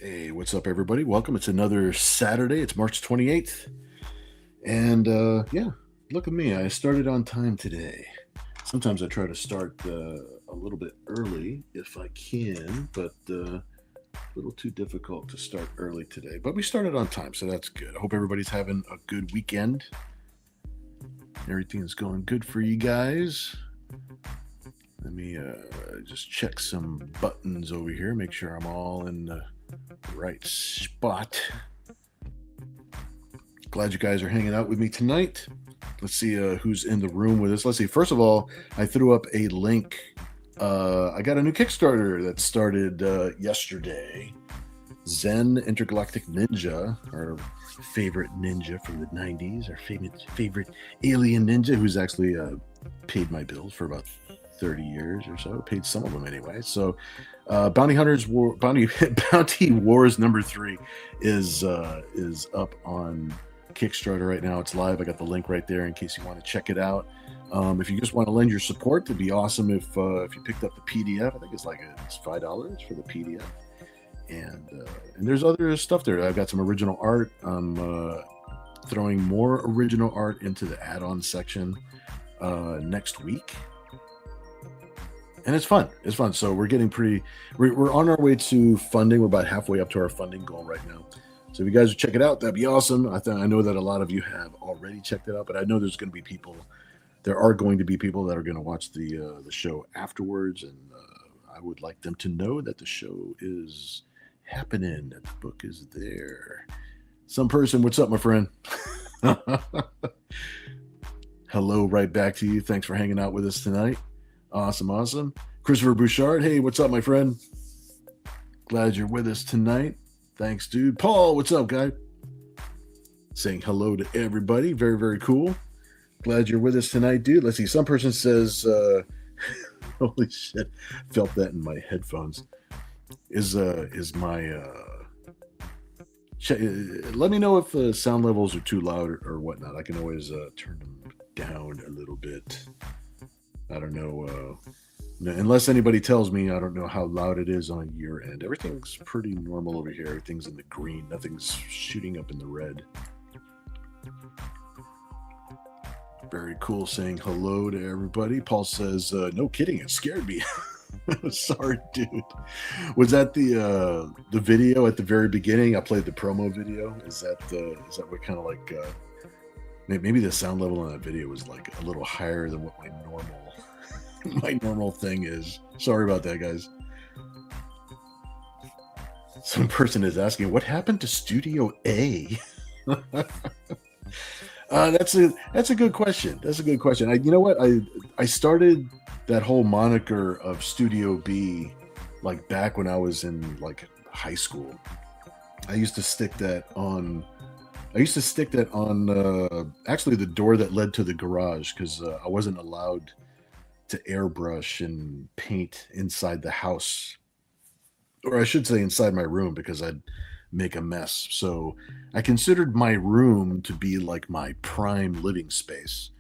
Hey, what's up, everybody? Welcome. It's another Saturday. It's March 28th. And yeah, look at me. I started on time today. Sometimes I try to start a little bit early if I can, but a little too difficult to start early today. But we started on time, so that's good. I hope everybody's having a good weekend. Everything's going good for you guys. Let me just check some buttons over here, make sure I'm all in the right spot. Glad you guys are hanging out with me tonight. Let's see who's in the room with us. Let's see. First of all, I threw up a link. I got a new Kickstarter that started yesterday. Zen Intergalactic Ninja, our favorite ninja from the 90s, our favorite alien ninja who's actually paid my bills for about 30 years or so. Paid some of them anyway. So Bounty Wars number 3 is up on Kickstarter right now. It's live. I got the link right there in case you want to check it out. If you just want to lend your support, it'd be awesome if you picked up the PDF. I think it's $5 for the PDF. And there's other stuff there. I've got some original art. I'm throwing more original art into the add-on section next week. And it's fun. It's fun. So we're getting we're on our way to funding. We're about halfway up to our funding goal right now. So if you guys would check it out, that'd be awesome. I know that a lot of you have already checked it out, but I know there are going to be people that are going to watch the show afterwards, and I would like them to know that the show is happening, that the book is there. Some person, what's up, my friend? Hello, right back to you. Thanks for hanging out with us tonight. Awesome. Christopher Bouchard, hey, what's up, my friend? Glad you're with us tonight. Thanks, dude. Paul, what's up, guy? Saying hello to everybody. Very, very cool. Glad you're with us tonight, dude. Let's see. Some person says, holy shit, felt that in my headphones. Is my let me know if the sound levels are too loud or whatnot. I can always turn them down a little bit. I don't know. Unless anybody tells me, I don't know how loud it is on your end. Everything's pretty normal over here. Everything's in the green. Nothing's shooting up in the red. Very cool. Saying hello to everybody. Paul says, no kidding. It scared me. Sorry, dude. Was that the video at the very beginning? I played the promo video. Is that what kind of like maybe the sound level on that video was like a little higher than what my normal thing is. Sorry about that, guys. Some person is asking, what happened to Studio A? That's a good question. That's a good question. You know what? I started that whole moniker of Studio B like back when I was in like high school. I used to stick that on actually the door that led to the garage because I wasn't allowed to airbrush and paint inside the house, or I should say inside my room, because I'd make a mess. So I considered my room to be like my prime living space.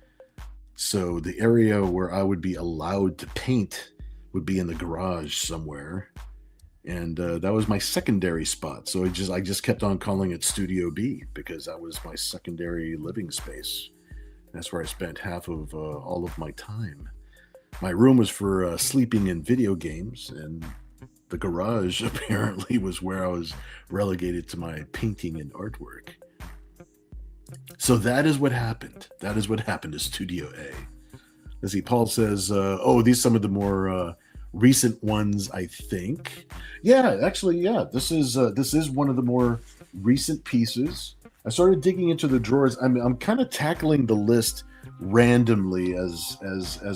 So the area where I would be allowed to paint would be in the garage somewhere. And that was my secondary spot. So I just kept on calling it Studio B because that was my secondary living space. That's where I spent half of all of my time. My room was for sleeping and video games, and the garage apparently was where I was relegated to my painting and artwork. So that is what happened. That is what happened to Studio A. Let's see. Paul says, these are some of the more recent ones, I think. Yeah, actually, yeah. This is one of the more recent pieces. I started digging into the drawers. I'm kind of tackling the list randomly as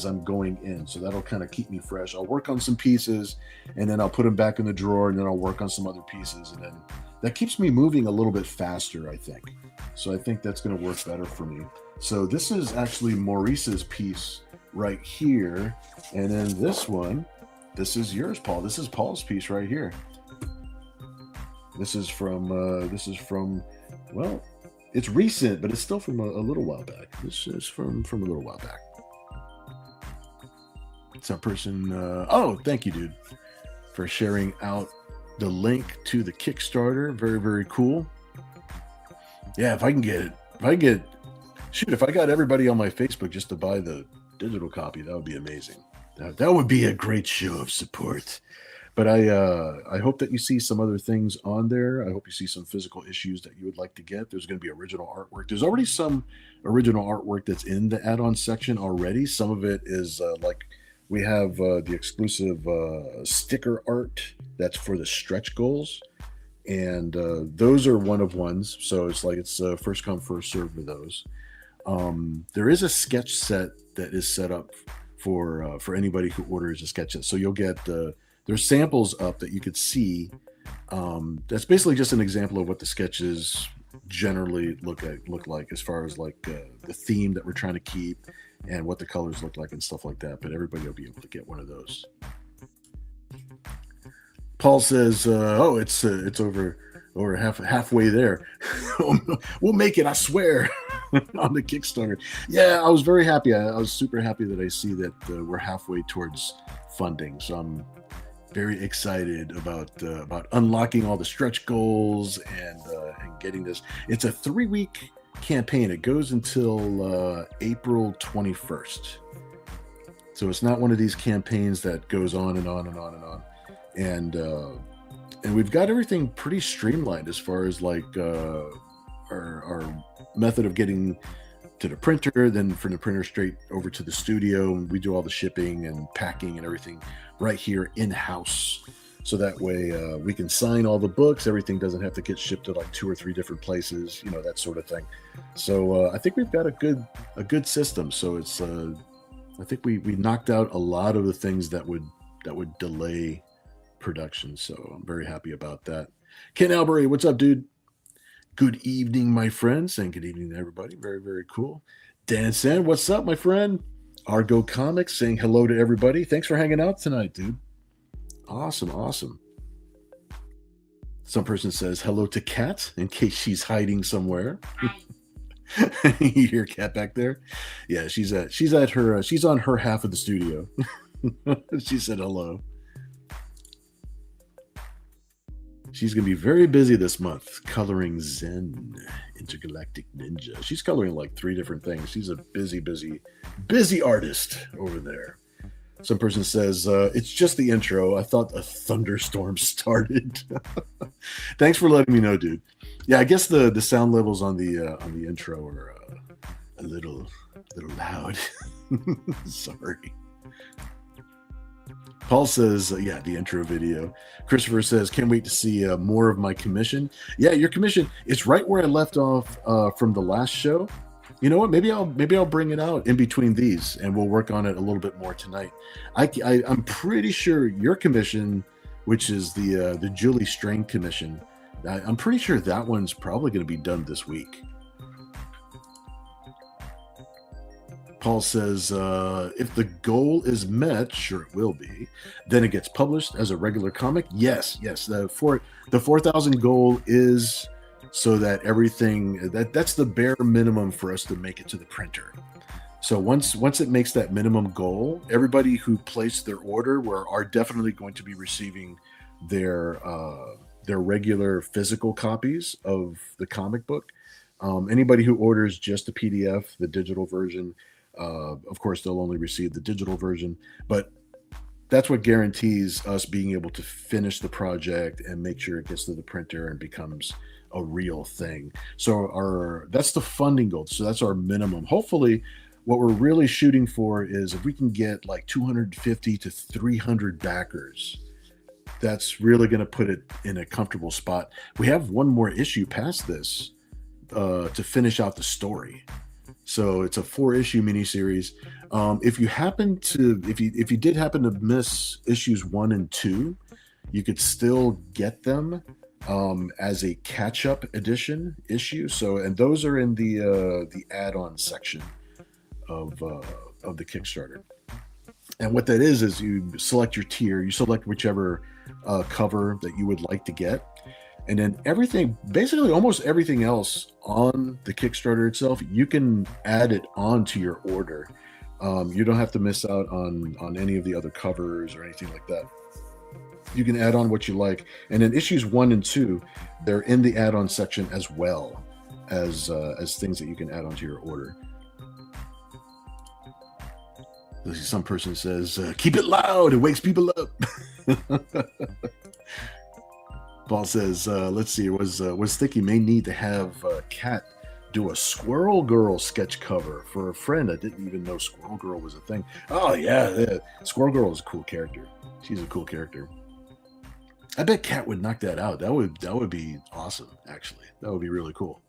I'm going in, so that'll kind of keep me fresh. I'll work on some pieces, and then I'll put them back in the drawer, and then I'll work on some other pieces, and then that keeps me moving a little bit faster, I think. So I think that's going to work better for me. So this is actually Maurice's piece right here, and then this is yours, Paul. This is Paul's piece right here. This is from well, it's recent, but it's still from a little while back. This is from a little while back. Some person, thank you, dude, for sharing out the link to the Kickstarter. Very, very cool. Yeah, if I got everybody on my Facebook just to buy the digital copy, that would be amazing. That would be a great show of support. But I hope that you see some other things on there. I hope you see some physical issues that you would like to get. There's going to be original artwork. There's already some original artwork that's in the add-on section already. Some of it is like we have the exclusive sticker art that's for the stretch goals. And those are one of ones. So it's like it's first come, first serve with those. There is a sketch set that is set up for anybody who orders a sketch set. So you'll get there's samples up that you could see. That's basically just an example of what the sketches generally look like as far as like the theme that we're trying to keep and what the colors look like and stuff like that. But everybody will be able to get one of those. Paul says, "Oh, it's over halfway there. We'll make it, I swear." On the Kickstarter. Yeah, I was very happy. I was super happy that I see that we're halfway towards funding. So I'm very excited about unlocking all the stretch goals and getting this. It's a 3-week campaign. It goes until April 21st. So it's not one of these campaigns that goes on and on and on and on. And we've got everything pretty streamlined as far as like our method of getting to the printer, then from the printer straight over to the studio, and we do all the shipping and packing and everything right here in-house. So that way we can sign all the books. Everything doesn't have to get shipped to like 2 or 3 different places, that sort of thing. So I think we've got a good system. So it's I think we knocked out a lot of the things that would delay production. So I'm very happy about that. Ken Albury, what's up, dude? Good evening, my friend. Saying good evening to everybody. Very, very cool. Dan San, what's up, my friend? Argo Comics saying hello to everybody. Thanks for hanging out tonight, dude. Awesome. Some person says hello to Kat in case she's hiding somewhere. You hear Kat back there? Yeah, she's on her half of the studio. She said hello. She's going to be very busy this month coloring Zen, Intergalactic Ninja. She's coloring like 3 different things. She's a busy artist over there. Some person says, it's just the intro. I thought a thunderstorm started. Thanks for letting me know, dude. Yeah, I guess the sound levels on the intro are a little loud. Sorry. Paul says, yeah, the intro video. Christopher says, can't wait to see more of my commission. Yeah, your commission, it's right where I left off from the last show. You know what? Maybe I'll bring it out in between these, and we'll work on it a little bit more tonight. I'm pretty sure your commission, which is the Julie Strain commission, I'm pretty sure that one's probably going to be done this week. Paul says, if the goal is met, sure it will be, then it gets published as a regular comic. Yes. The 4,000 goal is so that everything, that's the bare minimum for us to make it to the printer. So once it makes that minimum goal, everybody who placed their order are definitely going to be receiving their regular physical copies of the comic book. Anybody who orders just the PDF, the digital version, of course, they'll only receive the digital version, but that's what guarantees us being able to finish the project and make sure it gets to the printer and becomes a real thing. So that's the funding goal. So that's our minimum. Hopefully, what we're really shooting for is if we can get like 250 to 300 backers, that's really going to put it in a comfortable spot. We have one more issue past this to finish out the story. So it's a 4-issue miniseries. If you did happen to miss issues 1 and 2, you could still get them as a catch-up edition issue. So, and those are in the add-on section of the Kickstarter. And what that is you select your tier, you select whichever cover that you would like to get. And then everything, basically almost everything else on the Kickstarter itself, you can add it onto your order. You don't have to miss out on any of the other covers or anything like that. You can add on what you like. And then issues 1 and 2, they're in the add-on section as well as things that you can add onto your order. Some person says, keep it loud, it wakes people up. Paul says, let's see, was thinking may need to have Kat do a Squirrel Girl sketch cover for a friend. I didn't even know Squirrel Girl was a thing. Oh yeah, Squirrel Girl is a cool character. She's a cool character. I bet Kat would knock that out. That would be awesome, actually. That would be really cool.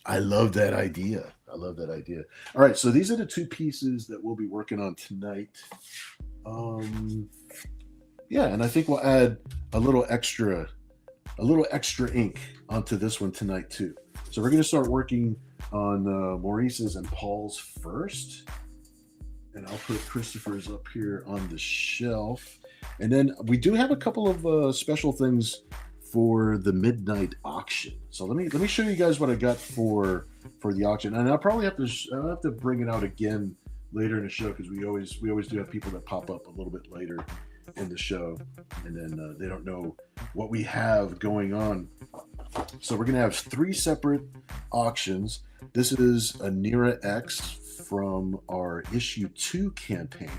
I love that idea. All right, so these are the 2 pieces that we'll be working on tonight. Yeah, and I think we'll add a little extra ink onto this one tonight too. So we're going to start working on Maurice's and Paul's first, and I'll put Christopher's up here on the shelf. And then we do have a couple of special things for the midnight auction. So let me show you guys what I got for the auction, and I'll probably have to bring it out again later in the show, because we always do have people that pop up a little bit later in the show, and then they don't know what we have going on. So we're gonna have 3 separate auctions. This is a NIRA-X from our issue 2 campaign.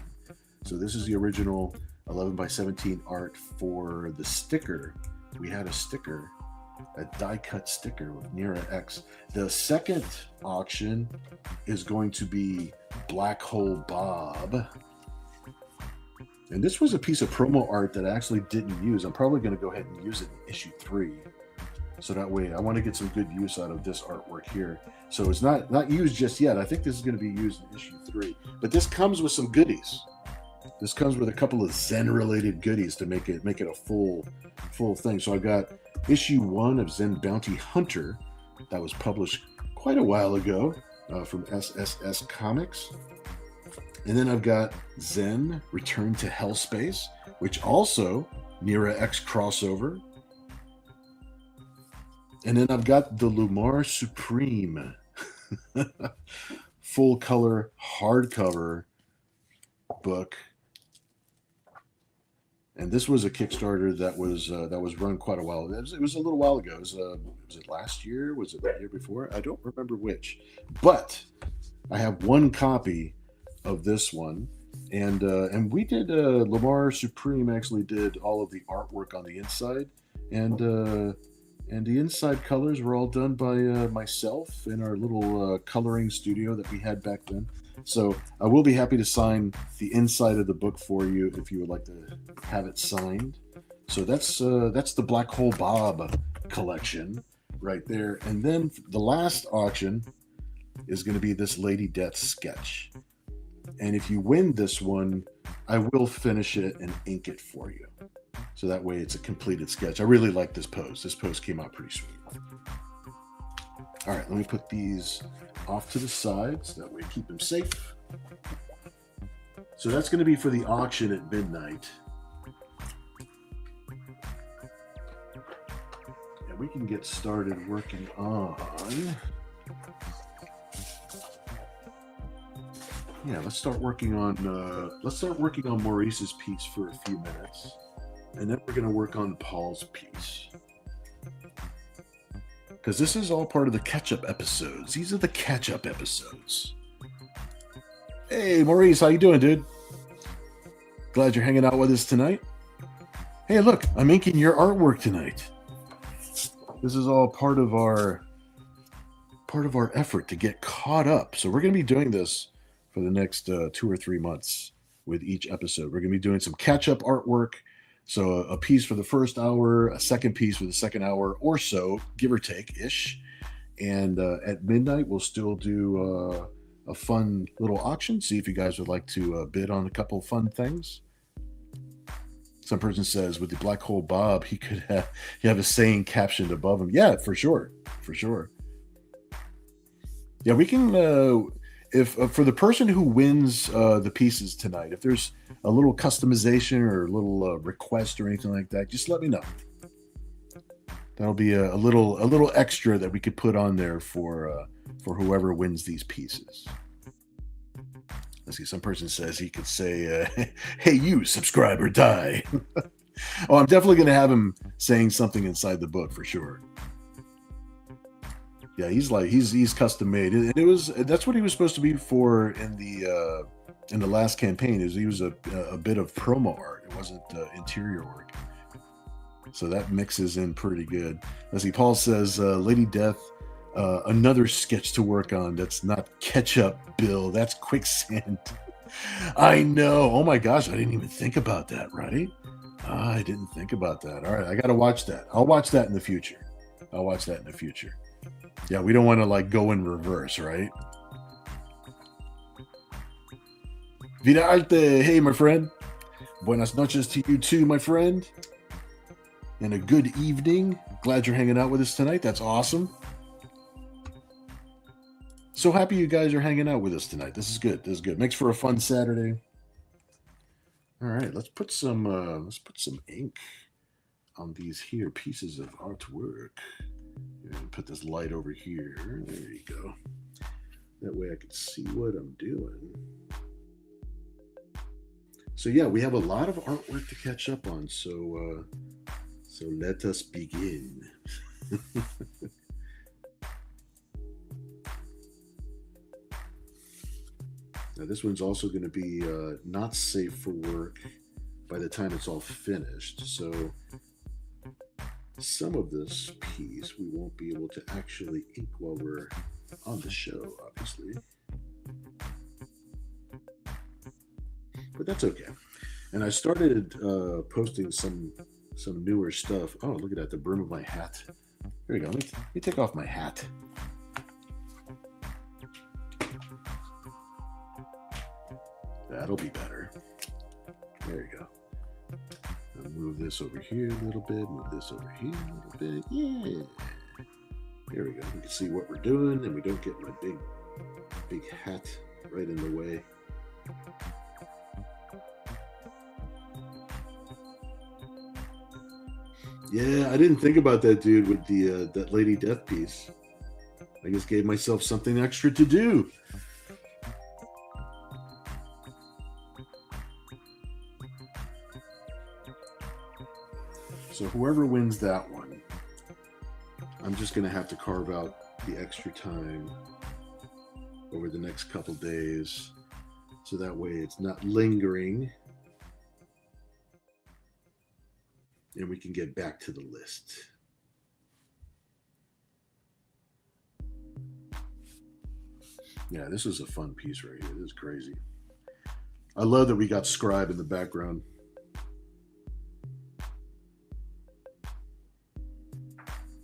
So this is the original 11x17 art for the sticker. We had a sticker, a die-cut sticker with NIRA-X. The second auction is going to be Black Hole Bob. And this was a piece of promo art that I actually didn't use. I'm probably going to go ahead and use it in issue 3. So that way I want to get some good use out of this artwork here. So it's not used just yet. I think this is going to be used in issue 3. But this comes with some goodies. This comes with a couple of Zen-related goodies to make it a full thing. So I got issue 1 of Zen Bounty Hunter that was published quite a while ago from SSS Comics. And then I've got Zen Return to Hellspace, which also NIRA-X crossover. And then I've got the Lumar Supreme full color hardcover book. And this was a Kickstarter that was run quite a while. It was a little while ago. Was it last year? Was it the year before? I don't remember which. But I have 1 copy of this one, and we did Lamar Supreme actually did all of the artwork on the inside, and the inside colors were all done by myself in our little coloring studio that we had back then. So I will be happy to sign the inside of the book for you if you would like to have it signed. So that's the Black Hole Bob collection right there. And then the last auction is going to be this Lady Death sketch. And if you win this one, I will finish it and ink it for you. So that way it's a completed sketch. I really like this pose. This pose came out pretty sweet. All right, let me put these off to the side so that way keep them safe. So that's going to be for the auction at midnight. And we can get started working on... Yeah, let's start working on Maurice's piece for a few minutes. And then we're going to work on Paul's piece. Because this is all part of the catch-up episodes. These are the catch-up episodes. Hey, Maurice, how you doing, dude? Glad you're hanging out with us tonight. Hey, look, I'm inking your artwork tonight. This is all part of our effort to get caught up. So we're going to be doing this for the next 2 or 3 months with each episode. We're going to be doing some catch-up artwork. So a piece for the first hour, a second piece for the second hour or so, give or take-ish. And at midnight, we'll still do a fun little auction. See if you guys would like to bid on a couple fun things. Some person says, with the Black Hole Bob, he could have a saying captioned above him. Yeah, for sure. For sure. Yeah, we can... If for the person who wins the pieces tonight, if there's a little customization or a little request or anything like that, just let me know. That'll be a little extra that we could put on there for whoever wins these pieces. Let's see. Some person says he could say, "Hey, you, subscribe or die." Oh, I'm definitely going to have him saying something inside the book for sure. Yeah, he's custom made, and that's what he was supposed to be for in the last campaign. Is he was a bit of promo art. It wasn't interior work. So that mixes in pretty good. Let's see. Paul says, Lady Death, another sketch to work on. That's not ketchup, Bill. That's quicksand. I know. Oh my gosh, I didn't even think about that, right? I didn't think about that. All right, I got to watch that. I'll watch that in the future. Yeah, we don't want to like go in reverse, right? Vida Arte, hey, my friend. Buenas noches to you too, my friend. And a good evening. Glad you're hanging out with us tonight. That's awesome. So happy you guys are hanging out with us tonight. This is good. Makes for a fun Saturday. All right, let's put some ink on these here pieces of artwork. Put this light over here. There you go. That way I can see what I'm doing. So yeah, we have a lot of artwork to catch up on. So let us begin. Now this one's also going to be not safe for work by the time it's all finished. So some of this piece we won't be able to actually ink while we're on the show, obviously. But that's okay. And I started posting some newer stuff. Oh, look at that, the brim of my hat. There you go. Let me take off my hat. That'll be better. There you go. I'll move this over here a little bit, move this over here a little bit. Yeah. There we go. You can see what we're doing, and we don't get my big hat right in the way. Yeah, I didn't think about that, dude, with the that Lady Death piece. I just gave myself something extra to do. So whoever wins that one, I'm just going to have to carve out the extra time over the next couple days, so that way it's not lingering, and we can get back to the list. Yeah, this is a fun piece right here. This is crazy. I love that we got Scribe in the background.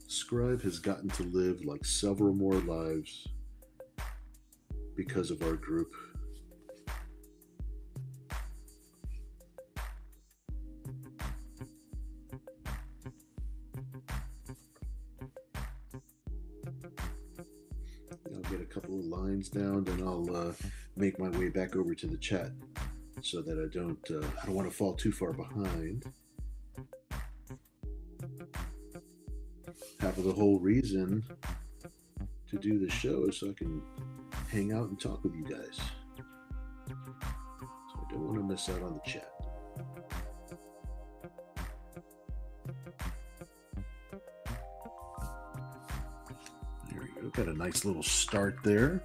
Scribe has gotten to live like several more lives because of our group. I'll get a couple of lines down, then I'll make my way back over to the chat so that I don't want to fall too far behind. Half of the whole reason to do the show is so I can hang out and talk with you guys. So I don't want to miss out on the chat. There we go. Got a nice little start there.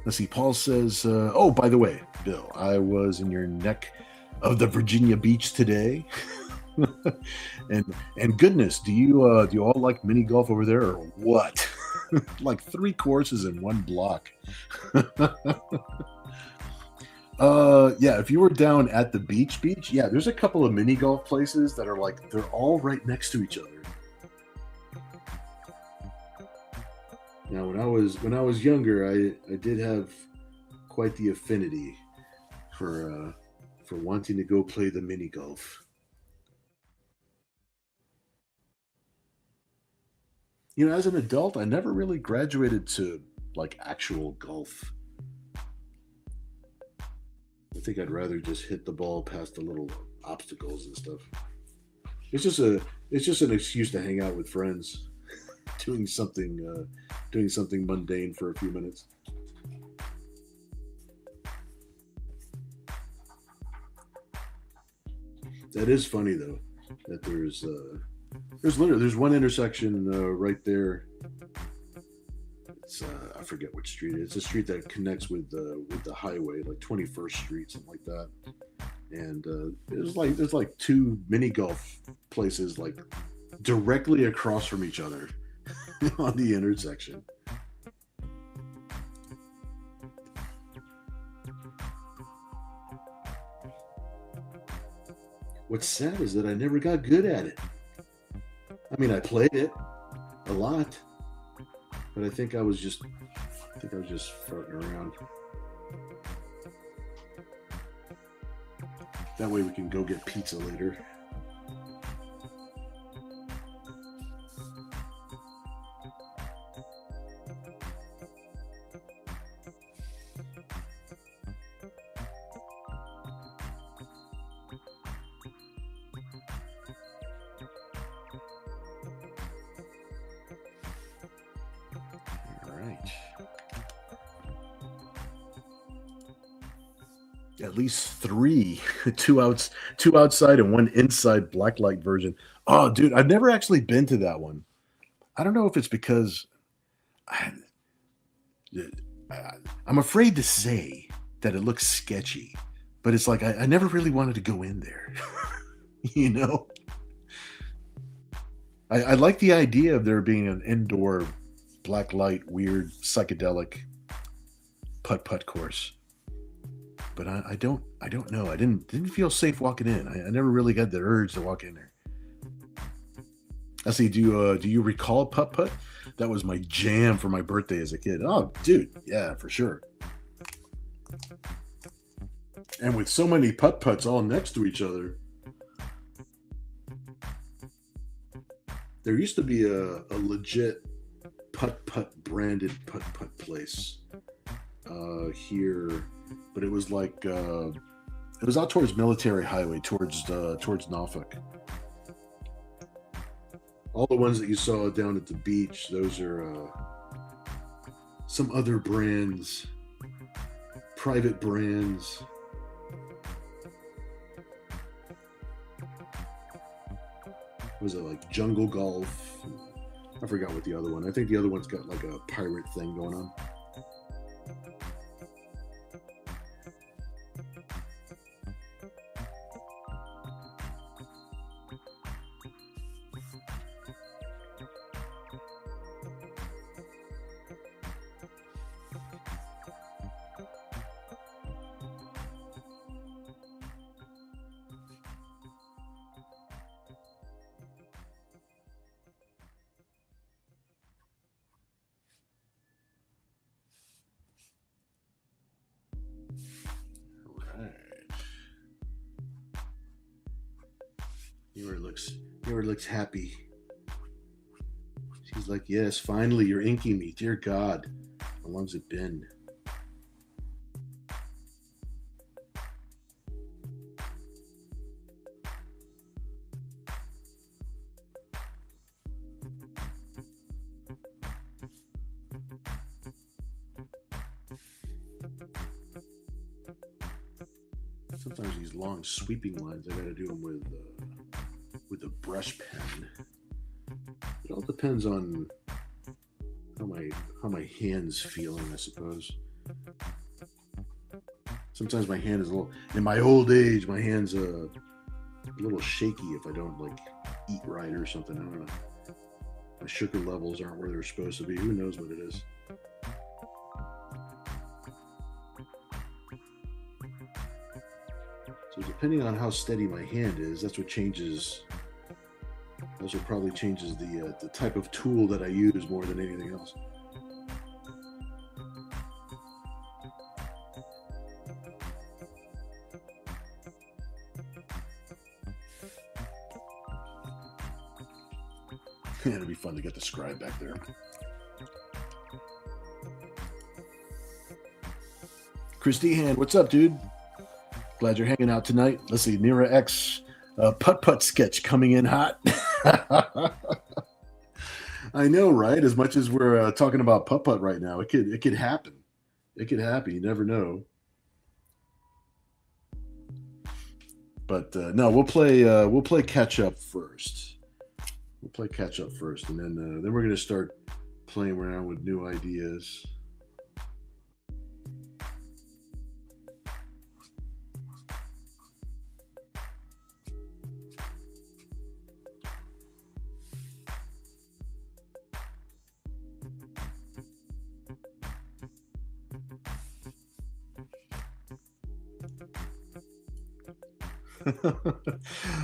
Let's see. Paul says, oh, by the way, Bill, I was in your neck of the Virginia beach today. and goodness, do you all like mini golf over there or what? Like 3 courses in one block. Yeah, if you were down at the beach, yeah, there's a couple of mini golf places that are like they're all right next to each other. Now, when I was younger, I did have quite the affinity for wanting to go play the mini golf. You know, as an adult, I never really graduated to like actual golf. I think I'd rather just hit the ball past the little obstacles and stuff. It's just an excuse to hang out with friends, doing something mundane for a few minutes. That is funny though. That there's one intersection right there. It's I forget which street. It's a street that connects with the highway, like 21st Street, something like that. And there's like two mini golf places like directly across from each other on the intersection. What's sad is that I never got good at it. I mean, I played it a lot, but I think I was just farting around. That way we can go get pizza later. At least three, two outside and one inside blacklight version. Oh, dude, I've never actually been to that one. I don't know if it's because I'm afraid to say that it looks sketchy, but it's like I never really wanted to go in there. You know, I like the idea of there being an indoor blacklight, weird psychedelic putt course. But I don't know. I didn't feel safe walking in. I never really got the urge to walk in there. I see. Do you recall putt? That was my jam for my birthday as a kid. Oh, dude, yeah, for sure. And with so many putts all next to each other, there used to be a legit putt branded putt place here. But it was like it was out towards Military Highway, towards Norfolk. All the ones that you saw down at the beach, those are some other brands, private brands. Was it like Jungle Golf? I forgot what the other one. I think the other one's got like a pirate thing going on. Nira looks happy. She's like, yes, finally, you're inking me. Dear God, how long's it been? Sometimes these long sweeping lines, I gotta do them with a brush pen. It all depends on how my hand's feeling, I suppose. Sometimes my hand is a little, in my old age, my hand's a little shaky if I don't like eat right or something. I don't know. My sugar levels aren't where they're supposed to be. Who knows what it is? So depending on how steady my hand is, that's what changes. Also probably changes the type of tool that I use more than anything else. It'll be fun to get the scribe back there. Christy Hand, what's up, dude? Glad you're hanging out tonight. Let's see, NIRA-X putt sketch coming in hot. I know, right? As much as we're talking about putt right now, it could happen. It could happen. You never know. But no, we'll play catch up first. We'll play catch up first, and then we're gonna start playing around with new ideas.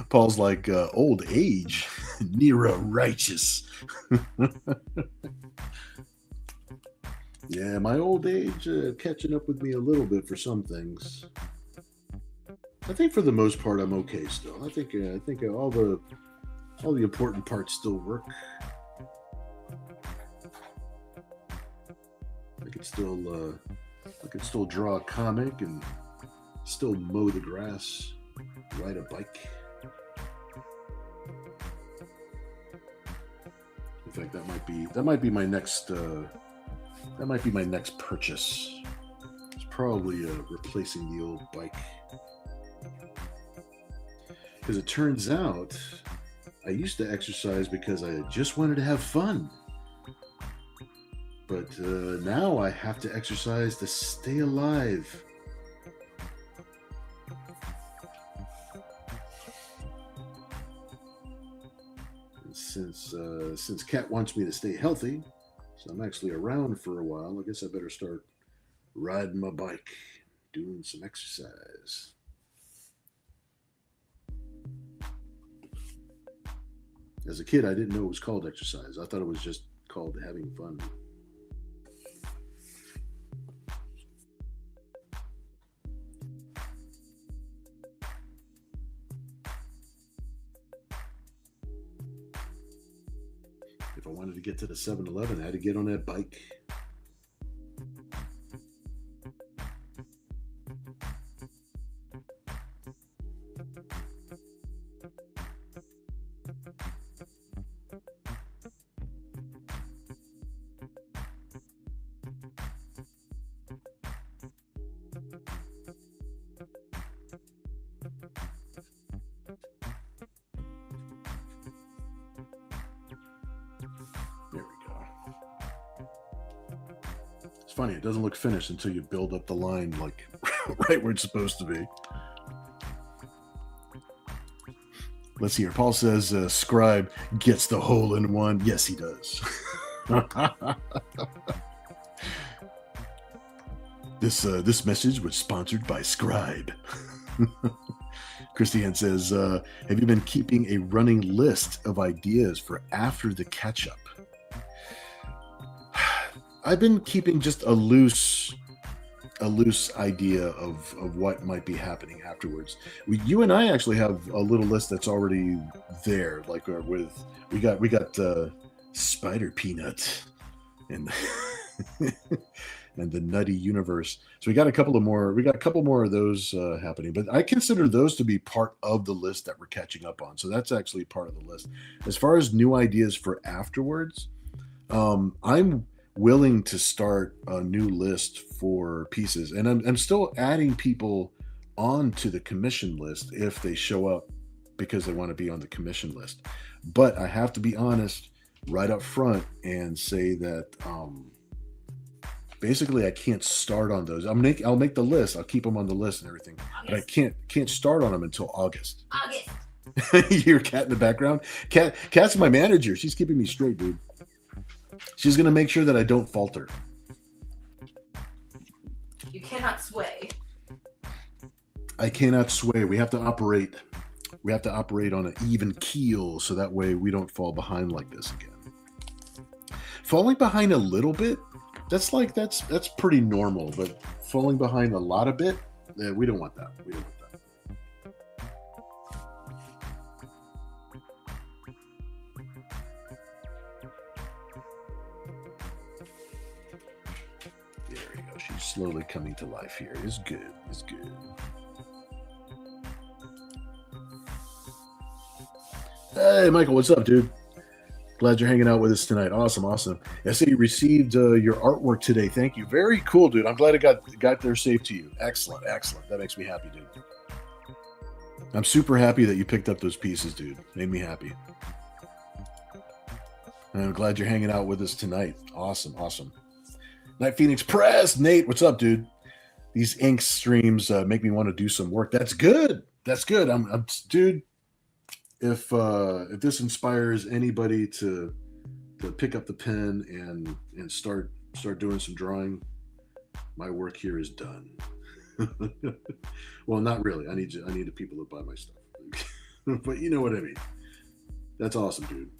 Paul's like old age, NIRA-Righteous. Yeah, my old age catching up with me a little bit for some things. I think for the most part I'm okay still. I think all the important parts still work. I could still draw a comic and still mow the grass, ride a bike. In fact, that might be my next purchase. It's probably replacing the old bike. Because it turns out I used to exercise because I just wanted to have fun. But now I have to exercise to stay alive. And since Kat wants me to stay healthy, so I'm actually around for a while, I guess I better start riding my bike, doing some exercise. As a kid, I didn't know it was called exercise. I thought it was just called having fun. If I wanted to get to the 7-Eleven, I had to get on that bike. There we go. It's funny, it doesn't look finished until you build up the line like right where it's supposed to be. Let's see here. Paul says Scribe gets the hole in one. Yes, he does. This message was sponsored by Scribe. Christiane says, have you been keeping a running list of ideas for after the catch-up? I've been keeping just a loose idea of what might be happening afterwards. You and I actually have a little list that's already there. Like we got Spider Peanut and and the Nutty Universe. So we got a couple more of those happening. But I consider those to be part of the list that we're catching up on. So that's actually part of the list. As far as new ideas for afterwards, I'm willing to start a new list for pieces, and I'm still adding people onto the commission list if they show up because they want to be on the commission list. But I have to be honest right up front and say that basically I can't start on those. I'll make the list. I'll keep them on the list and everything, but I can't start on them until August. You hear Kat in the background? Kat's my manager. She's keeping me straight, dude. She's going to make sure that I don't falter. You cannot sway. I cannot sway. We have to operate on an even keel so that way we don't fall behind like this again. Falling behind a little bit, that's pretty normal, but falling behind a lot of bit, we don't want that. We don't want that. Slowly coming to life here. Is good. Is good. Hey, Michael, what's up, dude? Glad you're hanging out with us tonight. Awesome. I see you received your artwork today. Thank you. Very cool, dude. I'm glad it got there safe to you. Excellent. That makes me happy, dude. I'm super happy that you picked up those pieces, dude. Made me happy. And I'm glad you're hanging out with us tonight. Awesome, awesome. Night Phoenix Press, Nate, what's up, dude? These ink streams make me want to do some work. That's good. That's good. I'm dude. If this inspires anybody to pick up the pen and start doing some drawing, my work here is done. Well, not really. I need the people to buy my stuff, but you know what I mean. That's awesome, dude.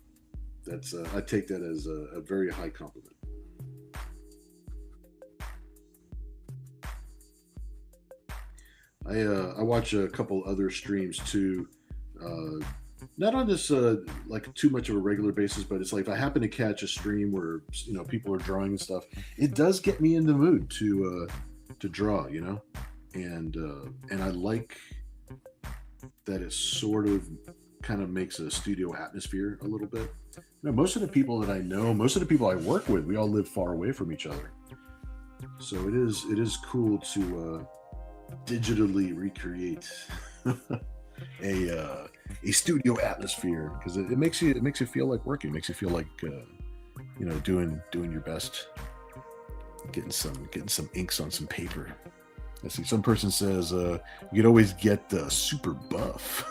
That's I take that as a very high compliment. I watch a couple other streams too. Not on this like too much of a regular basis, but it's like if I happen to catch a stream where people are drawing and stuff, it does get me in the mood to draw, and I like that it sort of kind of makes a studio atmosphere a little bit. Most of the people that I know, most of the people I work with, we all live far away from each other, so it is cool to digitally recreate a studio atmosphere, because it makes you feel like working, makes you feel like doing your best, getting some inks on some paper. I see some person says you could always get super buff.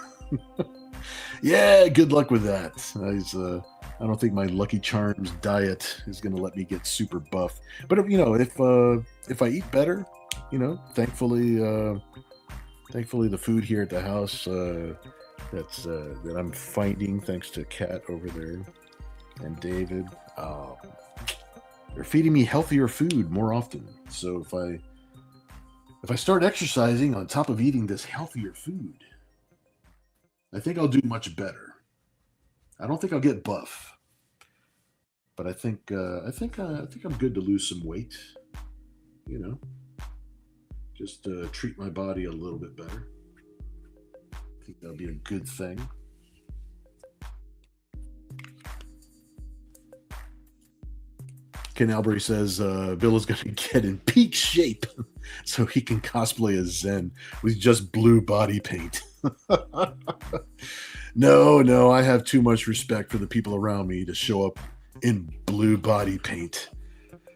Yeah, good luck with that. I don't think my Lucky Charms diet is going to let me get super buff, but if I eat better, thankfully the food here at the house that I'm finding, thanks to Kat over there and David, they're feeding me healthier food more often. So if I start exercising on top of eating this healthier food, I think I'll do much better. I don't think I'll get buff, but I think I'm good to lose some weight. Just treat my body a little bit better. I think that'll be a good thing. Ken Albury says Bill is going to get in peak shape so he can cosplay as Zen with just blue body paint. No, I have too much respect for the people around me to show up in blue body paint.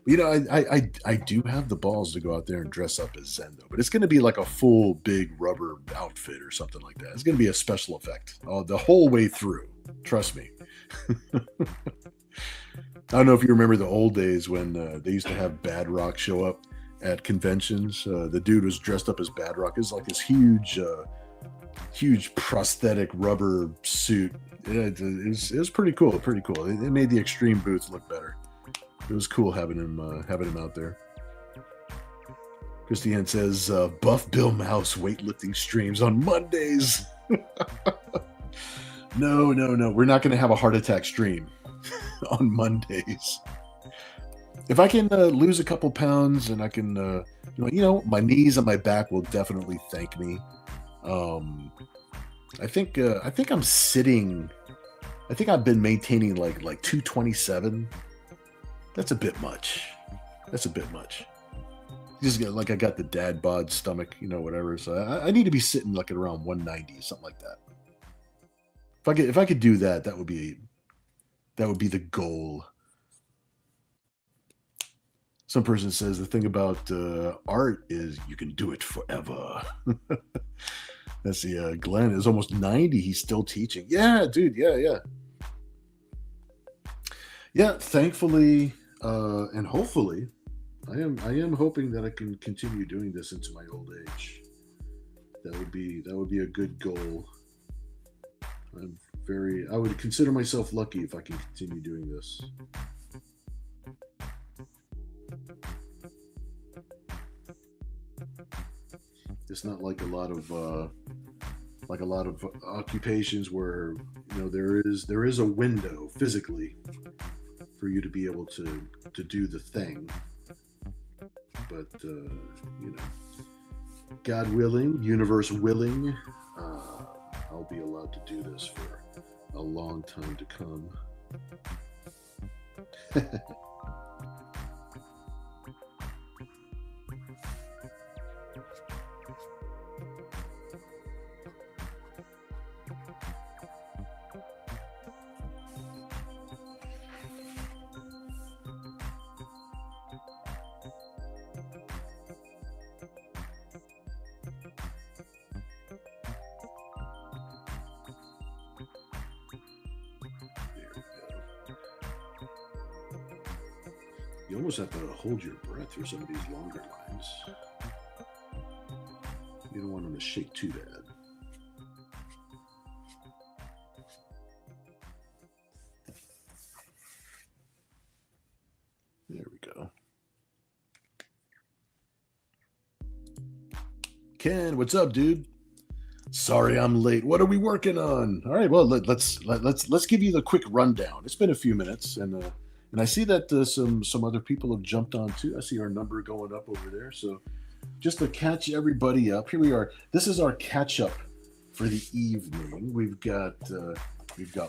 I do have the balls to go out there and dress up as Zen, though, but it's going to be like a full big rubber outfit or something like that. It's going to be a special effect the whole way through. Trust me. I don't know if you remember the old days when they used to have Bad Rock show up at conventions. The dude was dressed up as Bad Rock. It was like this huge prosthetic rubber suit. It was pretty cool. Pretty cool. It made the Extreme booth look better. It was cool having him out there. Christiane says, "Buff Bill Mouse weightlifting streams on Mondays." No. We're not going to have a heart attack stream on Mondays. If I can lose a couple pounds and I can, my knees and my back will definitely thank me. I think I'm sitting. I think I've been maintaining like 227. That's a bit much. Just like I got the dad bod stomach, whatever. So I need to be sitting like at around 190, something like that. If I could do that, that would be the goal. Some person says the thing about art is you can do it forever. Let's see. Glenn is almost 90. He's still teaching. Yeah, dude. Yeah. Thankfully and hopefully, I am hoping that I can continue doing this into my old age. That would be a good goal. I would consider myself lucky if I can continue doing this. It's not like a lot of occupations where there is a window physically for you to be able to do the thing, but God willing, universe willing, I'll be allowed to do this for a long time to come. You almost have to hold your breath for some of these longer lines. You don't want them to shake too bad. There we go. Ken, what's up, dude? Sorry I'm late. What are we working on? All right, well let's give you the quick rundown. It's been a few minutes, and I see that some other people have jumped on too. I see our number going up over there. So just to catch everybody up, here we are. This is our catch up for the evening. We've got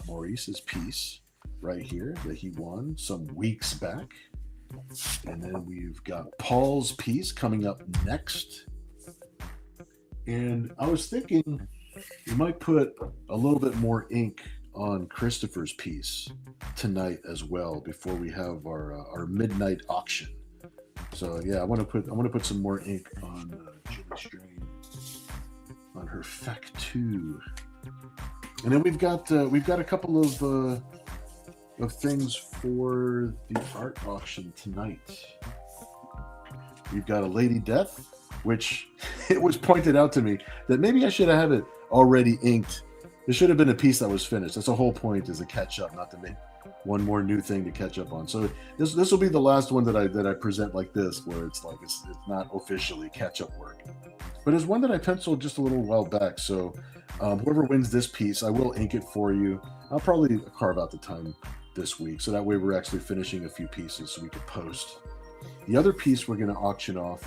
Maurice's piece right here that he won some weeks back, and then we've got Paul's piece coming up next. And I was thinking we might put a little bit more ink on Christopher's piece tonight as well before we have our midnight auction. So yeah, I want to put some more ink on Julie Strain on her Fact 2. And then we've got a couple of things for the art auction tonight. We've got a Lady Death, which it was pointed out to me that maybe I should have it already inked. It should have been a piece that was finished. That's the whole point, is to catch up, not to make one more new thing to catch up on. So this will be the last one that I present like this, where it's like it's not officially catch up work, but it's one that I penciled just a little while back. So whoever wins this piece, I will ink it for you. I'll probably carve out the time this week, so that way we're actually finishing a few pieces so we can post. The other piece we're going to auction off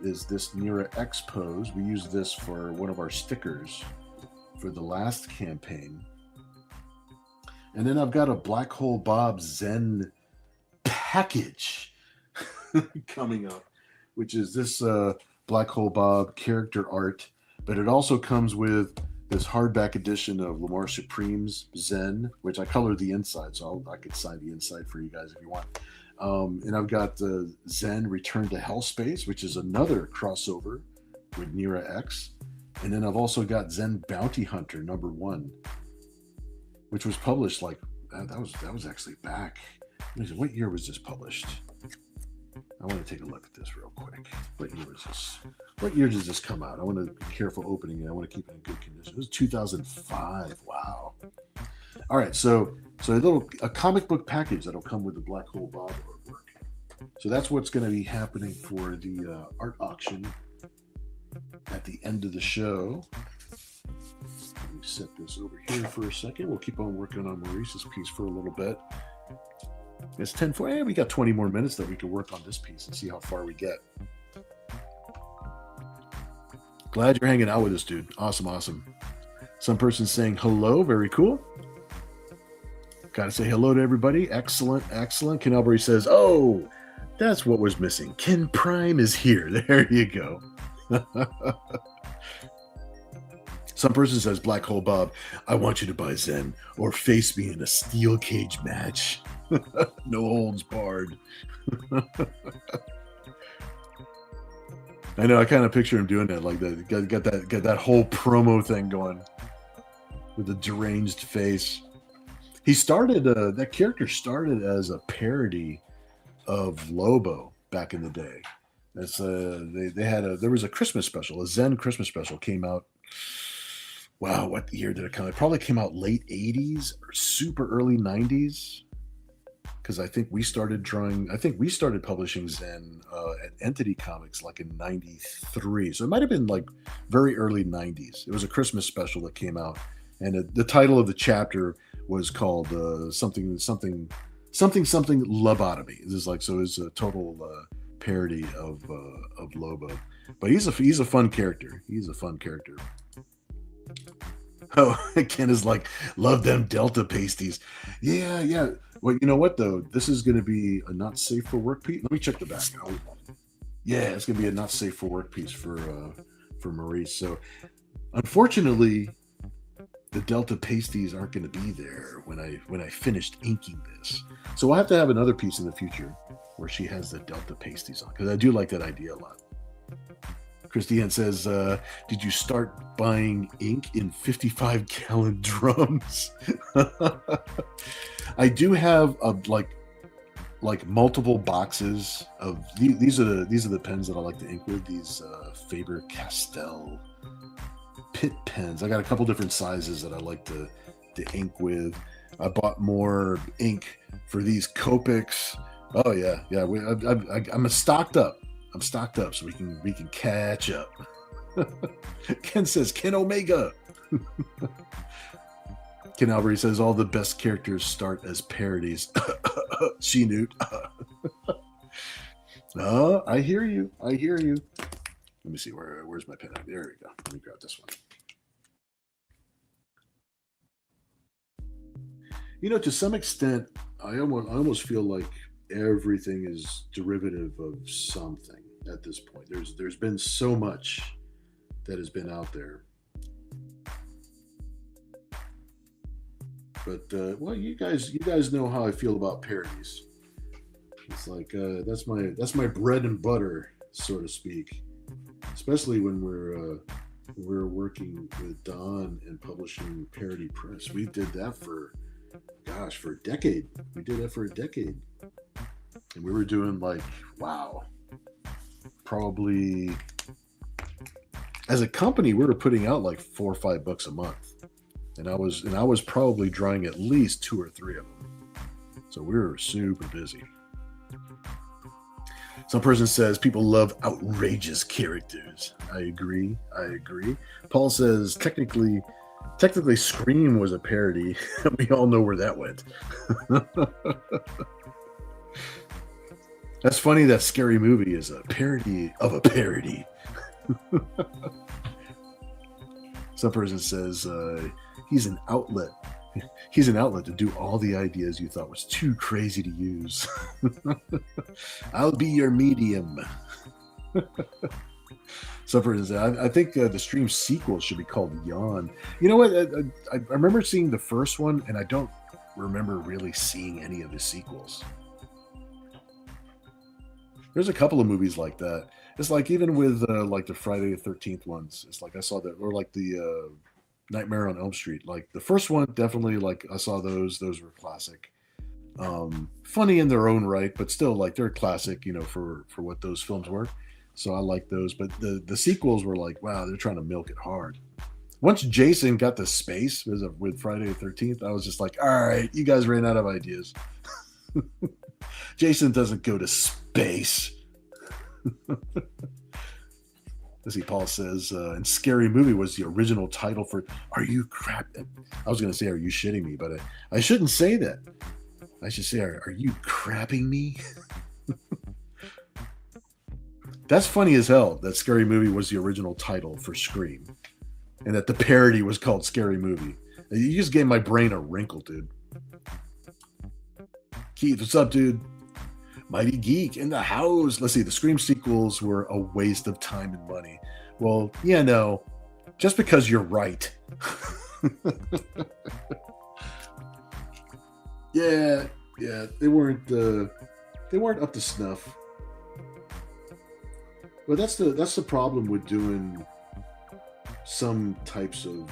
is this NIRA-X pose. We used this for one of our stickers for the last campaign. And then I've got a Black Hole Bob Zen package coming up, which is this Black Hole Bob character art, but it also comes with this hardback edition of Lamar Supreme's Zen, which I colored the inside, so I could sign the inside for you guys if you want. And I've got the Zen Return to Hellspace, which is another crossover with NIRA-X. And then I've also got Zen Bounty Hunter #1, which was published like that was actually back. What year was this published? I want to take a look at this real quick. What year was this? What year does this come out? I want to be careful opening it. I want to keep it in good condition. It was 2005. Wow. All right, so a comic book package that'll come with the Black Hole Bob artwork. So that's what's going to be happening for the art auction at the end of the show. Let me set this over here for a second. We'll keep on working on Maurice's piece for a little bit. It's 10:04. Hey, we got 20 more minutes that we can work on this piece and see how far we get. Glad you're hanging out with us, dude. Awesome. Some person saying hello. Very cool. Got to say hello to everybody. Excellent. Ken Albury says, oh, that's what was missing. Ken Prime is here. There you go. Some person says, Black Hole Bob, I want you to buy Zen or face me in a steel cage match. No holds barred. I know, I kind of picture him doing that, like that. Got that whole promo thing going with the deranged face. He started that character started as a parody of Lobo back in the day. That's there was a Christmas special, a Zen Christmas special came out. Wow, what year did it come out? It probably came out late 80s or super early 90s. Because I think we started publishing Zen at Entity Comics like in 93. So it might have been like very early 90s. It was a Christmas special that came out. And the title of the chapter was called something lobotomy. This is like, so it's a total parody of Lobo. But he's a fun character. Oh, Ken is like, love them Delta pasties. Yeah. Well, you know what though? This is going to be a not safe for work piece. Let me check the back. Yeah, it's going to be a not safe for work piece for Maurice. So, unfortunately, the Delta pasties aren't going to be there when I finished inking this. So we'll have to have another piece in the future where she has the Delta pasties on, because I do like that idea a lot. Christiane says, did you start buying ink in 55-gallon drums? I do have like multiple boxes of these are the pens that I like to ink with. These Faber Castell Pitt pens. I got a couple different sizes that I like to ink with. I bought more ink for these Copics. Oh yeah. I'm stocked up. I'm stocked up, so we can catch up. Ken says Ken Omega. Ken Albury says all the best characters start as parodies. She Newt. Oh, I hear you. I hear you. Let me see where's my pen. There we go. Let me grab this one. You know, to some extent, I almost feel like everything is derivative of something at this point. There's been so much that has been out there. But well, you guys know how I feel about parodies. It's like that's my bread and butter, so to speak. Especially when we're working with Don and publishing Parody Press. We did that for a decade. We did that for a decade, and we were doing like probably as a company we were putting out like 4 or 5 books a month. And I was probably drawing at least 2 or 3 of them. So we were super busy. Some person says people love outrageous characters. I agree. Paul says technically Scream was a parody. We all know where that went. That's funny that Scary Movie is a parody of a parody. Some person says he's an outlet. He's an outlet to do all the ideas you thought was too crazy to use. I'll be your medium. Some person said, I think the stream sequel should be called Yawn. You know what? I remember seeing the first one, and I don't remember really seeing any of the sequels. There's a couple of movies like that. It's like even with like the Friday the 13th ones. It's like I saw that, or like the Nightmare on Elm Street. Like the first one, definitely like I saw those. Those were classic. Funny in their own right, but still like they're classic, you know, for what those films were. So I like those. But the sequels were like, wow, they're trying to milk it hard. Once Jason got to space with Friday the 13th, I was just like, all right, you guys ran out of ideas. Jason doesn't go to space. Let's see, Paul says, and Scary Movie was the original title for Are You Crap? I was going to say, are you shitting me? But I shouldn't say that. I should say, are you crapping me? That's funny as hell that Scary Movie was the original title for Scream. And that the parody was called Scary Movie. You just gave my brain a wrinkle, dude. Keith, what's up, dude? Mighty Geek in the house. Let's see, the Scream sequels were a waste of time and money. Well, yeah, no, just because you're right. yeah, they weren't up to snuff. But that's the problem with doing some types of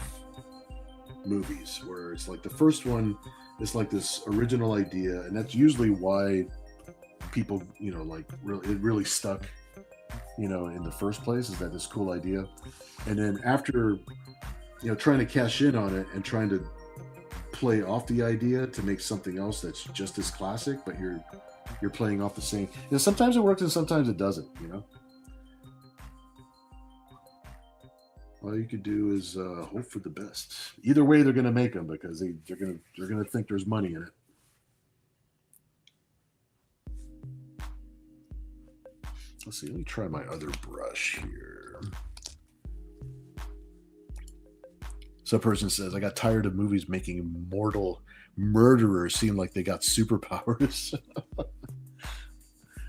movies where it's like the first one is like this original idea, and that's usually why people, you know, like it really stuck, you know, in the first place, is that this cool idea. And then after, you know, trying to cash in on it and trying to play off the idea to make something else that's just as classic, but you're playing off the same, you know, sometimes it works and sometimes it doesn't, you know. All you could do is hope for the best. Either way, they're going to make them because they're going to think there's money in it. Let's see. Let me try my other brush here. Some person says, I got tired of movies making mortal murderers seem like they got superpowers.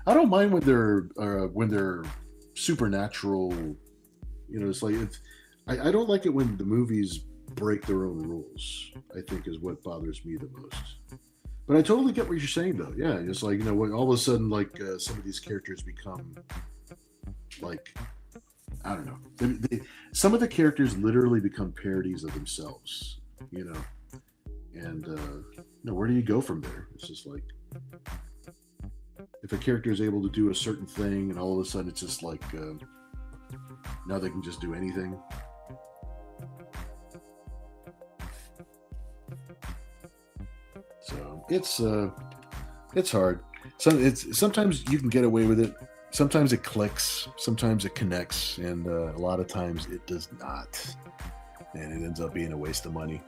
I don't mind when they're supernatural. You know, it's like I don't like it when the movies break their own rules. I think is what bothers me the most. But I totally get what you're saying, though. Yeah, it's like, you know, when all of a sudden, like some of these characters become like, I don't know. Some of the characters literally become parodies of themselves, you know. And you know, where do you go from there? It's just like, if a character is able to do a certain thing, and all of a sudden it's just like now they can just do anything. So it's hard. Sometimes you can get away with it. Sometimes it clicks. Sometimes it connects, and a lot of times it does not, and it ends up being a waste of money.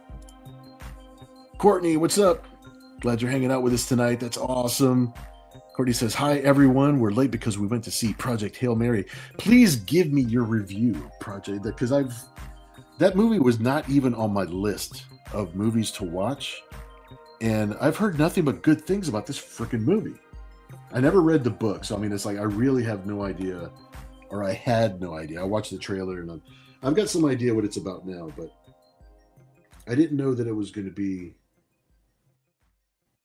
Courtney, what's up? Glad you're hanging out with us tonight. That's awesome. Courtney says, hi, everyone. We're late because we went to see Project Hail Mary. Please give me your review, Project, because that movie was not even on my list of movies to watch, and I've heard nothing but good things about this freaking movie. I never read the book, so I mean, it's like I really have no idea, or I had no idea. I watched the trailer, and I've got some idea what it's about now, but I didn't know that it was going to be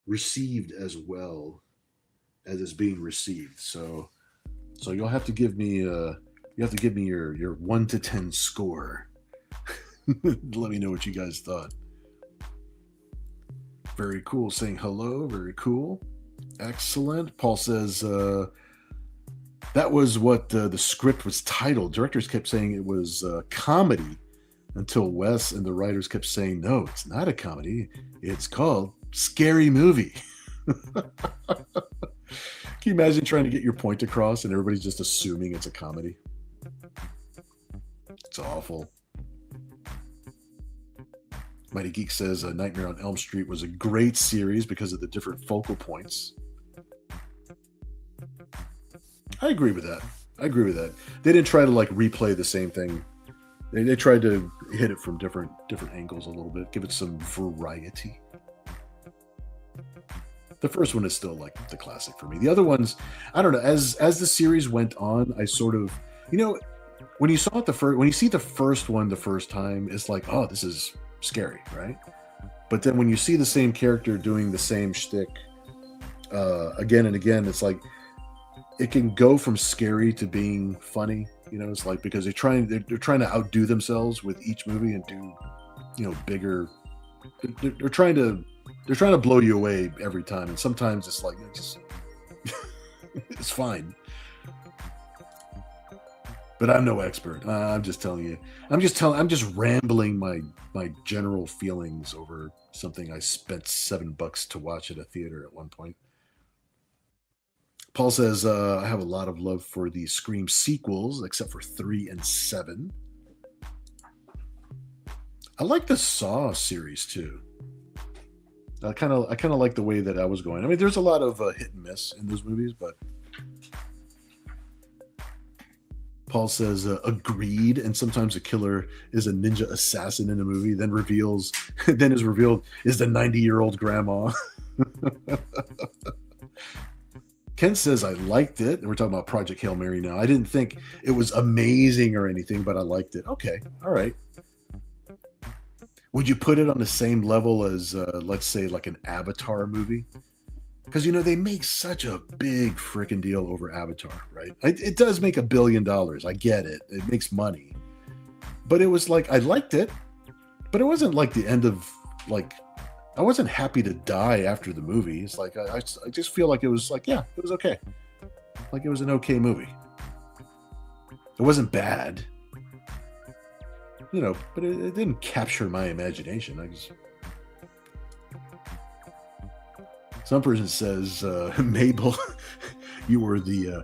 received as well as it's being received. So you'll have to give me your 1 to 10 score. Let me know what you guys thought. Very cool. Saying hello. Very cool. Excellent. Paul says that was what the script was titled. Directors kept saying it was comedy until Wes and the writers kept saying, no, it's not a comedy. It's called Scary Movie. Can you imagine trying to get your point across and everybody's just assuming it's a comedy? It's awful. Mighty Geek says Nightmare on Elm Street was a great series because of the different focal points. I agree with that. They didn't try to like replay the same thing. They tried to hit it from different angles a little bit, give it some variety. The first one is still like the classic for me. The other ones, I don't know. As the series went on, I sort of, when you saw it when you see the first one the first time, it's like, oh, this is scary, right? But then when you see the same character doing the same shtick again and again, it's like it can go from scary to being funny. It's like because they're trying to outdo themselves with each movie and do, bigger. They're trying to blow you away every time, and sometimes it's like it's fine. But I'm no expert. I'm just telling you. I'm just rambling my general feelings over something I spent $7 to watch at a theater at one point. Paul says, I have a lot of love for the Scream sequels, except for 3 and 7. I like the Saw series too. I kind of like the way that I was going. I mean, there's a lot of hit and miss in those movies, but Paul says, agreed. And sometimes a killer is a ninja assassin in a movie, then is revealed is the 90-year-old grandma. Ken says, I liked it. And we're talking about Project Hail Mary now. I didn't think it was amazing or anything, but I liked it. Okay. All right. Would you put it on the same level as, let's say, like an Avatar movie? Because, they make such a big freaking deal over Avatar, right? It does make $1 billion. I get it. It makes money. But it was like, I liked it. But it wasn't like the end of, like, I wasn't happy to die after the movie. It's like, I just feel like it was like, yeah, it was okay. Like it was an okay movie. It wasn't bad. But it didn't capture my imagination. Some person says, Mabel, you were the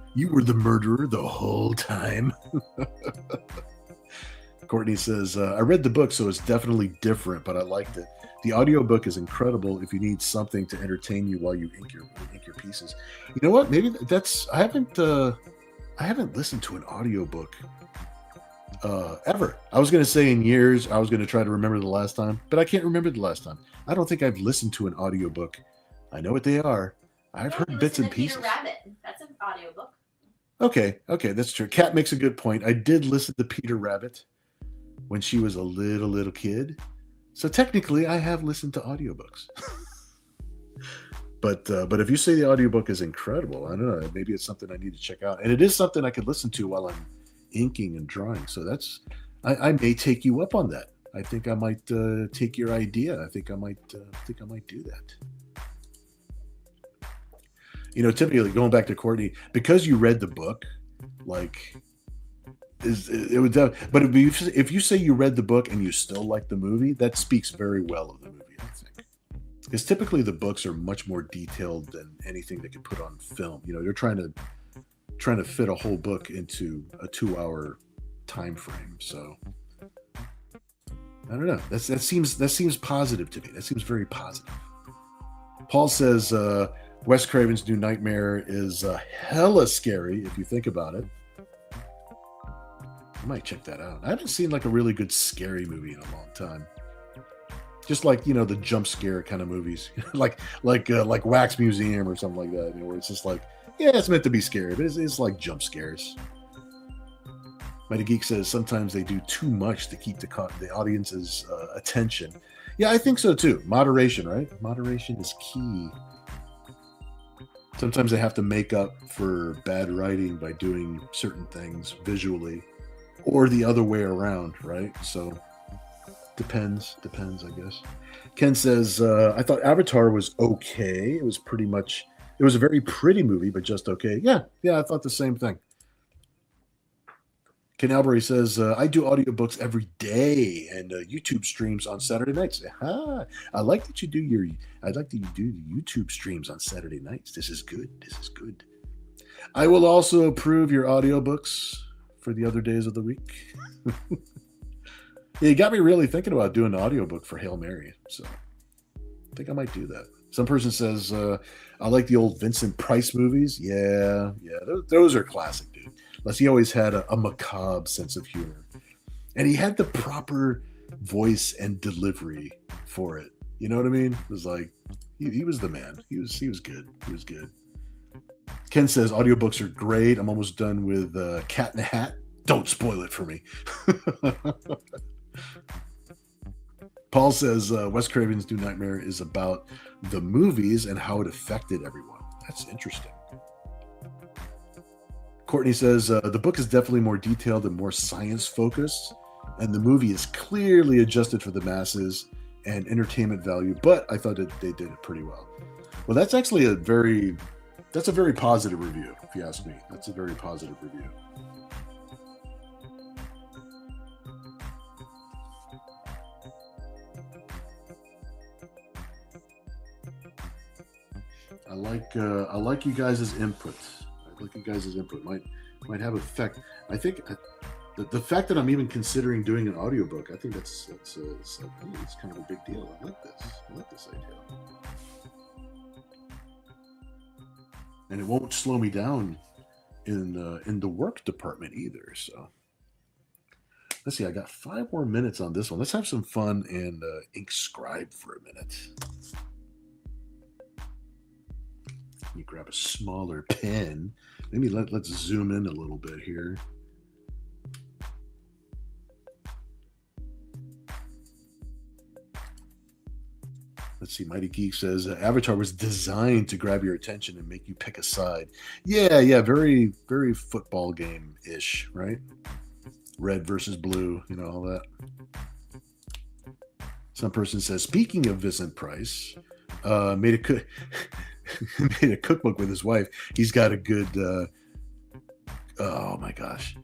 murderer the whole time. Courtney says, I read the book, so it's definitely different, but I liked it. The audiobook is incredible if you need something to entertain you while you ink your pieces. You know what? Maybe I haven't listened to an audiobook ever. I was going to say in years. I was going to try to remember the last time, but I can't remember the last time. I don't think I've listened to an audiobook. I know what they are. I've heard bits and pieces. Peter Rabbit. That's an audiobook. Okay, that's true. Kat makes a good point. I did listen to Peter Rabbit when she was a little kid. So technically, I have listened to audiobooks. But if you say the audiobook is incredible, I don't know. Maybe it's something I need to check out. And it is something I could listen to while I'm inking and drawing. So I may take you up on that. I think I might take your idea. I think I might do that. typically going back to Courtney, because you read the book, like it would. But if you say you read the book and you still like the movie, that speaks very well of the movie, I think. Because typically the books are much more detailed than anything they can put on film. They're trying to fit a whole book into a 2-hour time frame. So I don't know. That seems positive to me. That seems very positive. Paul says Wes Craven's New Nightmare is hella scary if you think about it. I might check that out. I haven't seen like a really good scary movie in a long time. Just like the jump scare kind of movies, like Wax Museum or something like that, where it's just like, yeah, it's meant to be scary, but it's like jump scares. Mighty Geek says sometimes they do too much to keep the audience's attention. Yeah, I think so too. Moderation, right? Moderation is key. Sometimes they have to make up for bad writing by doing certain things visually, or the other way around, right? So depends, I guess. Ken says, I thought Avatar was okay. It was a very pretty movie, but just okay. Yeah, I thought the same thing. Ken Albury says, I do audiobooks every day and YouTube streams on Saturday nights. I like that you do the YouTube streams on Saturday nights. This is good. I will also approve your audiobooks for the other days of the week. Yeah, you got me really thinking about doing an audiobook for Hail Mary. So I think I might do that. Some person says, I like the old Vincent Price movies. Yeah, those are classic, dude. Plus, he always had a macabre sense of humor. And he had the proper voice and delivery for it. You know what I mean? It was like, he was the man. He was good. He was good. Ken says, audiobooks are great. I'm almost done with Cat in the Hat. Don't spoil it for me. Paul says Wes Craven's New Nightmare is about the movies and how it affected everyone. That's interesting. Courtney says the book is definitely more detailed and more science focused, and the movie is clearly adjusted for the masses and entertainment value, but I thought that they did it pretty well. Well, that's actually a very positive review, if you ask me. That's a very positive review. I like you guys' input. Might have effect. I think the fact that I'm even considering doing an audiobook, I think it's kind of a big deal. I like this idea. And it won't slow me down in the work department either. So let's see. I got 5 more minutes on this one. Let's have some fun and Inkscribe for a minute. Let me grab a smaller pen. Maybe let's zoom in a little bit here. Let's see. Mighty Geek says Avatar was designed to grab your attention and make you pick a side. Yeah. Very, very football game-ish, right? Red versus blue, all that. Some person says, speaking of Vincent Price, made a cookbook with his wife. He's got a good oh my gosh,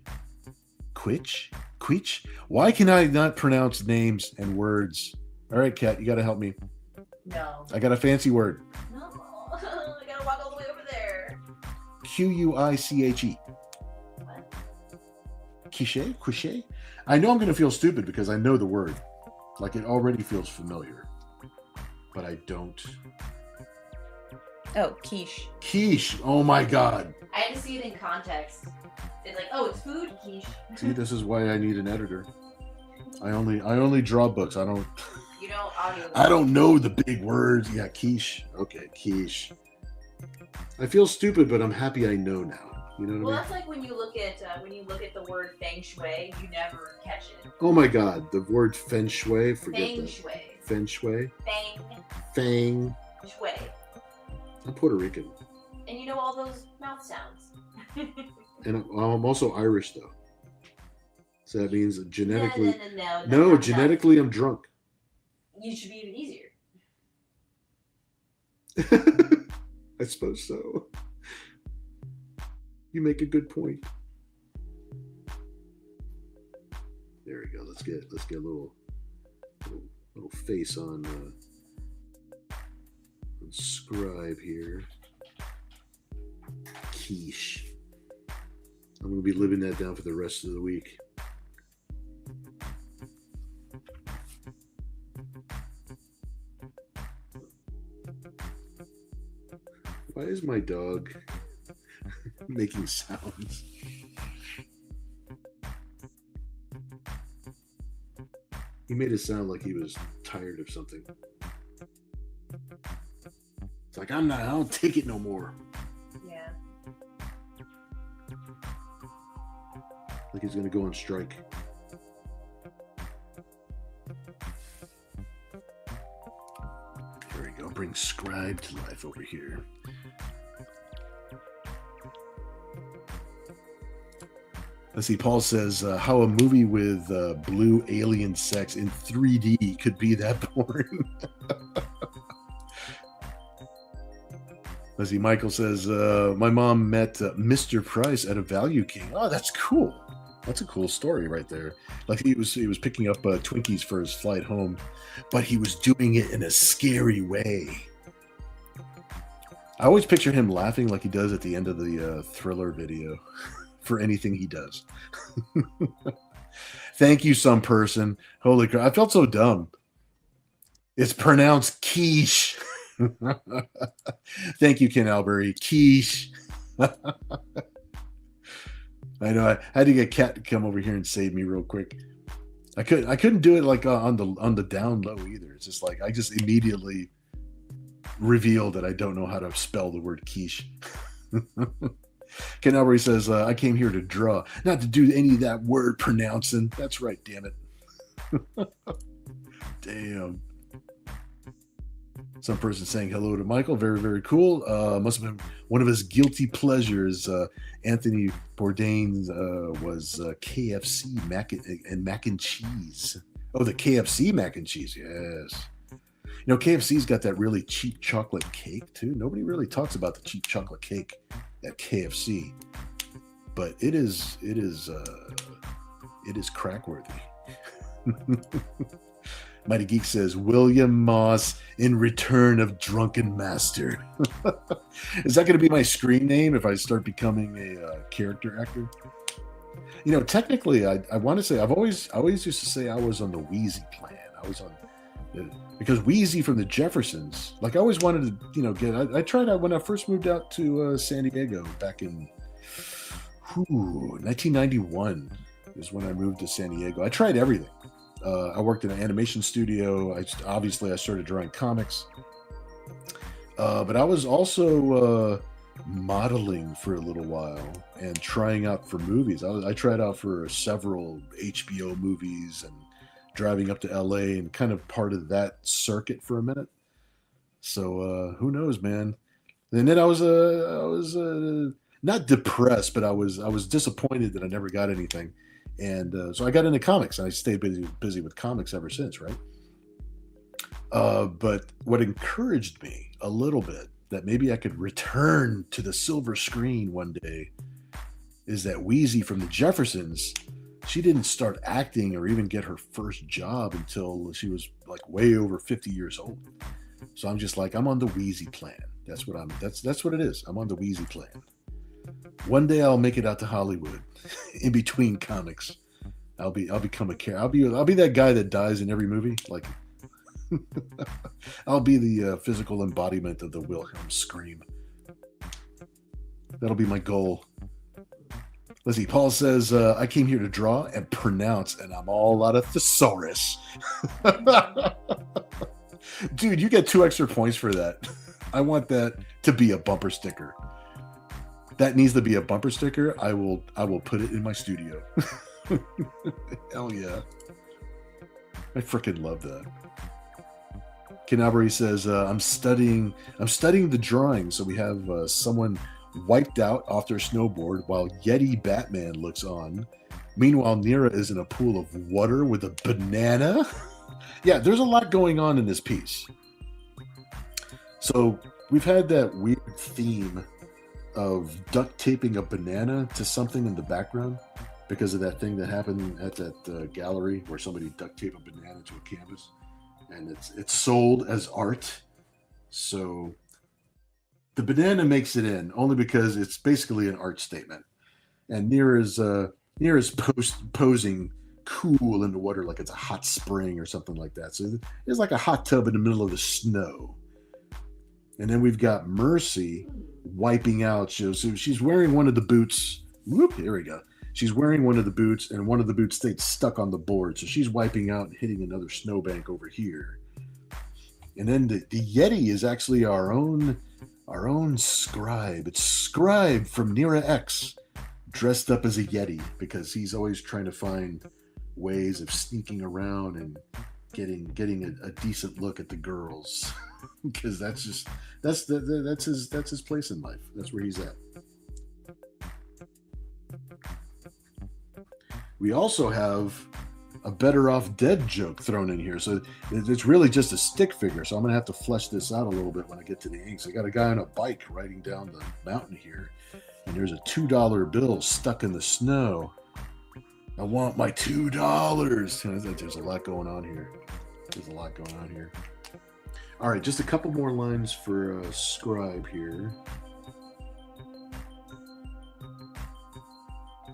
Quitch. Why can I not pronounce names and words? All right, Kat, you got to help me. No. I got a fancy word. No. I gotta walk all the way over there. Quiche. What? Quiche. I know I'm going to feel stupid because I know the word. Like it already feels familiar, but I don't. Oh, quiche. Quiche. Oh my God. I had to see it in context. It's like, oh, it's food, quiche. See, this is why I need an editor. I only draw books. I don't audio. I don't know the big words. Yeah, quiche. Okay, quiche. I feel stupid, but I'm happy I know now. You know what I mean? Well, that's like when you look at the word feng shui, you never catch it. Oh my God, the word feng shui. Forget Feng that. shui. Feng shui. Feng shui. I'm Puerto Rican. And you know all those mouth sounds. And I'm also Irish, though. So that means genetically... No, genetically I'm drunk. You should be even easier. I suppose so. You make a good point. There we go. Let's get a little face on Scribe here. Quiche. I'm going to be living that down for the rest of the week. Why is my dog making sounds? He made it sound like he was tired of something. It's like, I don't take it no more. Yeah. Like he's going to go on strike. There we go. Bring Scribe to life over here. Let's see. Paul says how a movie with blue alien sex in 3D could be that boring. Let's see. Michael says my mom met Mr. Price at a Value King. Oh, that's cool. That's a cool story right there. Like he was picking up Twinkies for his flight home, but he was doing it in a scary way. I always picture him laughing like he does at the end of the Thriller video. For anything he does. Thank you, some person. Holy crap. I felt so dumb. It's pronounced quiche. Thank you, Ken Albury. Quiche. I know. I had to get Kat to come over here and save me real quick. I couldn't do it like on the down low either. It's just like I just immediately revealed that I don't know how to spell the word quiche. Ken Albury says, I came here to draw, not to do any of that word pronouncing. That's right, damn it. Damn. Some person saying hello to Michael. Very, very cool. Must have been one of his guilty pleasures. Anthony Bourdain was KFC mac and cheese. Oh, the KFC mac and cheese. Yes. You know, KFC's got that really cheap chocolate cake, too. Nobody really talks about the cheap chocolate cake at KFC, but it is crack worthy. Mighty Geek says William Moss in Return of Drunken Master. Is that going to be my screen name if I start becoming a character actor? You know, technically, I want to say I always used to say I was on the Wheezy plan. I was on because Wheezy from the Jeffersons. Like I always wanted to, I tried out when I first moved out to San Diego back in 1991 is when I moved to San Diego. I tried everything. I worked in an animation studio. I started drawing comics. But I was also modeling for a little while and trying out for movies. I tried out for several HBO movies and driving up to LA and kind of part of that circuit for a minute. So who knows, man? And then I was not depressed, but I was disappointed that I never got anything. And so I got into comics and I stayed busy with comics ever since, right? But what encouraged me a little bit that maybe I could return to the silver screen one day is that Wheezy from the Jeffersons, she didn't start acting or even get her first job until she was like way over 50 years old. So I'm just like, I'm on the Wheezy plan. That's what it is. I'm on the Wheezy plan. One day I'll make it out to Hollywood in between comics. I'll become a character. I'll be that guy that dies in every movie. Like I'll be the physical embodiment of the Wilhelm scream. That'll be my goal. Let's see. Paul says, I came here to draw and pronounce, and I'm all out of thesaurus. Dude, you get 2 extra points for that. I want that to be a bumper sticker. That needs to be a bumper sticker. I will put it in my studio. Hell yeah. I freaking love that. Ken Albury says, I'm studying the drawing. So we have someone wiped out off their snowboard while Yeti Batman looks on. Meanwhile, Nira is in a pool of water with a banana. Yeah, there's a lot going on in this piece. So we've had that weird theme of duct taping a banana to something in the background because of that thing that happened at that gallery where somebody duct taped a banana to a canvas, and it's sold as art. So the banana makes it in only because it's basically an art statement, and Nira's posing cool in the water like it's a hot spring or something like that. So it's like a hot tub in the middle of the snow. And then we've got Mercy wiping out. So she's wearing one of the boots. Whoop, here we go. She's wearing one of the boots, and one of the boots stayed stuck on the board. So she's wiping out and hitting another snowbank over here. And then the Yeti is actually our own scribe. It's Scribe from NIRA-X, dressed up as a Yeti because he's always trying to find ways of sneaking around and getting a decent look at the girls. Because that's his place in life. That's where he's at. We also have a better off dead joke thrown in here. So it's really just a stick figure. So I'm going to have to flesh this out a little bit when I get to the inks. I got a guy on a bike riding down the mountain here, and there's a $2 bill stuck in the snow. I want my $2. There's a lot going on here. All right, just a couple more lines for Scribe here,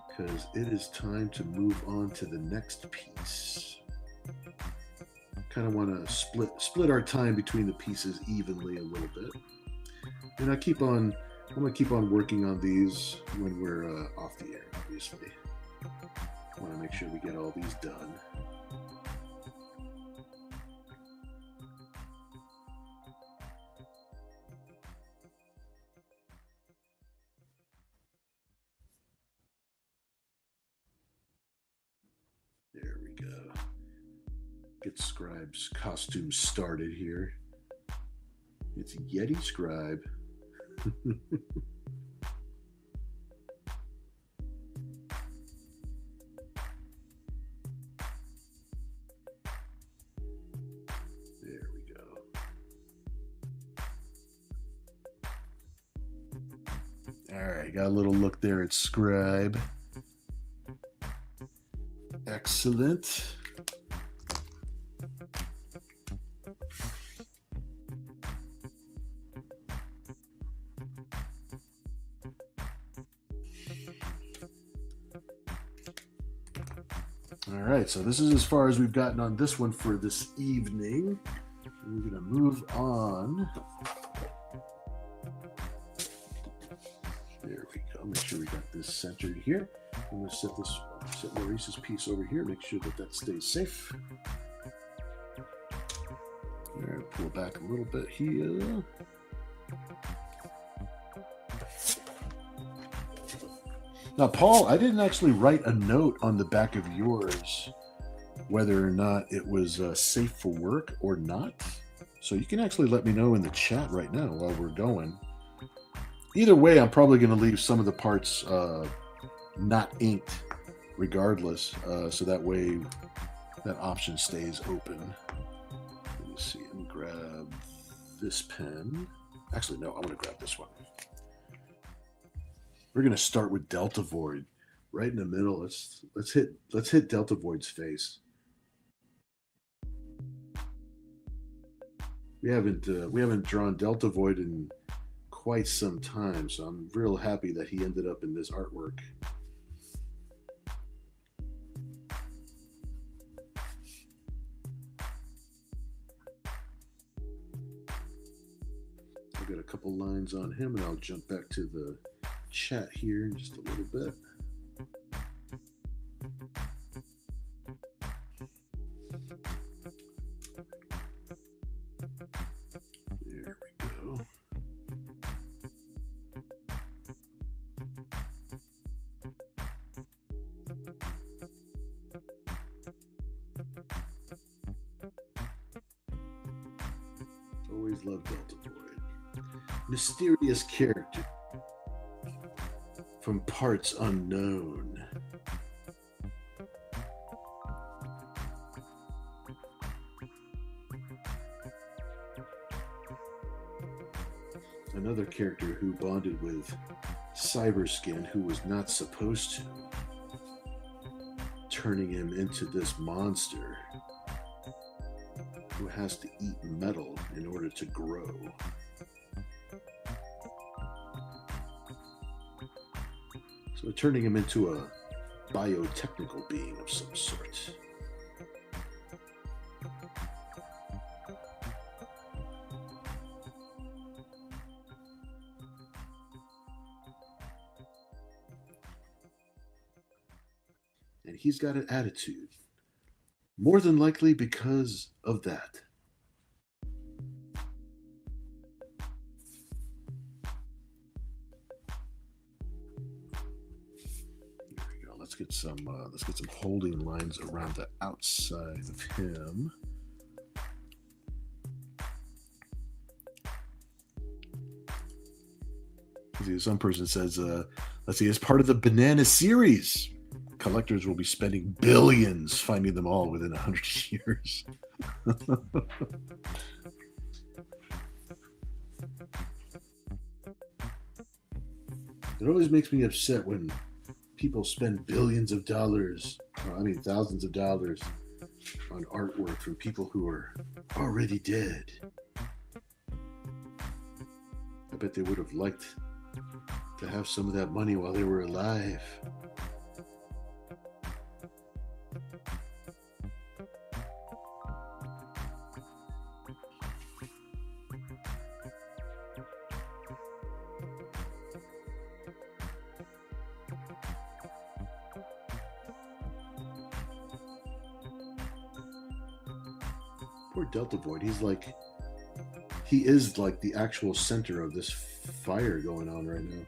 because it is time to move on to the next piece. Kind of want to split our time between the pieces evenly a little bit, and I'm gonna keep on working on these when we're off the air. Obviously, I want to make sure we get all these done. There we go. Get Scribe's costume started here. It's Yeti Scribe. There we go. All right, got a little look there at Scribe. Excellent. All right, so this is as far as we've gotten on this one for this evening. We're going to move on. There we go. Make sure we got this centered here. I'm going to set Maurice's piece over here. Make sure that stays safe. All right, pull back a little bit here. Now, Paul, I didn't actually write a note on the back of yours whether or not it was safe for work or not. So you can actually let me know in the chat right now while we're going. Either way, I'm probably going to leave some of the parts not inked regardless, so that way that option stays open. Let me see. Let me grab this pen. Actually, no, I'm going to grab this one. We're going to start with Delta Void right in the middle. Let's hit Delta Void's face. We haven't drawn Delta Void in quite some time, so I'm real happy that he ended up in this artwork. I've got a couple lines on him, and I'll jump back to the chat here in just a little bit. There we go. Always loved Delta Void. Mysterious character from parts unknown. another character who bonded with Cyberskin, who was not supposed to, turning him into this monster who has to eat metal in order to grow. So turning him into a biotechnical being of some sort. And he's got an attitude. More than likely because of that. There we go. Let's get some holding lines around the outside of him. Some person says, let's see, as part of the Banana series, collectors will be spending billions finding them all within 100 years. It always makes me upset when people spend billions of dollars, thousands of dollars on artwork from people who are already dead. I bet they would have liked to have some of that money while they were alive. Poor Delta Void. He is like the actual center of this fire going on right now.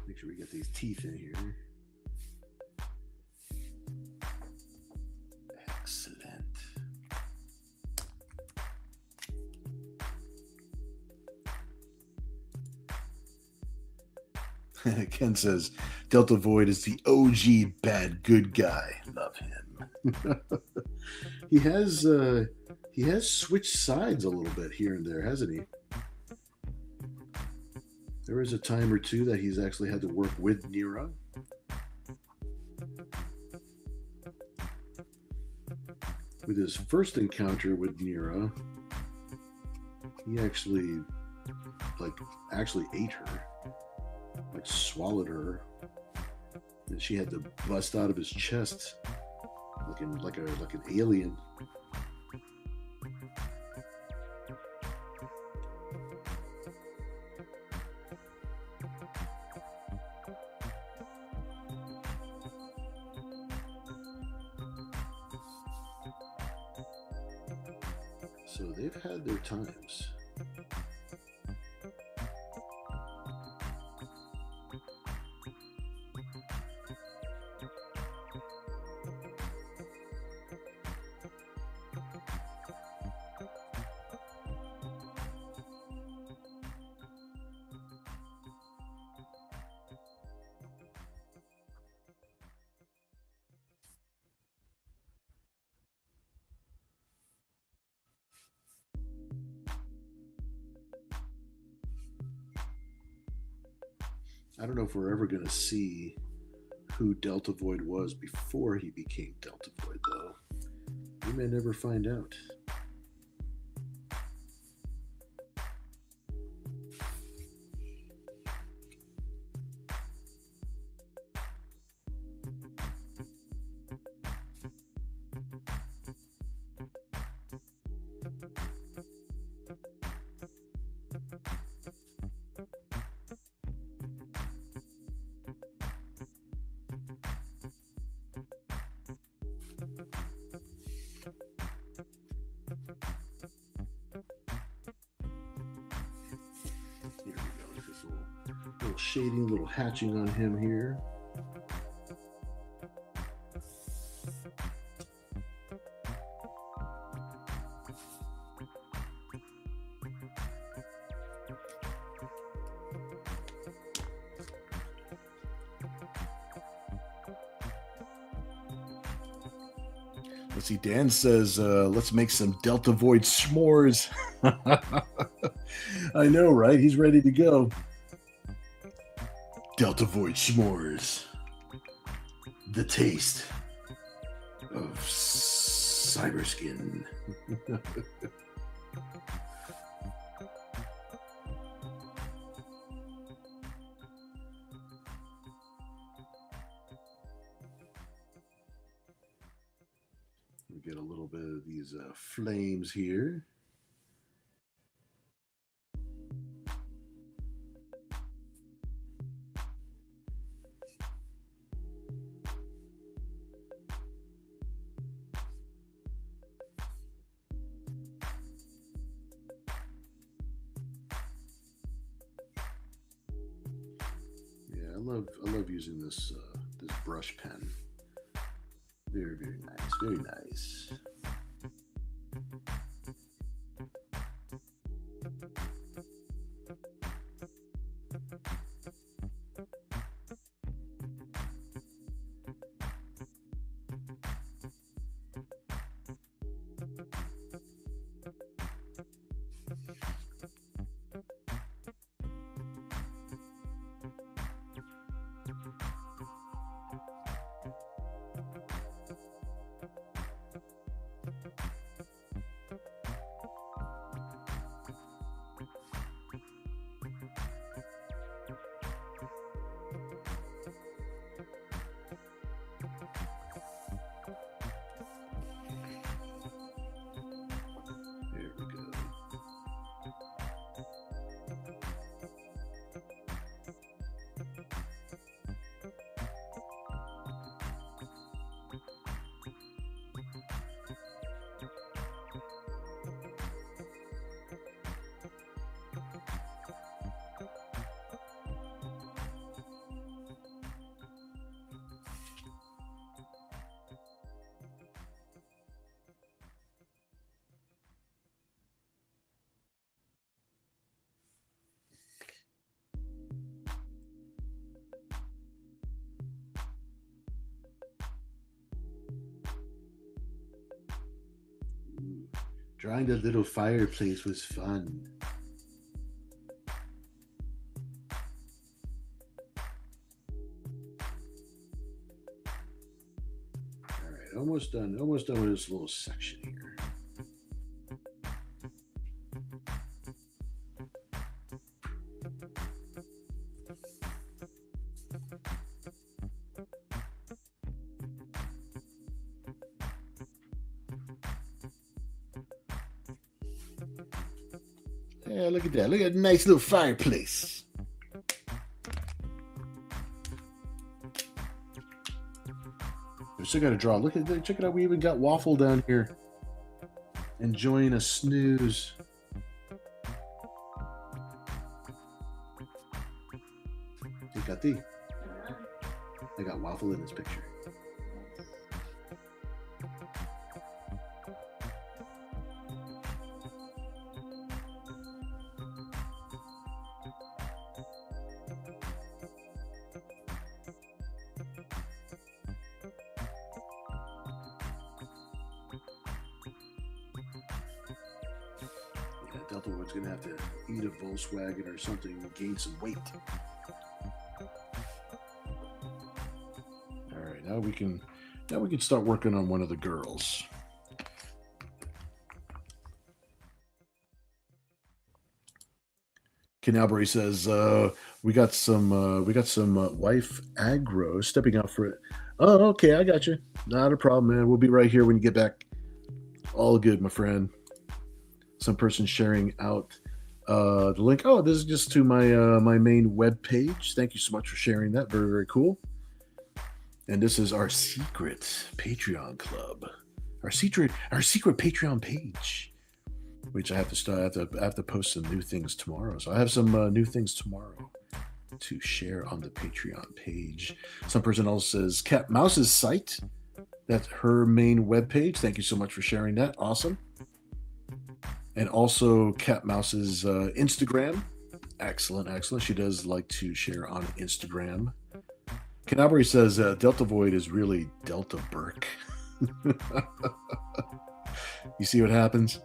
Make sure we get these teeth in here. Excellent. Ken says Delta Void is the OG bad good guy. Love him. He has switched sides a little bit here and there, hasn't he? There was a time or two that he's actually had to work with NIRA. With his first encounter with NIRA, he actually ate her, swallowed her, and she had to bust out of his chest like an alien. So they've had their times. I don't know if we're ever going to see who Delta Void was before he became Delta Void, though. We may never find out. little shading, a little hatching on him here. Let's see, Dan says, let's make some Delta Void s'mores. I know, right? He's ready to go. Delta Void s'mores. The taste of cyberskin. We get a little bit of these flames here. I love using this this brush pen. Very, very nice. Very nice. Drawing the little fireplace was fun. All right, almost done with this little section here. Yeah, look at that. Look at that nice little fireplace. We still got to draw. Look at that. Check it out. We even got Waffle down here enjoying a snooze. Fíjate. I got Waffle in this picture. Deltawood's gonna have to eat a Volkswagen or something and gain some weight. All right, now we can start working on one of the girls. Canalbury says we got some wife aggro stepping out for it. Oh, okay, I got you. Not a problem, man. We'll be right here when you get back. All good, my friend. Some person sharing out the link. Oh, this is just to my my main web page. Thank you so much for sharing that. Very, very cool. And this is our secret Patreon club, our secret Patreon page, which I have to post some new things tomorrow. So I have some new things tomorrow to share on the Patreon page. Some person else says Cat Mouse's site. That's her main webpage. Thank you so much for sharing that. Awesome. And also Cat Mouse's Instagram. Excellent, excellent. She does like to share on Instagram. Canabri says Delta Void is really Delta Burke. You see what happens?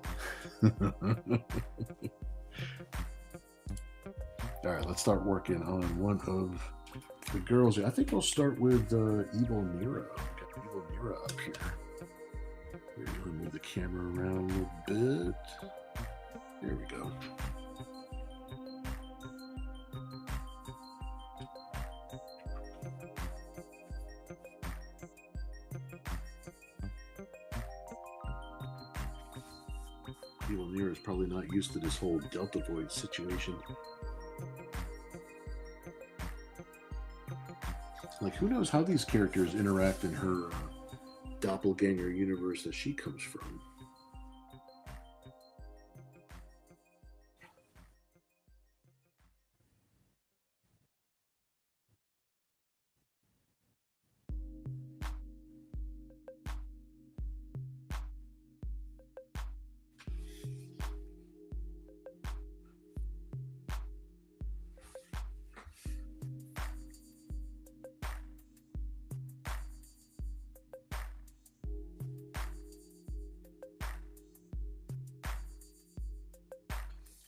All right, let's start working on one of the girls. I think I'll start with Evil NIRA. Got Evil NIRA up here. We're going to move the camera around a little bit. There we go. Evil NIRA is probably not used to this whole Delta Void situation. Like, who knows how these characters interact in her doppelganger universe that she comes from.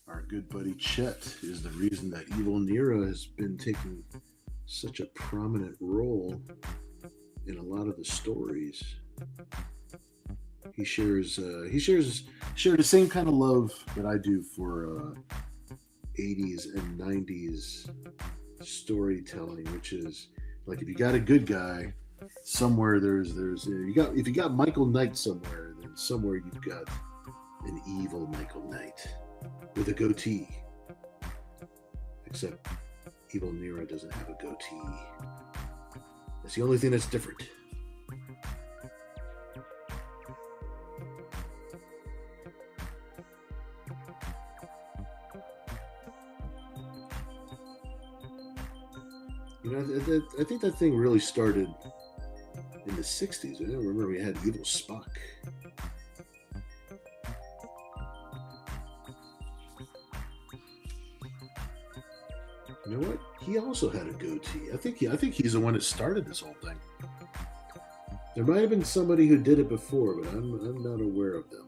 Our good buddy Chet is the reason that Evil NIRA has been taking such a prominent role in a lot of the stories. He shares the same kind of love that I do for 80s and 90s storytelling, which is like, if you got a good guy somewhere, if you got Michael Knight somewhere, then somewhere you've got an evil Michael Knight with a goatee. Except Evil NIRA doesn't have a goatee. That's the only thing that's different. You know, I think that thing really started in the 60s. I remember we had Evil Spock. You know what? He also had a goatee. I think he's the one that started this whole thing. There might have been somebody who did it before, but I'm not aware of them.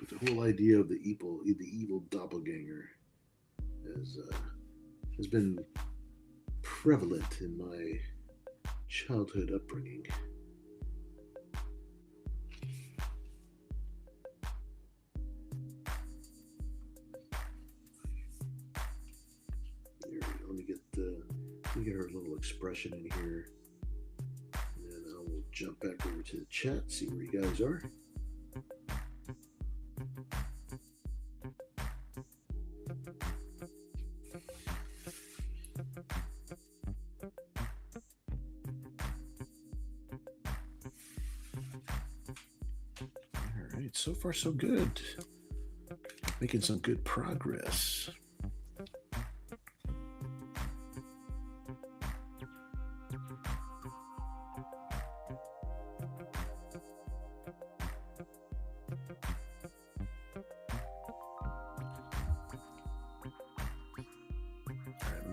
But the whole idea of the evil doppelganger has been prevalent in my childhood upbringing. Let me get her little expression in here, and then I will jump back over to the chat, see where you guys are. All right, so far so good. Making some good progress.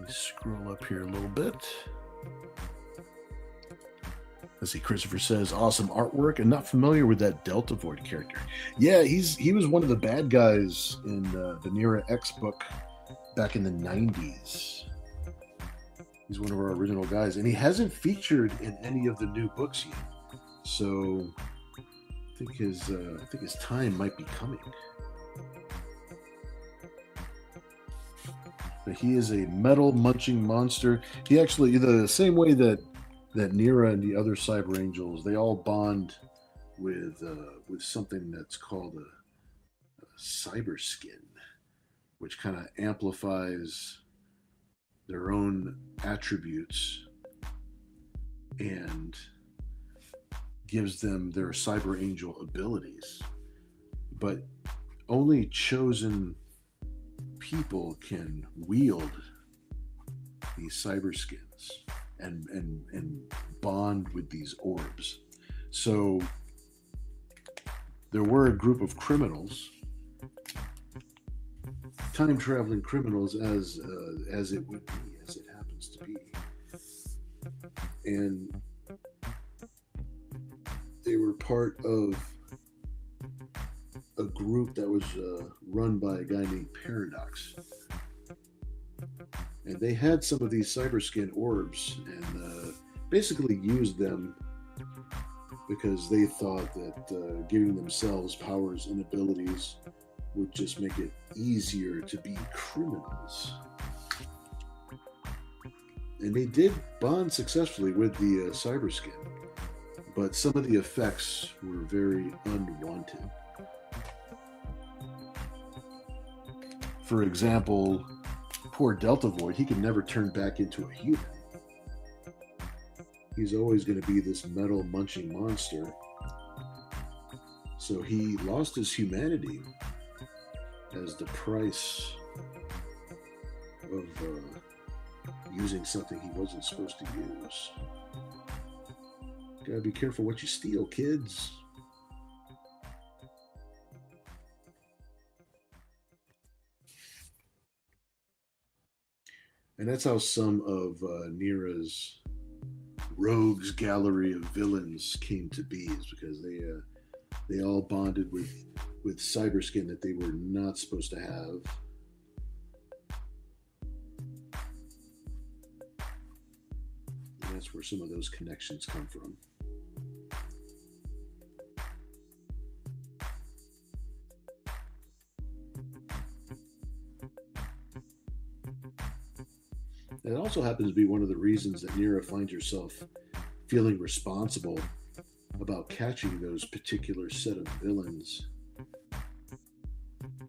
Scroll up here a little bit. Let's see, Christopher says, awesome artwork, and not familiar with that Delta Void character. Yeah, he was one of the bad guys in the NIRA-X book back in the 90s. He's one of our original guys, and he hasn't featured in any of the new books yet. So I think his time might be coming. But he is a metal munching monster. He actually, the same way that NIRA and the other Cyberangels, they all bond with something that's called a cyber skin, which kind of amplifies their own attributes and gives them their Cyberangel abilities, but only chosen people can wield these cyber skins and bond with these orbs. So there were a group of criminals, time traveling criminals, as it would be, as it happens to be, and they were part of a group that was run by a guy named Paradox. And they had some of these cyberskin orbs and basically used them because they thought that giving themselves powers and abilities would just make it easier to be criminals. And they did bond successfully with the cyberskin, but some of the effects were very unwanted. For example, poor Delta Void, he can never turn back into a human. He's always going to be this metal munching monster. So he lost his humanity as the price of using something he wasn't supposed to use. Gotta be careful what you steal, kids. And that's how some of NIRA's rogues gallery of villains came to be, is because they all bonded with cyberskin that they were not supposed to have. And that's where some of those connections come from. It also happens to be one of the reasons that NIRA finds herself feeling responsible about catching those particular set of villains.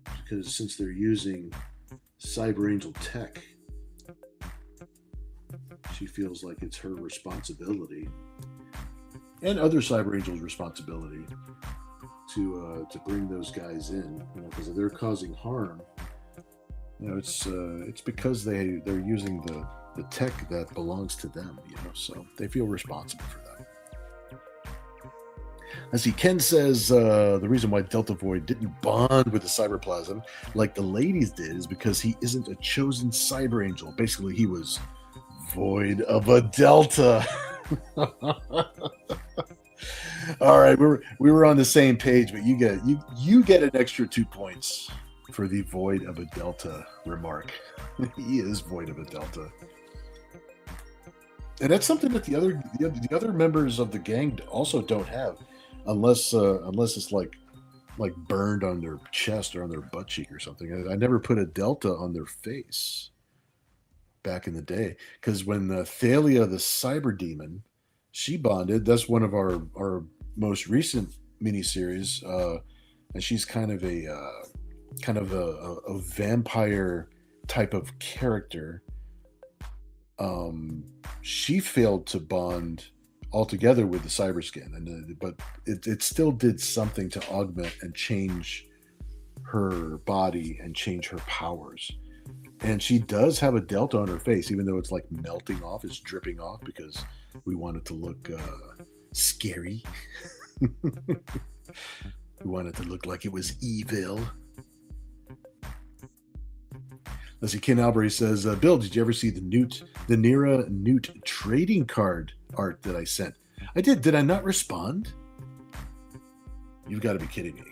Because since they're using Cyberangel tech, she feels like it's her responsibility and other Cyberangel's responsibility to bring those guys in, because if they're causing harm, it's because they're using the tech that belongs to them, so they feel responsible for that. Let's see, Ken says the reason why Delta Void didn't bond with the Cyberplasm like the ladies did is because he isn't a chosen Cyberangel. Basically, he was void of a Delta. All right, we were on the same page, but you get an extra 2 points for the void of a Delta remark. He is void of a Delta, and that's something that the other members of the gang also don't have, unless it's like burned on their chest or on their butt cheek or something. I never put a Delta on their face back in the day, because when Thalia, the cyber demon, she bonded. That's one of our most recent miniseries, and she's kind of a vampire type of character. She failed to bond altogether with the cyberskin, but it still did something to augment and change her body and change her powers. And she does have a Delta on her face, even though it's like melting off, it's dripping off, because we want it to look scary. We want it to look like it was evil. Let's see, Ken Albury says, Bill, did you ever see the NIRA-Newt trading card art that I sent? I did. Did I not respond? You've got to be kidding me.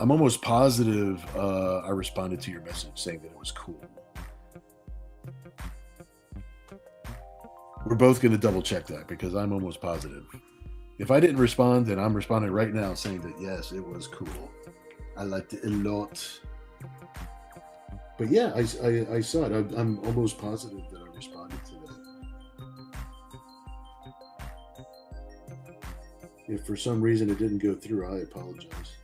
I'm almost positive I responded to your message saying that it was cool. We're both going to double check that, because I'm almost positive. If I didn't respond, then I'm responding right now saying that yes, it was cool. I liked it a lot. But yeah, I saw it. I'm almost positive that I responded to that. If for some reason it didn't go through, I apologize.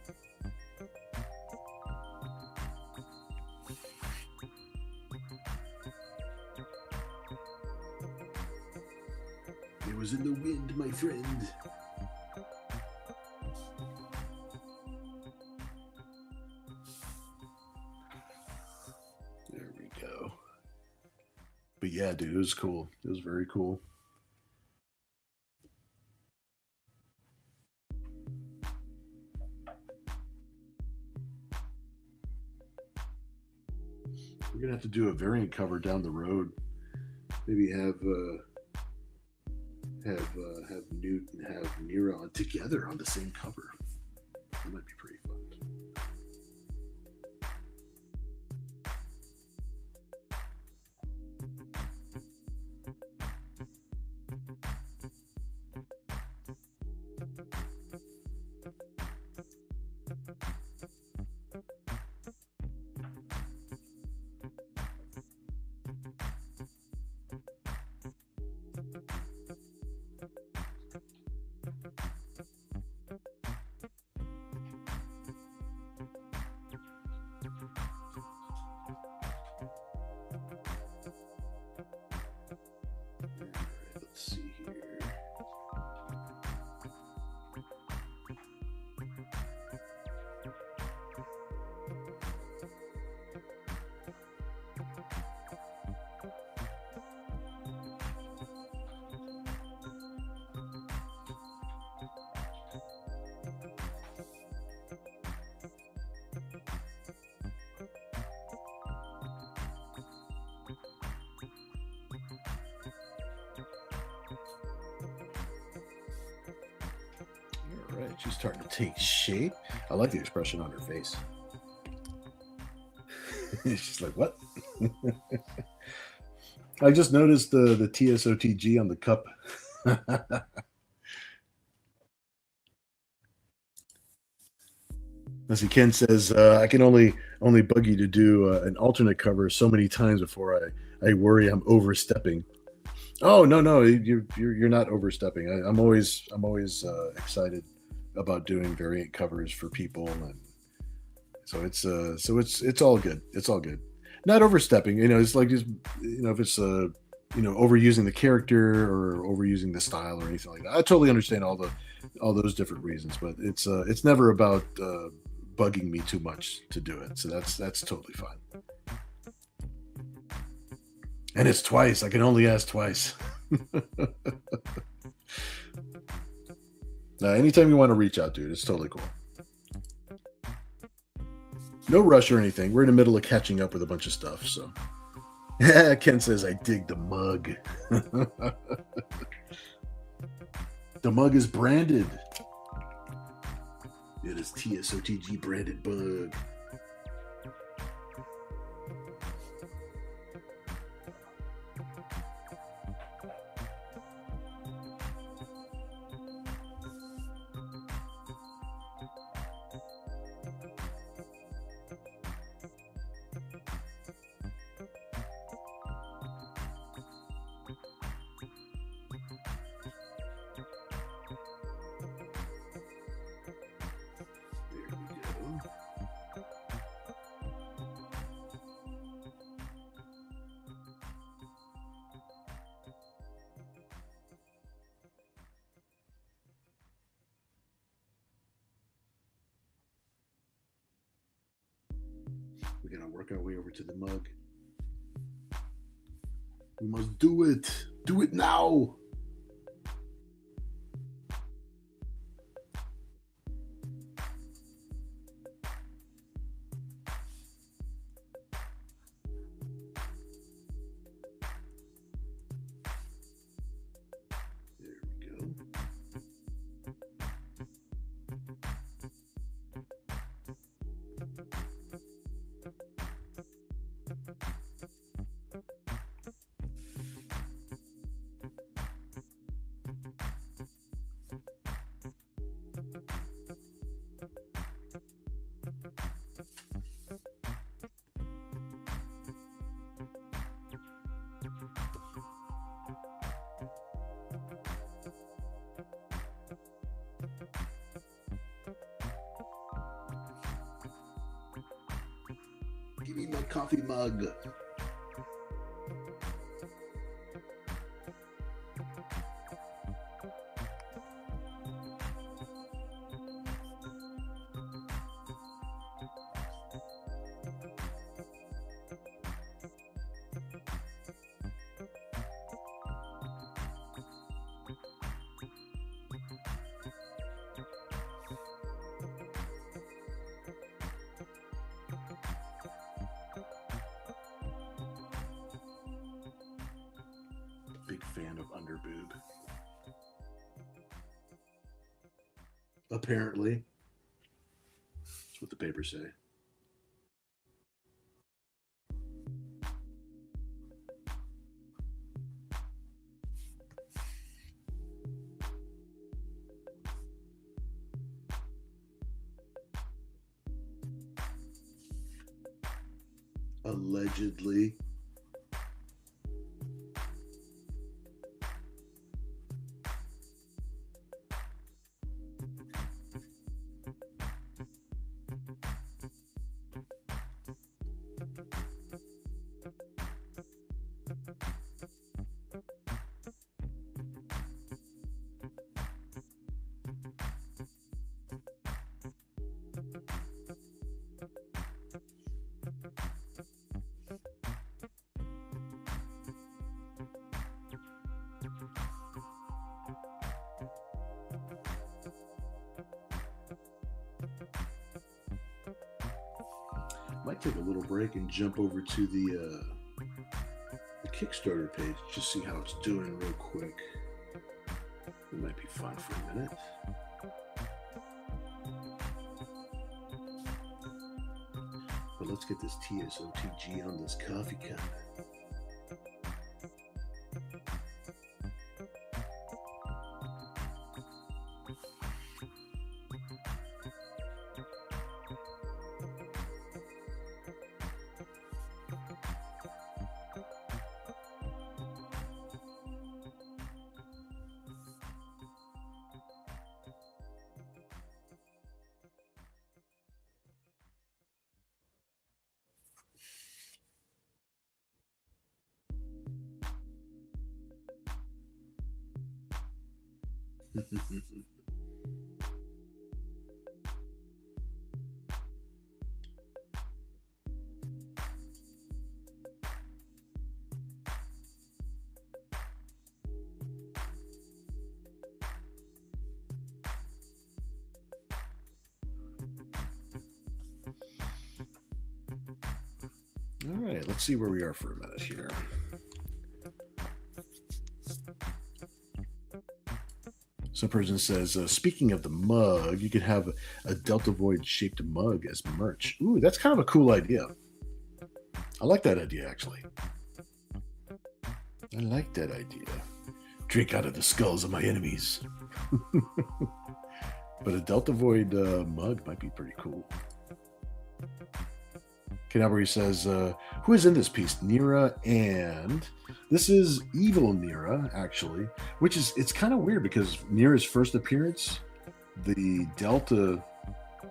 It was in the wind, my friend. But yeah, dude, it was cool. It was very cool. We're gonna have to do a variant cover down the road. Maybe have Newt and have Nira on together on the same cover. That might be pretty fun. Let's see here. All right, she's starting to take shape. I like the expression on her face. She's like, what? I just noticed the TSOTG on the cup. Let's see, Ken says, I can only bug you to do an alternate cover so many times before I worry I'm overstepping. Oh, no, you're not overstepping. I'm always excited about doing variant covers for people, and so it's all good. It's all good. Not overstepping. It's like just if it's overusing the character or overusing the style or anything like that. I totally understand all those different reasons, but it's never about bugging me too much to do it. So that's totally fine. And it's twice. I can only ask twice. Anytime you want to reach out, dude, it's totally cool. No rush or anything. We're in the middle of catching up with a bunch of stuff. So, Ken says, I dig the mug. The mug is branded. It is TSOTG branded mug. We're gonna work our way over to the mug. We must do it. Do it now. There we go. Give me my coffee mug. fan of underboob. Apparently. That's what the papers say. Allegedly. Might take a little break and jump over to the Kickstarter page, just see how it's doing real quick. It might be fun for a minute. But let's get this TSOTG on this coffee cup. All right, let's see where we are for a minute here. Some person says, speaking of the mug, you could have a Delta Void shaped mug as merch. Ooh, that's kind of a cool idea. I like that idea, actually. I like that idea. Drink out of the skulls of my enemies. But a Delta Void mug might be pretty cool. Canalbury says, who is in this piece? NIRA, and this is evil NIRA, actually, which is, it's kind of weird because NIRA's first appearance, the Delta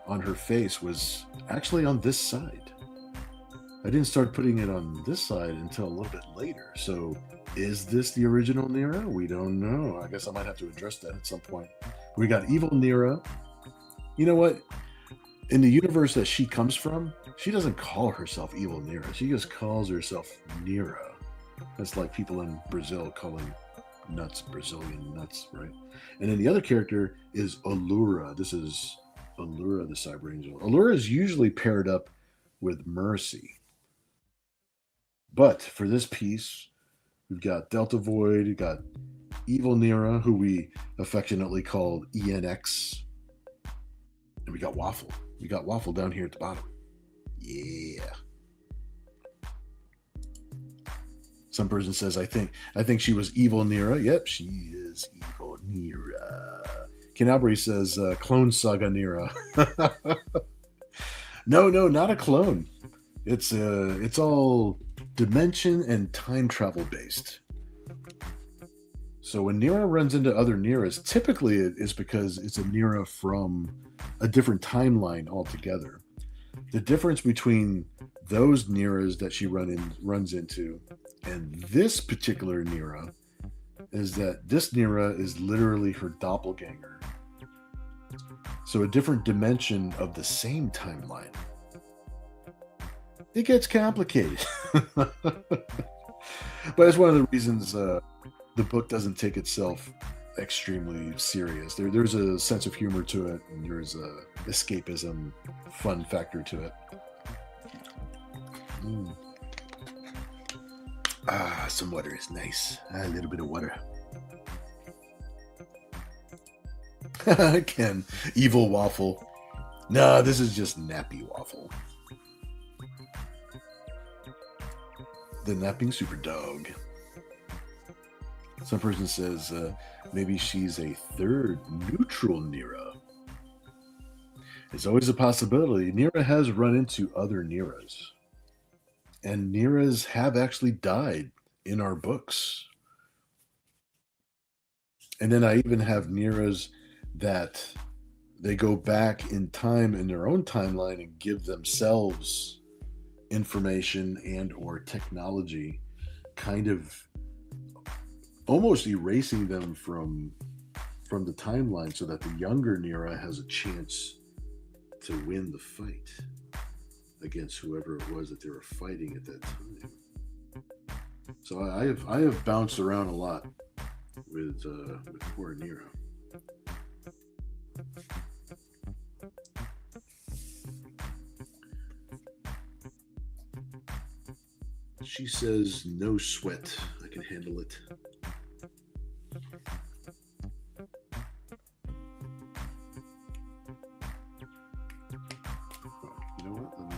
on her face was actually on this side. I didn't start putting it on this side until a little bit later. So is this the original NIRA? We don't know. I guess I might have to address that at some point. We got evil NIRA. You know what? In the universe that she comes from, she doesn't call herself evil NIRA. She just calls herself NIRA. That's like people in Brazil calling nuts Brazilian nuts, right? And then the other character is Allura. This is Allura, the Cyberangel. Allura is usually paired up with Mercy. But for this piece, we've got Delta Void, we've got evil NIRA, who we affectionately call ENX. And we got Waffle. We got Waffle down here at the bottom. Yeah. Some person says, I think she was evil NIRA. Yep, she is evil NIRA. Canalbury says, clone saga NIRA. No, not a clone. It's all dimension and time travel based. So when NIRA runs into other NIRAs, typically it is because it's a NIRA from a different timeline altogether. The difference between those NIRAs that she runs into and this particular NIRA is that this NIRA is literally her doppelganger. So a different dimension of the same timeline. It gets complicated. But it's one of the reasons the book doesn't take itself extremely serious. There's a sense of humor to it, and there's a escapism fun factor to it. Ah, some water is nice. A little bit of water. Ken, evil waffle. No, this is just nappy waffle. The napping super dog. Some person says maybe she's a third neutral NIRA. It's always a possibility. NIRA has run into other NIRAs. And NIRAs have actually died in our books. And then I even have NIRAs that they go back in time in their own timeline and give themselves information and or technology, kind of almost erasing them from the timeline so that the younger NIRA has a chance to win the fight against whoever it was that they were fighting at that time. So I have bounced around a lot with poor NIRA. She says, no sweat. I can handle it. Oh, you know what? Let me...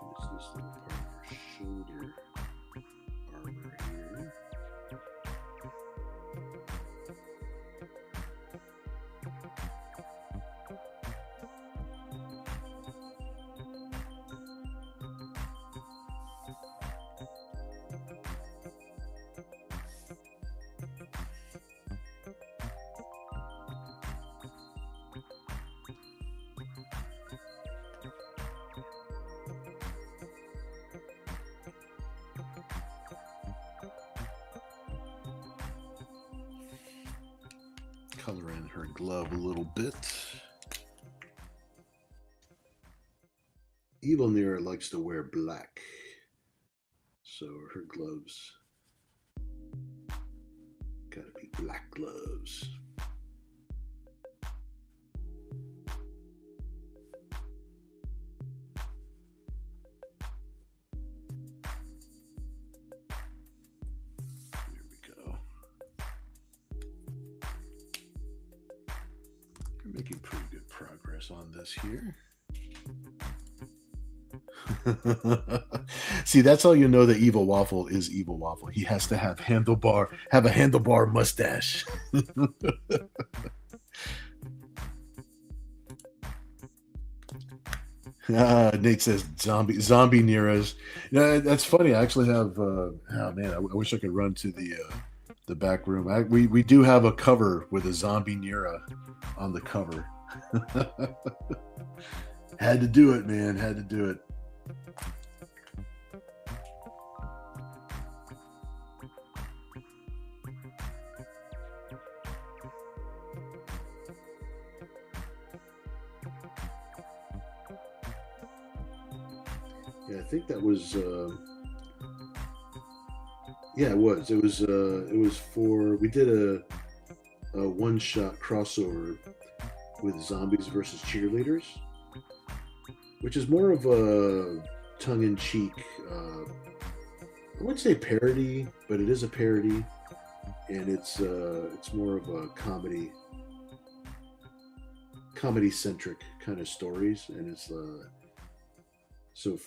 use this little part of her shoulder armor here. Color in her glove a little bit. Evil NIRA likes to wear black, so her gloves gotta be black gloves. There we go. We're making pretty good progress on this here. See, that's how you know that Evil Waffle is Evil Waffle. He has to have a handlebar mustache. Nate says zombie NIRAs. Yeah, that's funny. I actually have. Oh man, I wish I could run to the back room. We do have a cover with a zombie NIRA on the cover. Had to do it, man. Had to do it. Yeah, I think that was. Yeah, it was. It was for. We did a one-shot crossover with zombies versus cheerleaders, which is more of a tongue-in-cheek. I wouldn't say parody, but it is a parody, and it's more of a comedy-centric kind of stories, and it's so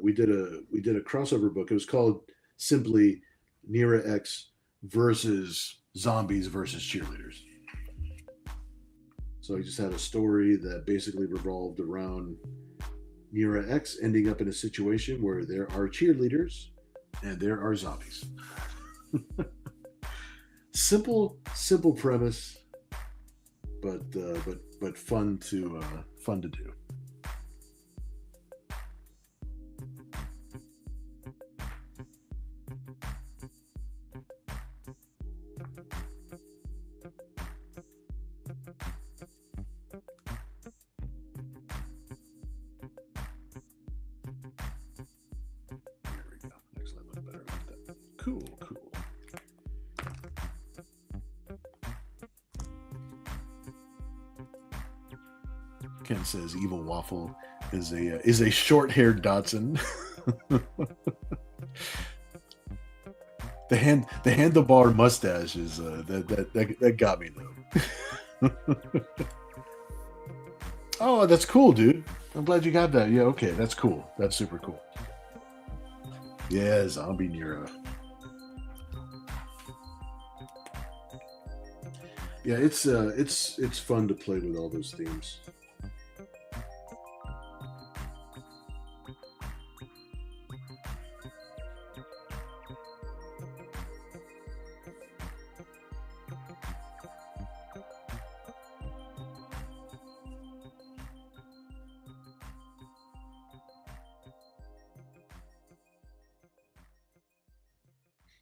we did a crossover book. It was called simply NIRA-X versus zombies versus cheerleaders. So I just had a story that basically revolved around NIRA-X ending up in a situation where there are cheerleaders and there are zombies. simple premise, but fun to do. Cool. Ken says Evil Waffle is a short-haired Dotson. The handlebar mustache is that got me though. Oh, that's cool, dude. I'm glad you got that. Yeah, okay, that's cool. That's super cool. Yeah, zombie NIRA. Yeah, it's fun to play with all those themes.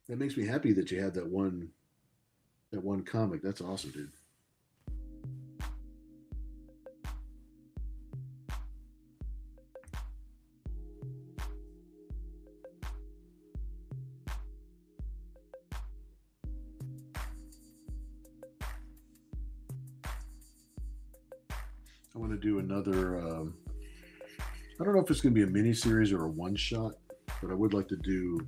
That makes me happy that you had that one comic. That's awesome, dude. I want to do another. I don't know if it's going to be a mini series or a one shot, but I would like to do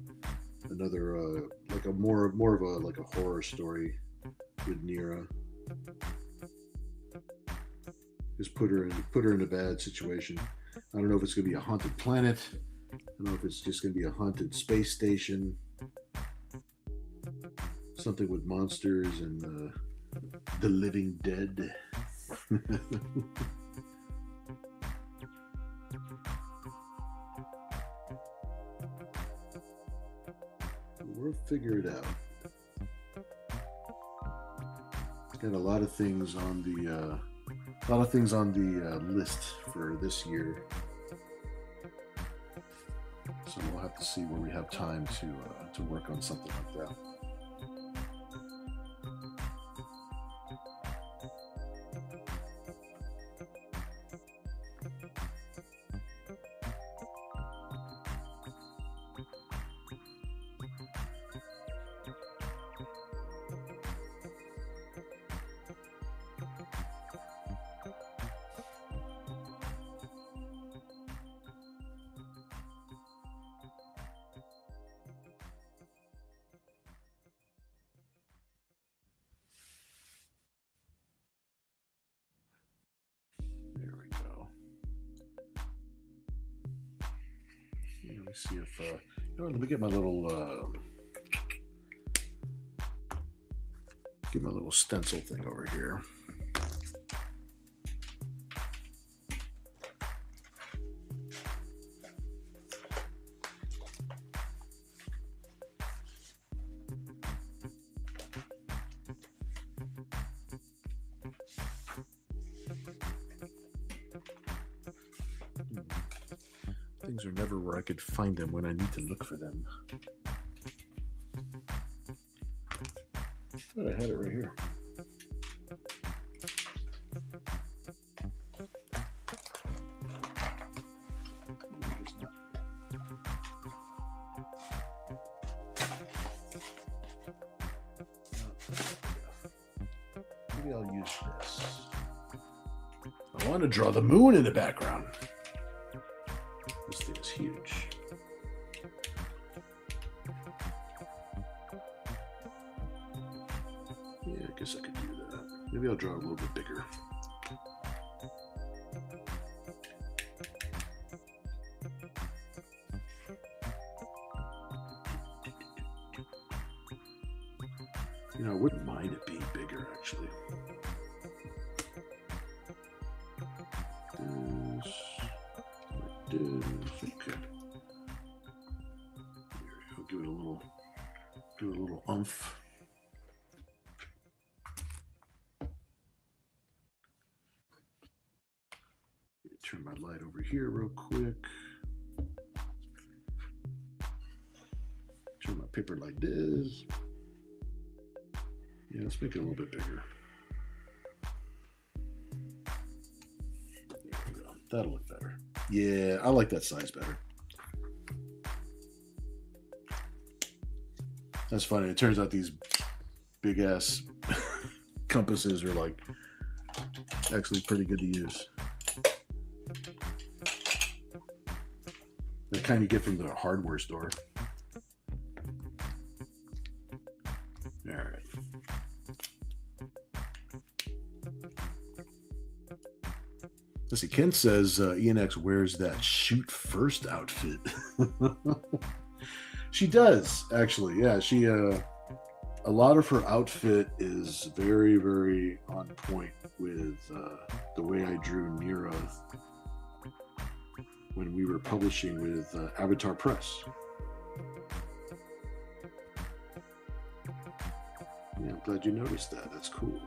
another like a more of a like a horror story with NIRA. Just put her in a bad situation. I don't know if it's going to be a haunted planet. I don't know if it's just going to be a haunted space station. Something with monsters and the living dead. We'll figure it out. Got a lot of things on the list for this year, so we'll have to see where we have time to work on something like that. See if let me get my little stencil thing over here. Things are never where I could find them when I need to look for them. But I had it right here. Maybe I'll use this. I want to draw the moon in the background. This thing is huge. Yeah, I guess I could do that. Maybe I'll draw a little bit bigger. You know, I wouldn't mind it being bigger, actually. Okay. There we go. Give it a little oomph. Turn my light over here real quick. Turn my paper like this. Yeah, let's make it a little bit bigger. There we go. That'll look better. Yeah, I like that size better. That's funny. It turns out these big ass compasses are like actually pretty good to use. kind you get from the hardware store. All right. Let's see. Ken says ENX wears that shoot first outfit. She does, actually. Yeah, she. A lot of her outfit is very, very on point with the way I drew NIRA when we were publishing with Avatar Press. Yeah, I'm glad you noticed that. That's cool.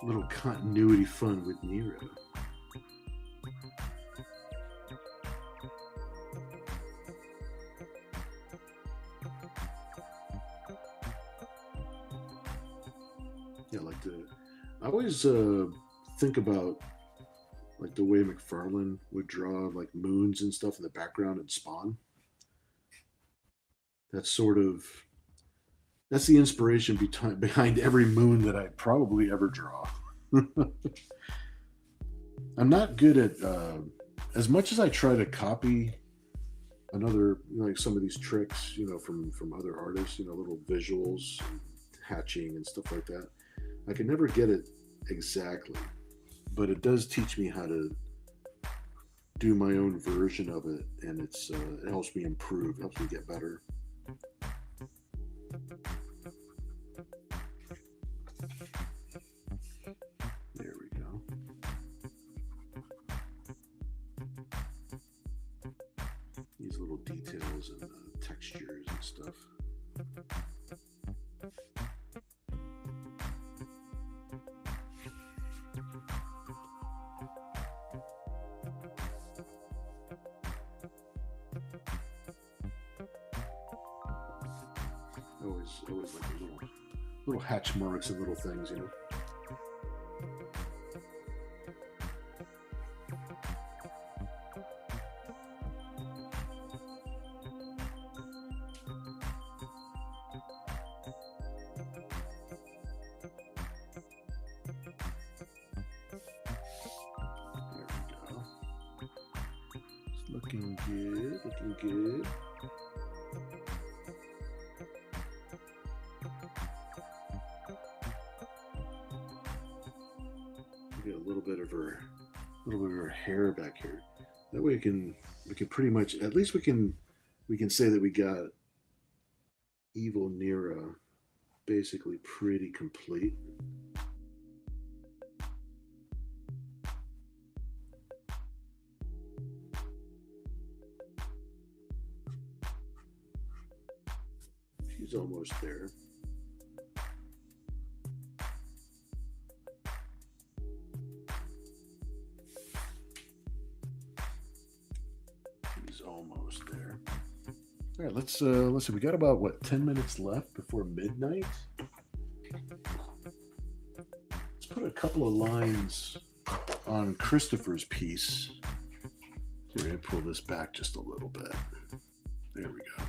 Little continuity fun with NIRA. Yeah, I always think about like the way McFarlane would draw like moons and stuff in the background and Spawn. That's the inspiration behind every moon that I probably ever draw. I'm not good at as much as I try to copy some of these tricks, from other artists, little visuals, and hatching and stuff like that. I can never get it exactly, but it does teach me how to do my own version of it, and it helps me improve, helps me get better. There we go. These little details and textures and stuff. Always like little hatch marks and little things, There we go. It's looking good, looking good. Get a little bit of her hair back here. That way we can pretty much, at least we can say that we got Evil NIRA basically pretty complete. She's almost there. Almost there. All right, let's see. We got about 10 minutes left before midnight. Let's put a couple of lines on Christopher's piece. So we're gonna pull this back just a little bit. There we go.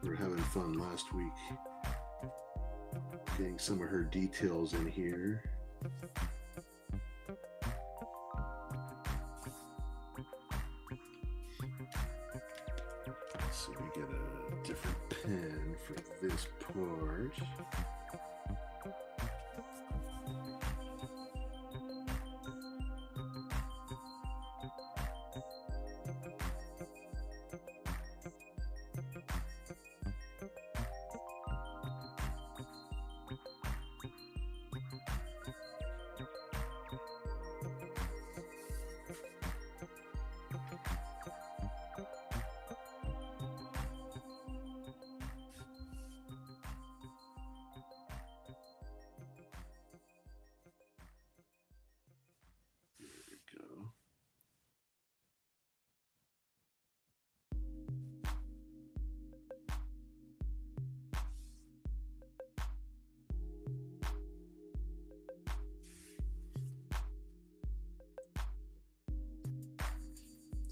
We were having fun last week. Getting some of her details in here. So we get a different pen for this part.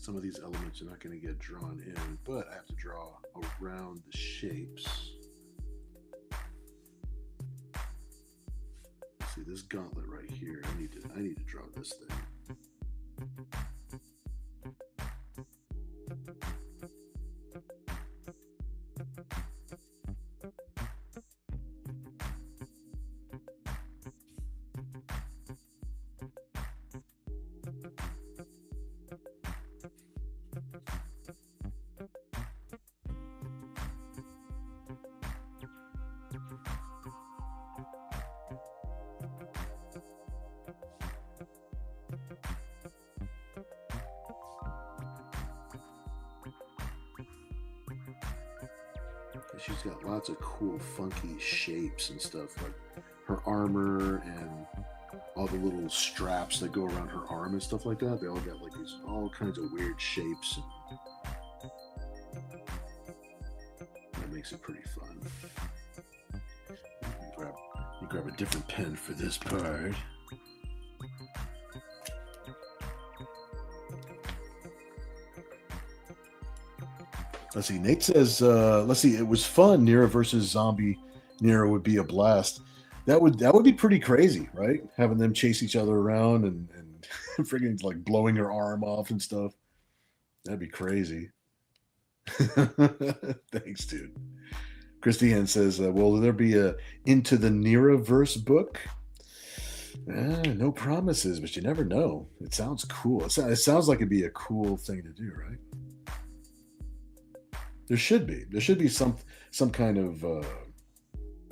some of these elements are not going to get drawn in, but I have to draw around the shapes. See this gauntlet right here. I need to draw this thing. She's got lots of cool, funky shapes and stuff, like her armor and all the little straps that go around her arm and stuff like that. They all got like these all kinds of weird shapes. And that makes it pretty fun. You grab a different pen for this part. Let's see. Nate says, let's see. It was fun. NIRA versus zombie NIRA would be a blast. That would be pretty crazy, right? Having them chase each other around and freaking like blowing her arm off and stuff. That'd be crazy. Thanks, dude. Christiane says, will there be a Into the NIRA-verse book? No promises, but you never know. It sounds cool. It sounds like it'd be a cool thing to do, right? There should be some kind of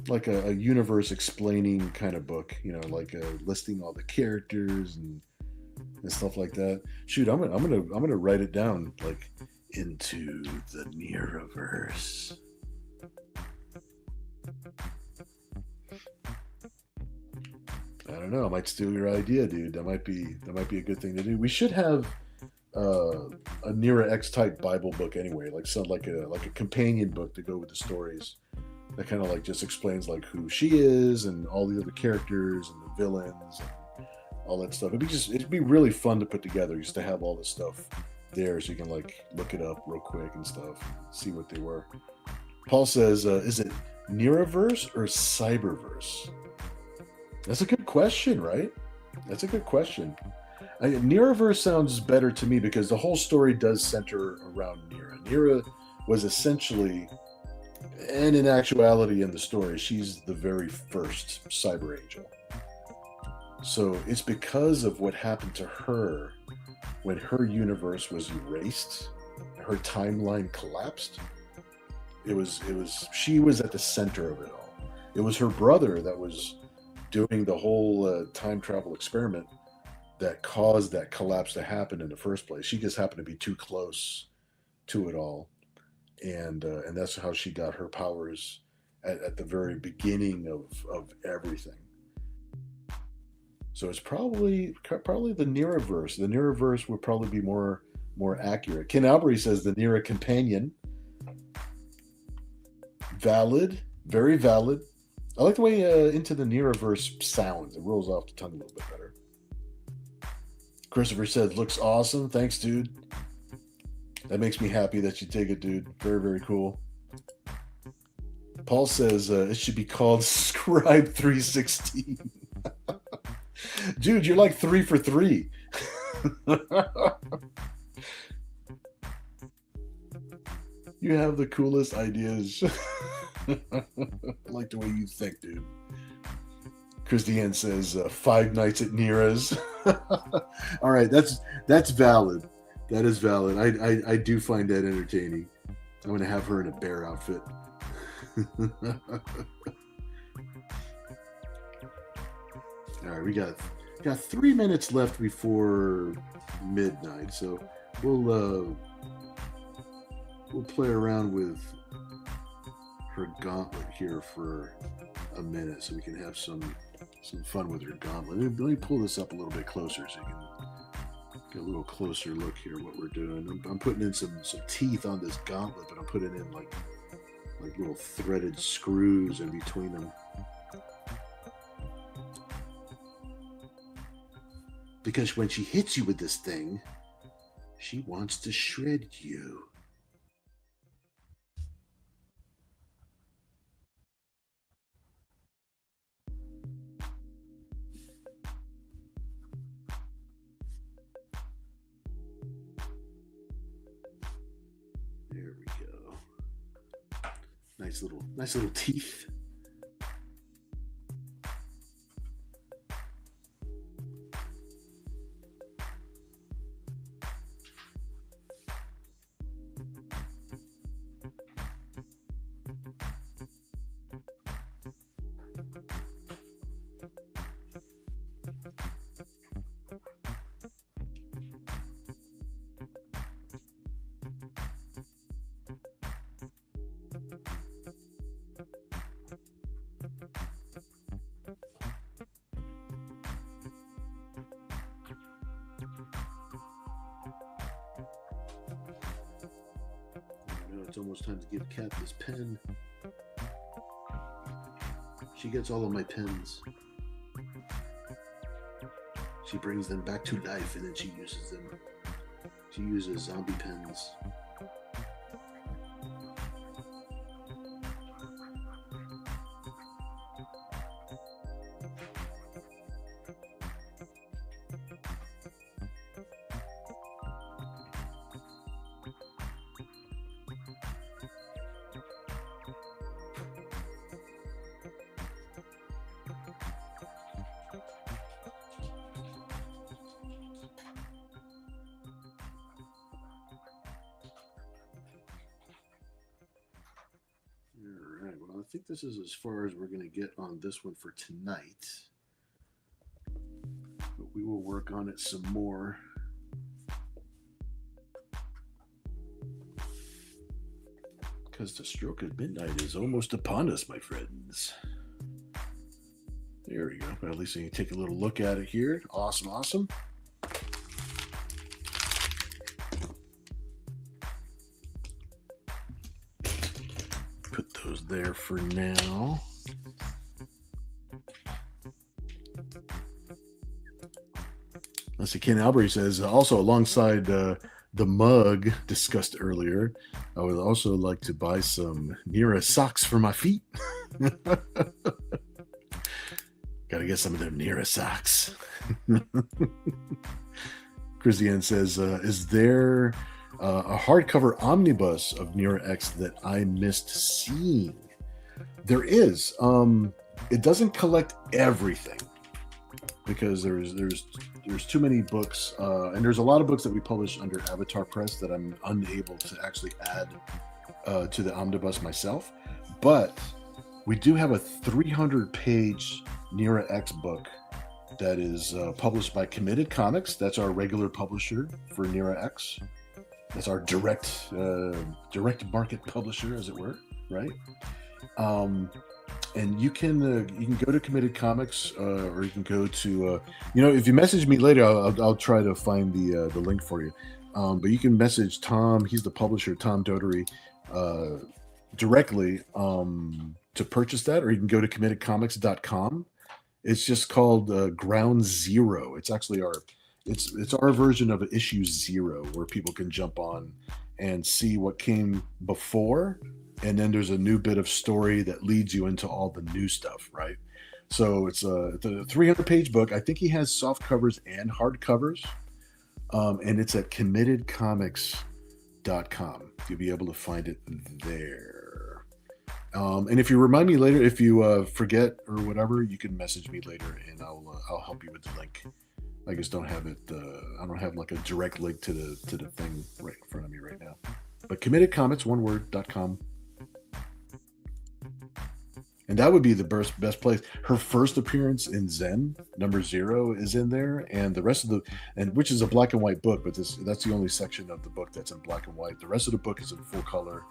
like a universe explaining kind of book, like listing all the characters and stuff like that. Shoot, I'm gonna write it down, like Into the NIRA-verse. I don't know. I might steal your idea, dude. That might be a good thing to do. We should have a NIRA-X type Bible book anyway, like a companion book to go with the stories that kind of like just explains like who she is and all the other characters and the villains and all that stuff. It'd be really fun to put together, just to have all this stuff there so you can like look it up real quick and stuff, see what they were. Paul says, is it NIRA-verse or Cyberverse? That's a good question, right? That's a good question. NIRA-verse sounds better to me because the whole story does center around NIRA. NIRA was essentially, and in actuality in the story, she's the very first Cyberangel. So it's because of what happened to her when her universe was erased, her timeline collapsed. She was at the center of it all. It was her brother that was doing the whole time travel experiment that caused that collapse to happen in the first place. She just happened to be too close to it all, and that's how she got her powers at the very beginning of everything. So it's probably the NIRA-verse. The NIRA-verse would probably be more accurate. Ken Albury says the NIRA companion. Valid, very valid. I like the way Into the NIRA-verse sounds. It rolls off the tongue a little bit better. Christopher says, looks awesome. Thanks, dude. That makes me happy that you dig it, dude. Very, very cool. Paul says it should be called Scribe 316. Dude, you're like 3 for 3. You have the coolest ideas. I like the way you think, dude. Christiane says 5 nights at NIRA's. All right, that's valid. That is valid. I do find that entertaining. I'm going to have her in a bear outfit. All right, we got 3 minutes left before midnight, so we'll play around with her gauntlet here for a minute, so we can have some fun with her gauntlet. Let me pull this up a little bit closer so you can get a little closer look here what we're doing. I'm putting in some teeth on this gauntlet, but I'm putting in like little threaded screws in between them. Because when she hits you with this thing, She wants to shred you. There we go. Nice little teeth. It's almost time to give Kat this pen. She gets all of my pens. She brings them back to life and then she uses them. She uses zombie pens. I think this is as far as we're going to get on this one for tonight. But we will work on it some more. Because the stroke of midnight is almost upon us, my friends. There we go. At least you can take a little look at it here. Awesome, awesome. Put those there for now. Let's see, Ken Albury says, also alongside the mug discussed earlier, I would also like to buy some NIRA socks for my feet. Gotta get some of them NIRA socks. Christiane says, is there a hardcover omnibus of NIRA-X that I missed seeing? There is. It doesn't collect everything because there's too many books, and there's a lot of books that we publish under Avatar Press that I'm unable to actually add to the omnibus myself. But we do have a 300-page NIRA-X book that is published by Committed Comics. That's our regular publisher for NIRA-X. That's our direct market publisher, as it were, right? And you can go to Committed Comics, or you can go to if you message me later, I'll try to find the link for you. But you can message Tom. He's the publisher, Tom Dotery, directly to purchase that, or you can go to committedcomics.com. It's just called Ground Zero. It's actually it's our version of issue 0, where people can jump on and see what came before, and then there's a new bit of story that leads you into all the new stuff, right? So it's a 300-page book. I think he has soft covers and hard covers, and it's at committedcomics.com. You'll be able to find it there. And if you remind me later, if you forget or whatever, you can message me later, and I'll help you with the link. I just don't have it. I don't have like a direct link to the thing right in front of me right now. But CommittedComics, one word.com. And that would be the best place. Her first appearance in Zen, number 0, is in there, and the rest of which is a black and white book, but that's the only section of the book that's in black and white. The rest of the book is in full color,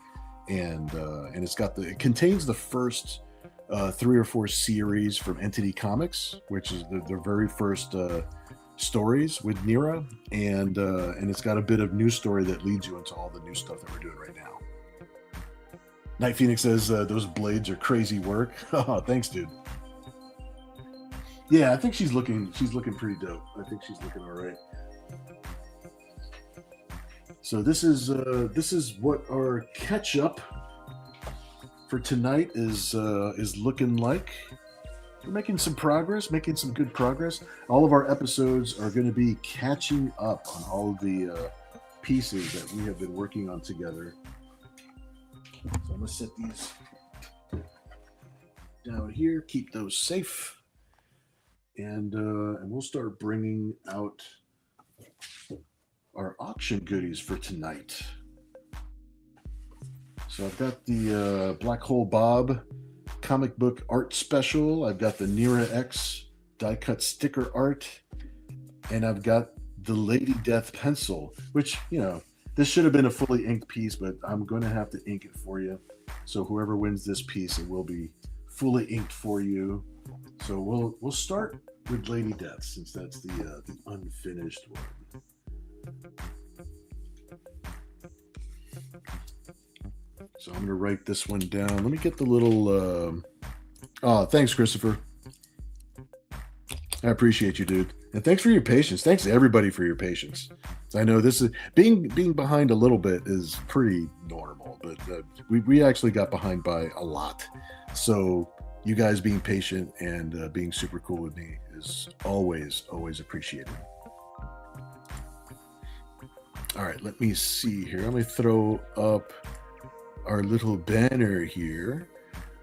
and it contains the first 3 or 4 series from Entity Comics, which is their very first stories with NIRA, and it's got a bit of news story that leads you into all the new stuff that we're doing right now. Night Phoenix says those blades are crazy work. Oh, thanks, dude. Yeah, I think she's looking pretty dope. I think she's looking all right. So this is what our catch up for tonight is looking like. We're making some progress, making some good progress. All of our episodes are going to be catching up on all of the pieces that we have been working on together. So I'm going to set these down here, keep those safe, and we'll start bringing out our auction goodies for tonight. So I've got the Black Hole Bob comic book art special. I've got the NIRA-X die cut sticker art, and I've got the Lady Death pencil, which, you know, this should have been a fully inked piece, but I'm going to have to ink it for you. So whoever wins this piece, it will be fully inked for you. So we'll start with Lady Death, since that's the unfinished one. So I'm going to write this one down. Let me get the little... Oh, thanks, Christopher. I appreciate you, dude. And thanks for your patience. Thanks to everybody for your patience. I know this is... Being behind a little bit is pretty normal, but we actually got behind by a lot. So you guys being patient and being super cool with me is always, always appreciated. All right, let me see here. Let me throw up our little banner here.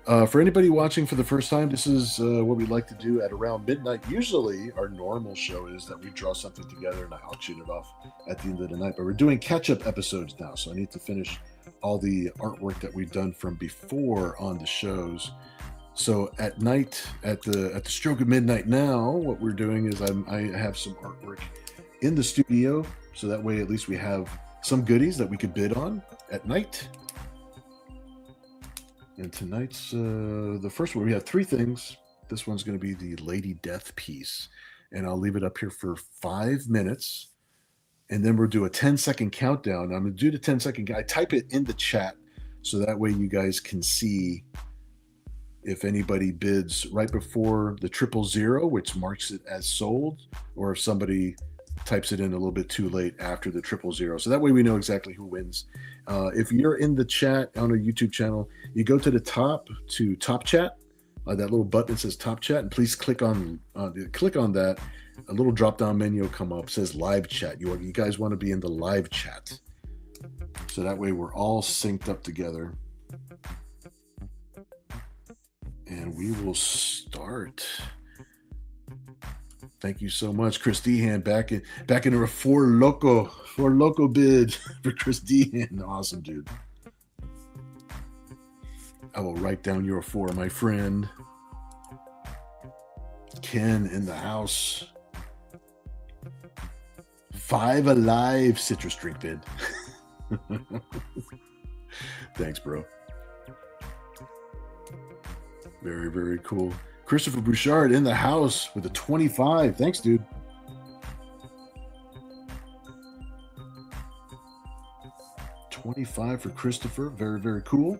For anybody watching for the first time, this is what we like to do at around midnight. Usually our normal show is that we draw something together and I auction it off at the end of the night, but we're doing catch-up episodes now, so I need to finish all the artwork that we've done from before on the shows. So at night, at the stroke of midnight now, what we're doing is I have some artwork in the studio, so that way at least we have some goodies that we could bid on at night. And tonight's the first one. We have three things. This one's going to be the Lady Death piece. And I'll leave it up here for 5 minutes. And then we'll do a 10-second countdown. I'm going to do the 10-second. I type it in the chat so that way you guys can see if anybody bids right before the 000, which marks it as sold, or if somebody types it in a little bit too late after the 000. So that way we know exactly who wins. If you're in the chat on our YouTube channel, you go to the top to Top Chat, that little button that says Top Chat, and please click on that. A little drop-down menu will come up, says Live Chat. You guys want to be in the live chat, so that way we're all synced up together. And we will start. Thank you so much, Chris Dehan. Back in a four loco bid for Chris Dehan. Awesome, dude. I will write down your 4, my friend. Ken in the house. 5 alive citrus drink bid. Thanks, bro. Very, very cool. Christopher Bouchard in the house with a 25. Thanks, dude. $25 for Christopher. Very, very cool.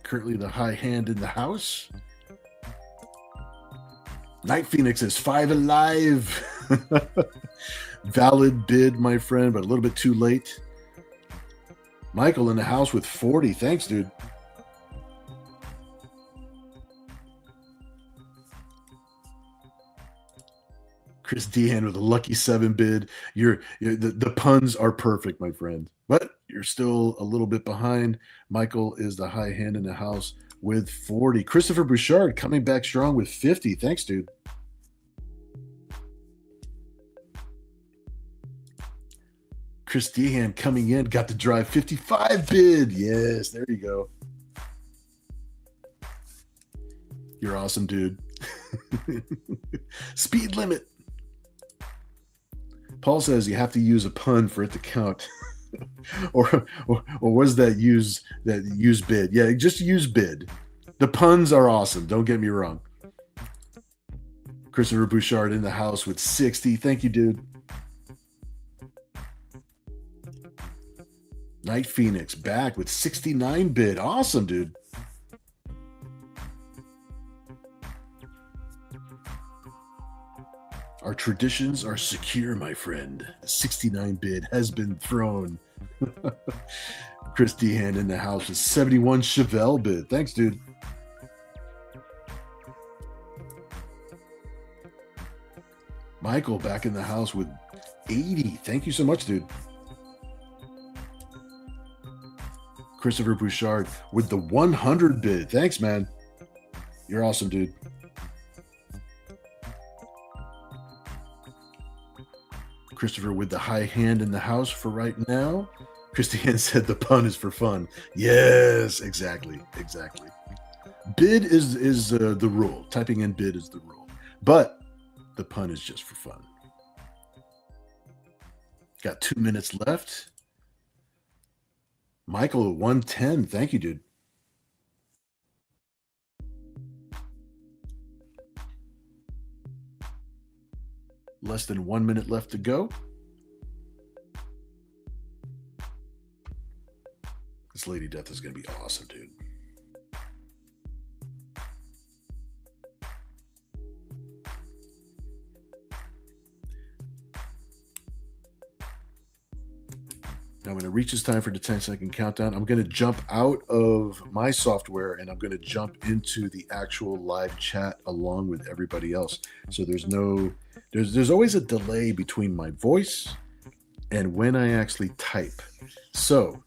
Currently the high hand in the house. Night Phoenix is 5 alive. Valid bid, my friend, but a little bit too late. Michael in the house with 40. Thanks, dude. Chris Dehan with a lucky 7 bid. The puns are perfect, my friend. But you're still a little bit behind. Michael is the high hand in the house with 40. Christopher Bouchard coming back strong with 50. Thanks, dude. Chris Dehan coming in, got to drive 55 bid. Yes, there you go. You're awesome, dude. Speed limit. Paul says you have to use a pun for it to count. or was that use bid? Yeah, just use bid. The puns are awesome. Don't get me wrong. Christopher Bouchard in the house with 60. Thank you, dude. Night Phoenix back with 69 bid. Awesome, dude. Our traditions are secure, my friend. The 69 bid has been thrown. Chris Dehan in the house with 71 Chevelle bid. Thanks, dude. Michael back in the house with 80. Thank you so much, dude. Christopher Bouchard with the 100 bid. Thanks, man. You're awesome, dude. Christopher with the high hand in the house for right now. Christiane said the pun is for fun. Yes, exactly. Bid is the rule. Typing in bid is the rule. But the pun is just for fun. Got 2 minutes left. Michael, 110. Thank you, dude. Less than 1 minute left to go. This Lady Death is going to be awesome, dude. Now when it reaches time for the 10-second countdown, I'm going to jump out of my software and I'm going to jump into the actual live chat along with everybody else. So there's always a delay between my voice and when I actually type. So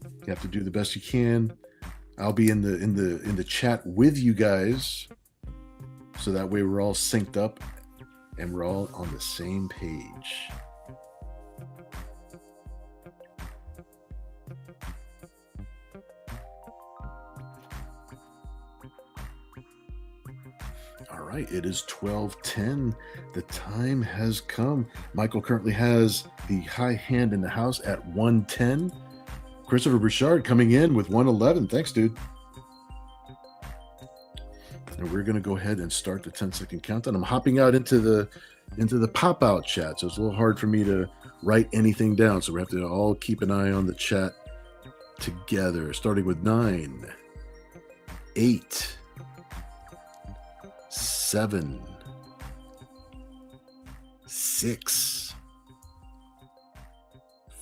you have to do the best you can. I'll be in the chat with you guys, so that way we're all synced up and we're all on the same page. All right, it is 12:10. The time has come. Michael currently has the high hand in the house at 110. Christopher Bouchard coming in with 111. Thanks, dude. And we're going to go ahead and start the 10-second countdown. I'm hopping out into the pop-out chat, so it's a little hard for me to write anything down. So we have to all keep an eye on the chat together. Starting with 9, 8, 7, 6,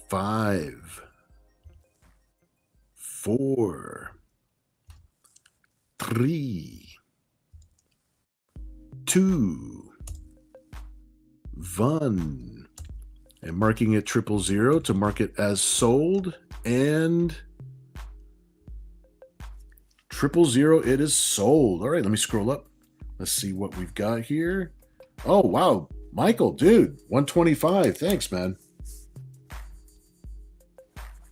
5, 4, 3, 2, 1, and marking it 000 to mark it as sold, and 000, it is sold. All right, let me scroll up. Let's see what we've got here. Oh, wow. Michael, dude, 125. Thanks, man.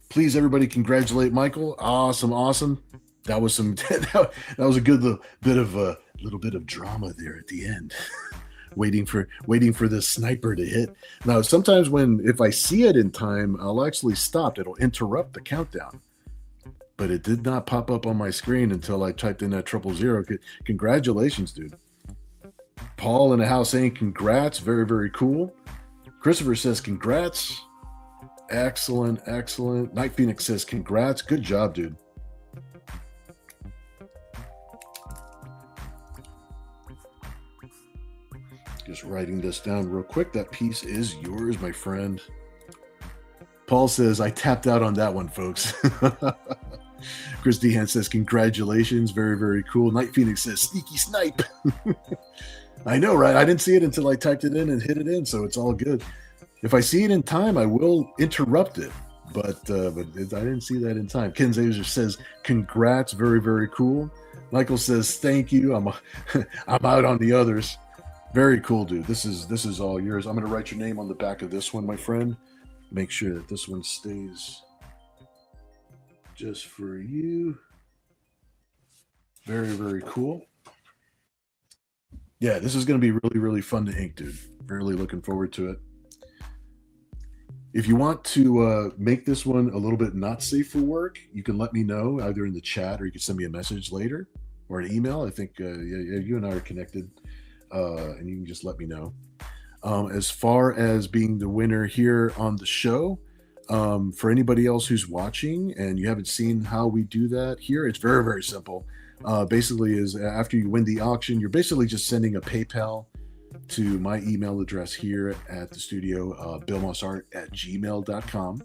Please, everybody, congratulate Michael. Awesome. That was some. That was a good little bit of drama there at the end, waiting for the sniper to hit. Now, sometimes if I see it in time, I'll actually stop. It'll interrupt the countdown, but it did not pop up on my screen until I typed in that 000. Congratulations, dude. Paul in the house saying congrats. Very, very cool. Christopher says congrats. Excellent. Night Phoenix says congrats. Good job, dude. Just writing this down real quick. That piece is yours, my friend. Paul says, I tapped out on that one, folks. Chris Dehan says, congratulations. Very, very cool. Night Phoenix says, sneaky snipe. I know, right? I didn't see it until I typed it in and hit it in, so it's all good. If I see it in time, I will interrupt it, but I didn't see that in time. Ken Zazer says, congrats. Very, very cool. Michael says, thank you. I'm out on the others. Very cool, dude. This is all yours. I'm going to write your name on the back of this one, my friend. Make sure that this one stays just for you. Very, very cool. Yeah, this is going to be really, really fun to ink, dude. Really looking forward to it. If you want to make this one a little bit not safe for work, you can let me know either in the chat or you can send me a message later or an email. I think you and I are connected, and you can just let me know. As far as being the winner here on the show, for anybody else who's watching and you haven't seen how we do that here, it's very, very simple. Basically is after you win the auction, you're basically just sending a PayPal to my email address here at the studio, billmossart@gmail.com.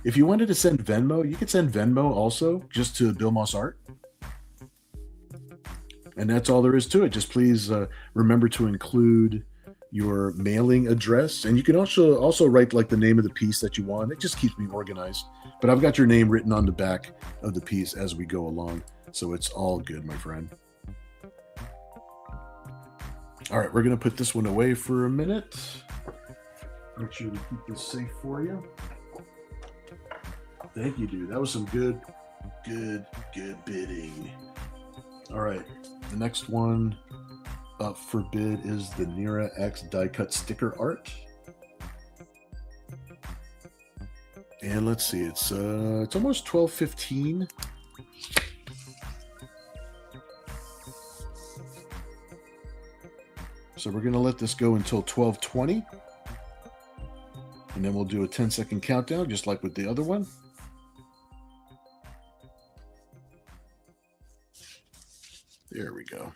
If you wanted to send Venmo, you could send Venmo also just to Bill Moss Art. And that's all there is to it. Just please remember to include your mailing address, and you can also write like the name of the piece that you want. It just keeps me organized. But I've got your name written on the back of the piece as we go along, so it's all good, my friend. All right, we're gonna put this one away for a minute. Make sure we keep this safe for you. Thank you, dude. That was some good bidding. All right, the next one up for bid is the NIRA-X die cut sticker art. And let's see, it's almost 12:15. So we're gonna let this go until 12:20. And then we'll do a 10-second countdown, just like with the other one. There we go.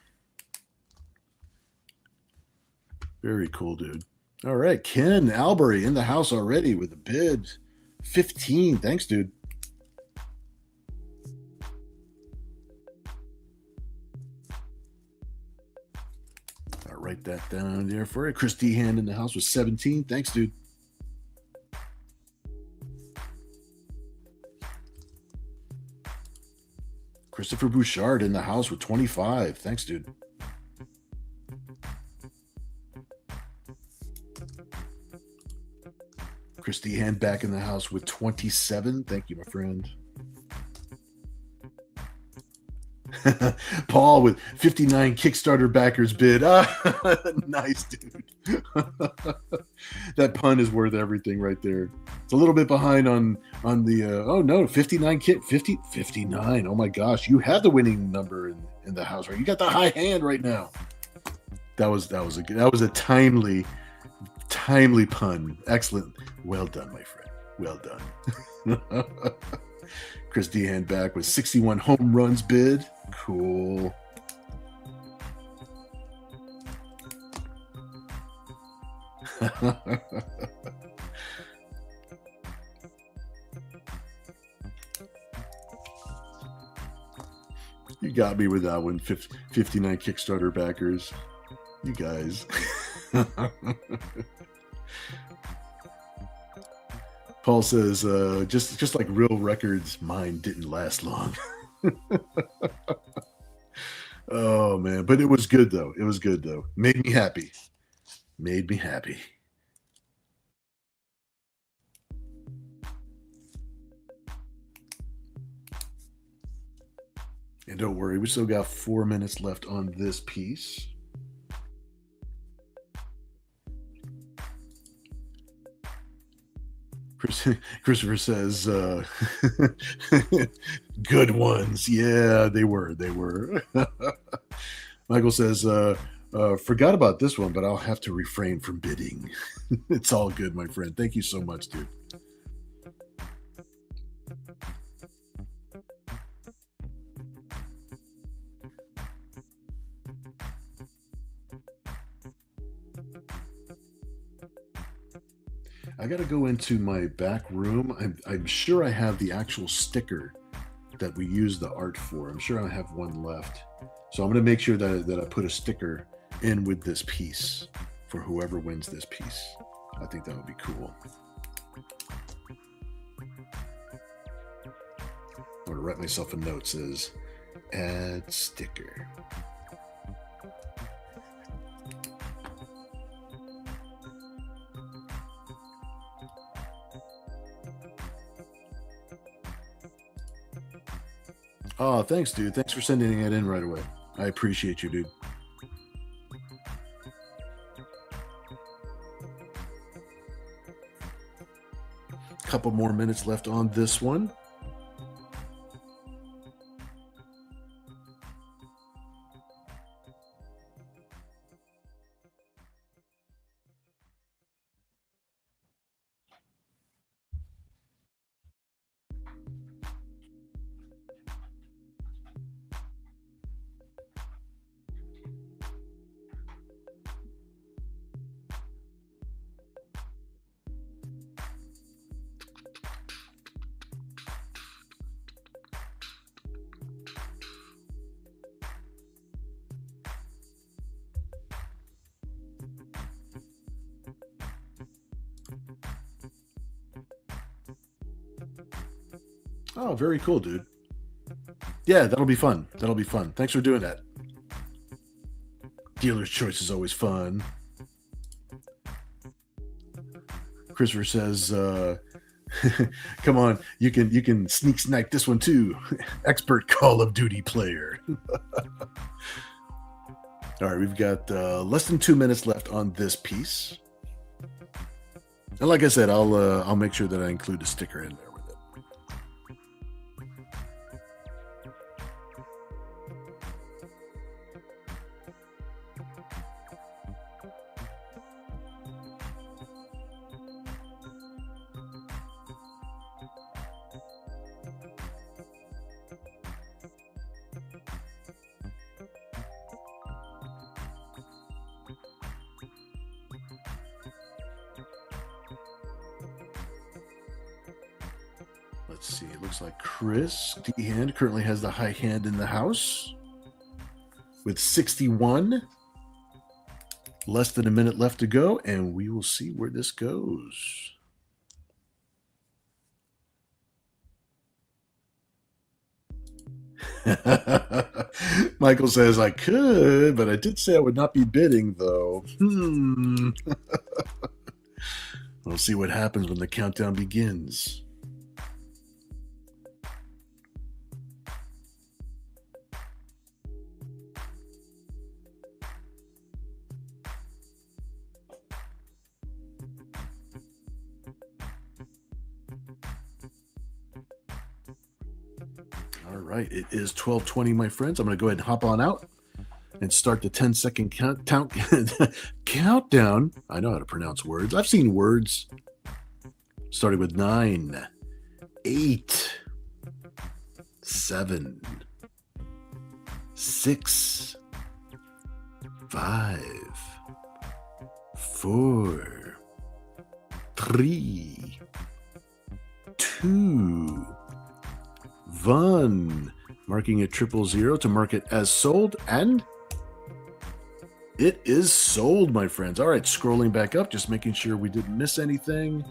Very cool, dude. All right, Ken Albury in the house already with a bid. 15. Thanks, dude. I'll write that down there for you. Chris Dehan in the house with 17. Thanks, dude. Christopher Bouchard in the house with 25. Thanks, dude. Chris Dehan back in the house with 27. Thank you, my friend. Paul with 59 Kickstarter backers bid. Nice, dude. That pun is worth everything right there. It's a little bit behind on the oh no, 59 59. Oh my gosh, you have the winning number in the house, right? You got the high hand right now. That was a timely pun. Excellent. Well done, my friend. Well done. Chris Dehan back with 61 home runs bid. Cool. You got me with that one. 59 Kickstarter backers. You guys. Paul says, just like real records, mine didn't last long. Oh man, but it was good though. It was good though. Made me happy. Made me happy. And don't worry, we still got 4 minutes left on this piece. Christopher says, good ones. Yeah, they were. Michael says, forgot about this one, but I'll have to refrain from bidding. It's all good, my friend. Thank you so much, dude. I got to go into my back room. I'm sure I have the actual sticker that we use the art for. I'm sure I have one left. So I'm going to make sure that I put a sticker in with this piece for whoever wins this piece. I think that would be cool. I'm going to write myself a note that says, add sticker. Oh, thanks, dude. Thanks for sending it in right away. I appreciate you, dude. Couple more minutes left on this one. Oh, very cool, dude. Yeah, that'll be fun. That'll be fun. Thanks for doing that. Dealer's choice is always fun. Christopher says, come on, you can sneak snipe this one too. Expert Call of Duty player. All right, we've got less than 2 minutes left on this piece. And like I said, I'll make sure that I include a sticker in there with it. Let's see. It looks like Chris D-Hand currently has the high hand in the house with 61. Less than a minute left to go, and we will see where this goes. Michael says, I could, but I did say I would not be bidding, though. We'll see what happens when the countdown begins. All right, it is 12:20, my friends. I'm going to go ahead and hop on out and start the 10-second countdown. I know how to pronounce words. I've seen words. Starting with 9, 8, 7, 6, 5, 4, 3, 2, 1, marking it 000 to mark it as sold, and it is sold, my friends. All right, scrolling back up, just making sure we didn't miss anything.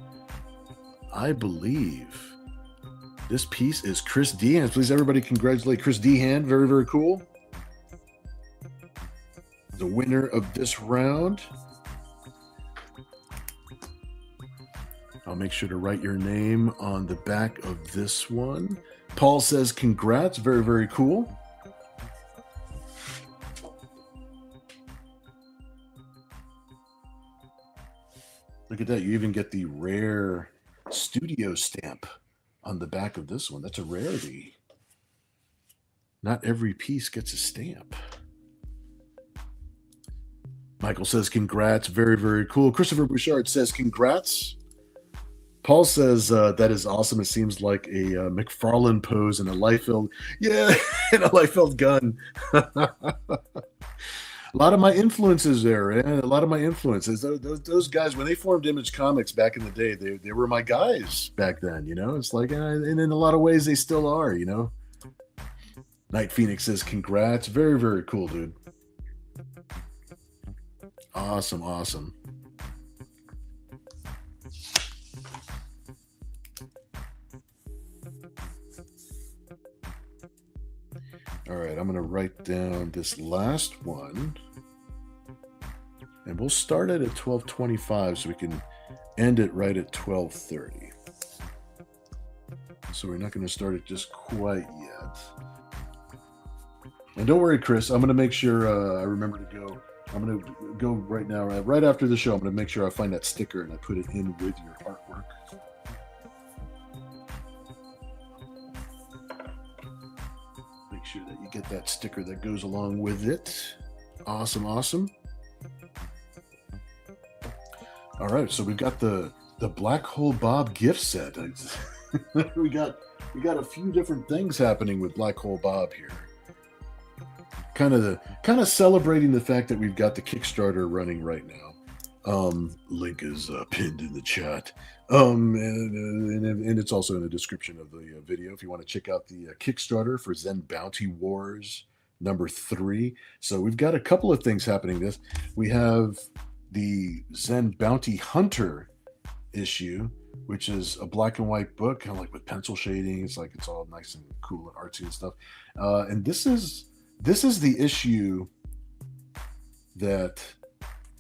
I believe this piece is Chris D-Hand. Please, everybody, congratulate Chris D-Hand. Very, very cool. The winner of this round. I'll make sure to write your name on the back of this one. Paul says, congrats. Very, very cool. Look at that. You even get the rare studio stamp on the back of this one. That's a rarity. Not every piece gets a stamp. Michael says, congrats. Very, very cool. Christopher Bouchard says, congrats. Paul says, that is awesome. It seems like a McFarlane pose in a Liefeld. Yeah, in a Liefeld gun. A lot of my influences there, and a lot of my influences. Those guys, when they formed Image Comics back in the day, they were my guys back then, you know? It's like, and in a lot of ways, they still are, you know? Night Phoenix says, congrats. Very, very cool, dude. Awesome, awesome. All right, I'm going to write down this last one. And we'll start it at 12:25 so we can end it right at 12:30. So we're not going to start it just quite yet. And don't worry, Chris, I'm going to make sure I remember to go. I'm going to go right now, right after the show. I'm going to make sure I find that sticker and I put it in with your artwork. Make sure that you get that sticker that goes along with it. Awesome, awesome. All right, so we've got the Black Hole Bob gift set. we got a few different things happening with Black Hole Bob here. Kind of celebrating the fact that we've got the Kickstarter running right now. Link is pinned in the chat. And it's also in the description of the video if you want to check out the Kickstarter for Zen Bounty Wars #3. So we've got a couple of things happening. We have the Zen Bounty Hunter issue, which is a black and white book, kind of like with pencil shading. It's like it's all nice and cool and artsy and stuff. And this is the issue that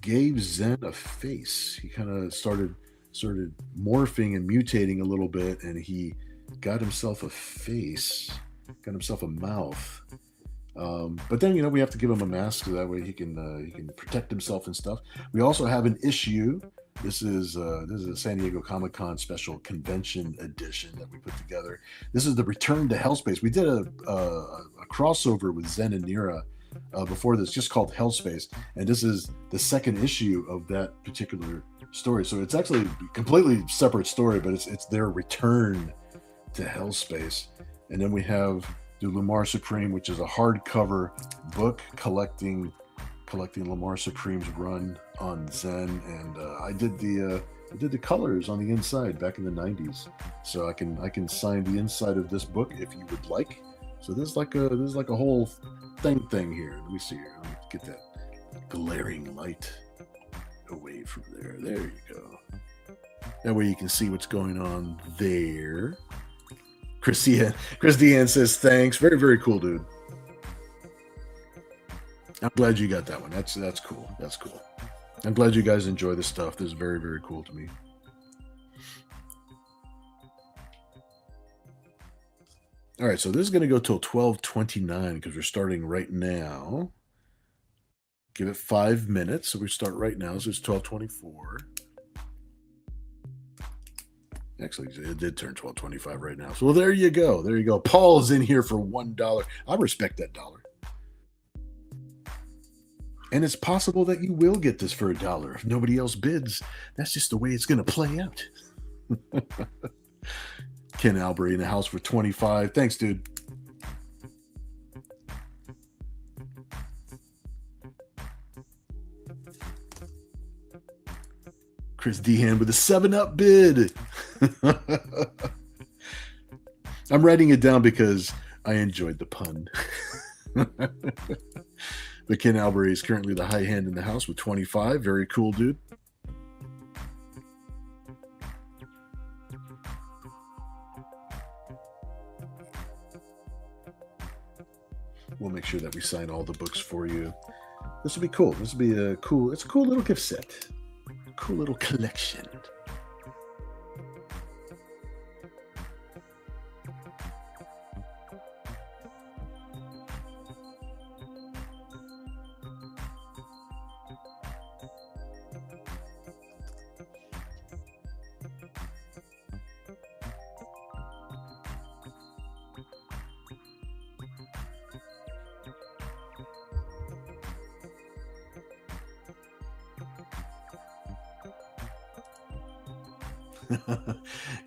gave Zen a face. He kind of started morphing and mutating a little bit, and he got himself a face, got himself a mouth. But then we have to give him a mask so that way he can protect himself and stuff. We also have an issue. This is a San Diego Comic-Con special convention edition that we put together. This is the Return to Hellspace. We did a crossover with Zen and NIRA before this, just called Hellspace, and this is the second issue of that particular story. So it's actually a completely separate story, but it's their return to Hellspace. And then we have the Lamar Supreme, which is a hardcover book collecting Lamar Supreme's run on Zen, and I did the colors on the inside back in the 90s, so I can sign the inside of this book if you would like. So this is like a whole thing here. Let me see here. Let me get that glaring light away from there. There you go. That way you can see what's going on there. Chris Deanne says thanks. Very, very cool, dude. I'm glad you got that one. That's cool. That's cool. I'm glad you guys enjoy this stuff. This is very, very cool to me. All right, so this is going to go till 12:29 because we're starting right now. Give it 5 minutes, so we start right now. So it's 12:24. Actually, it did turn 12:25 right now. So there you go. There you go. Paul's in here for $1. I respect that dollar. And it's possible that you will get this for $1 if nobody else bids. That's just the way it's going to play out. Ken Albury in the house for 25. Thanks, dude. Chris Dehan with a 7-up bid. I'm writing it down because I enjoyed the pun. But Ken Albury is currently the high hand in the house with 25. Very cool, dude. We'll make sure that we sign all the books for you. This will be cool. This will be it's a cool little gift set. A cool little collection.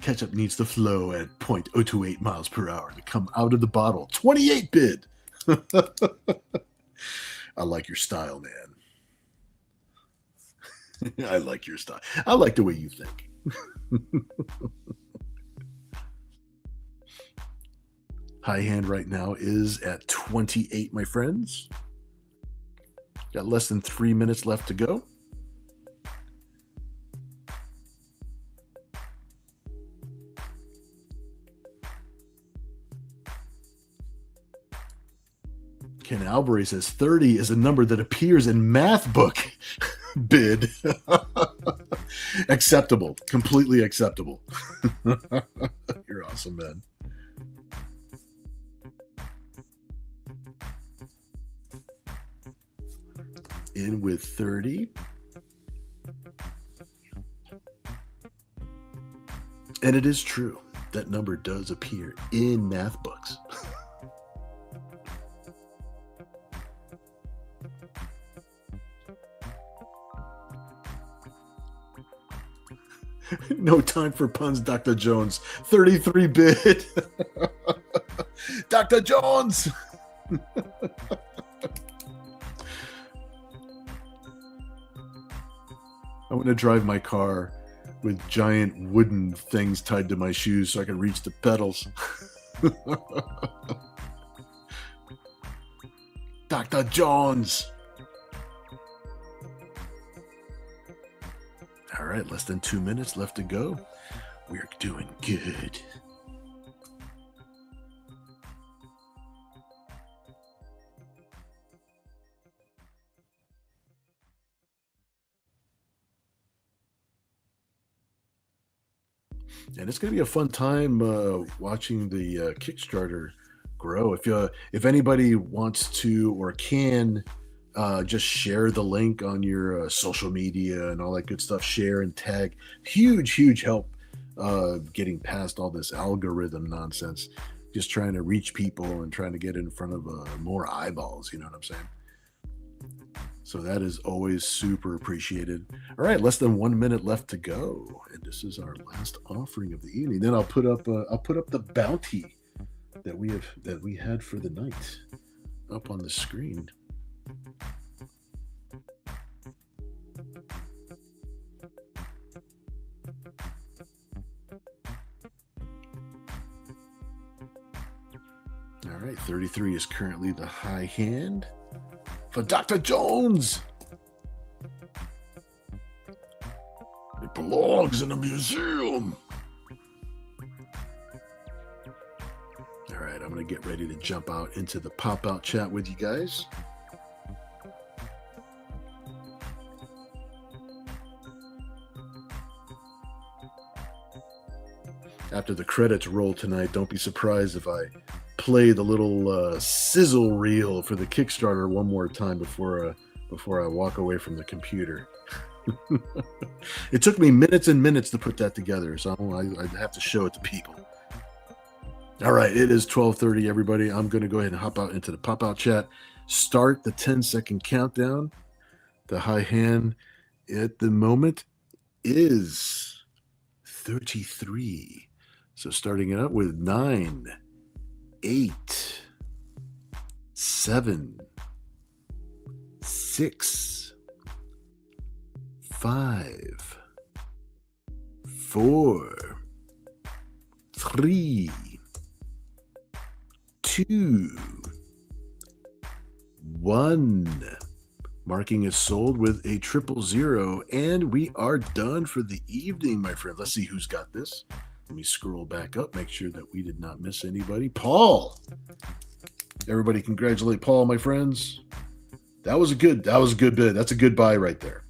Ketchup needs to flow at 0.028 miles per hour to come out of the bottle. 28 bid. I like your style, man. I like your style. I like the way you think. High hand right now is at 28, my friends. Got less than 3 minutes left to go. Ken Albury says 30 is a number that appears in math book. Bid. Acceptable. Completely acceptable. You're awesome, man. In with 30. And it is true. That number does appear in math books. No time for puns, Dr. Jones. 33 bid. Dr. Jones. I want to drive my car with giant wooden things tied to my shoes so I can reach the pedals. Dr. Jones. All right, less than 2 minutes left to go. We're doing good. And it's going to be a fun time watching the Kickstarter grow. If anybody wants to or can just share the link on your social media and all that good stuff, share and tag. Huge help getting past all this algorithm nonsense. Just trying to reach people and trying to get in front of more eyeballs. You know what I'm saying? So that is always super appreciated. All right, less than 1 minute left to go, and this is our last offering of the evening. Then I'll put up the bounty that we had for the night up on the screen. All right, 33 is currently the high hand for Dr. Jones. It belongs in a museum. All right, I'm going to get ready to jump out into the pop-out chat with you guys. After the credits roll tonight, don't be surprised if I play the little sizzle reel for the Kickstarter one more time before I walk away from the computer. It took me minutes and minutes to put that together, so I have to show it to people. All right, it is 12:30, everybody. I'm going to go ahead and hop out into the pop-out chat. Start the 10-second countdown. The high hand at the moment is 33. So starting it up with 9, 8, 7, 6, 5, 4, 3, 2, 1. Marking is sold with a 000, and we are done for the evening, my friend. Let's see who's got this. Let me scroll back up, make sure that we did not miss anybody. Paul. Everybody congratulate Paul, my friends. That was a good bid. That's a good buy right there.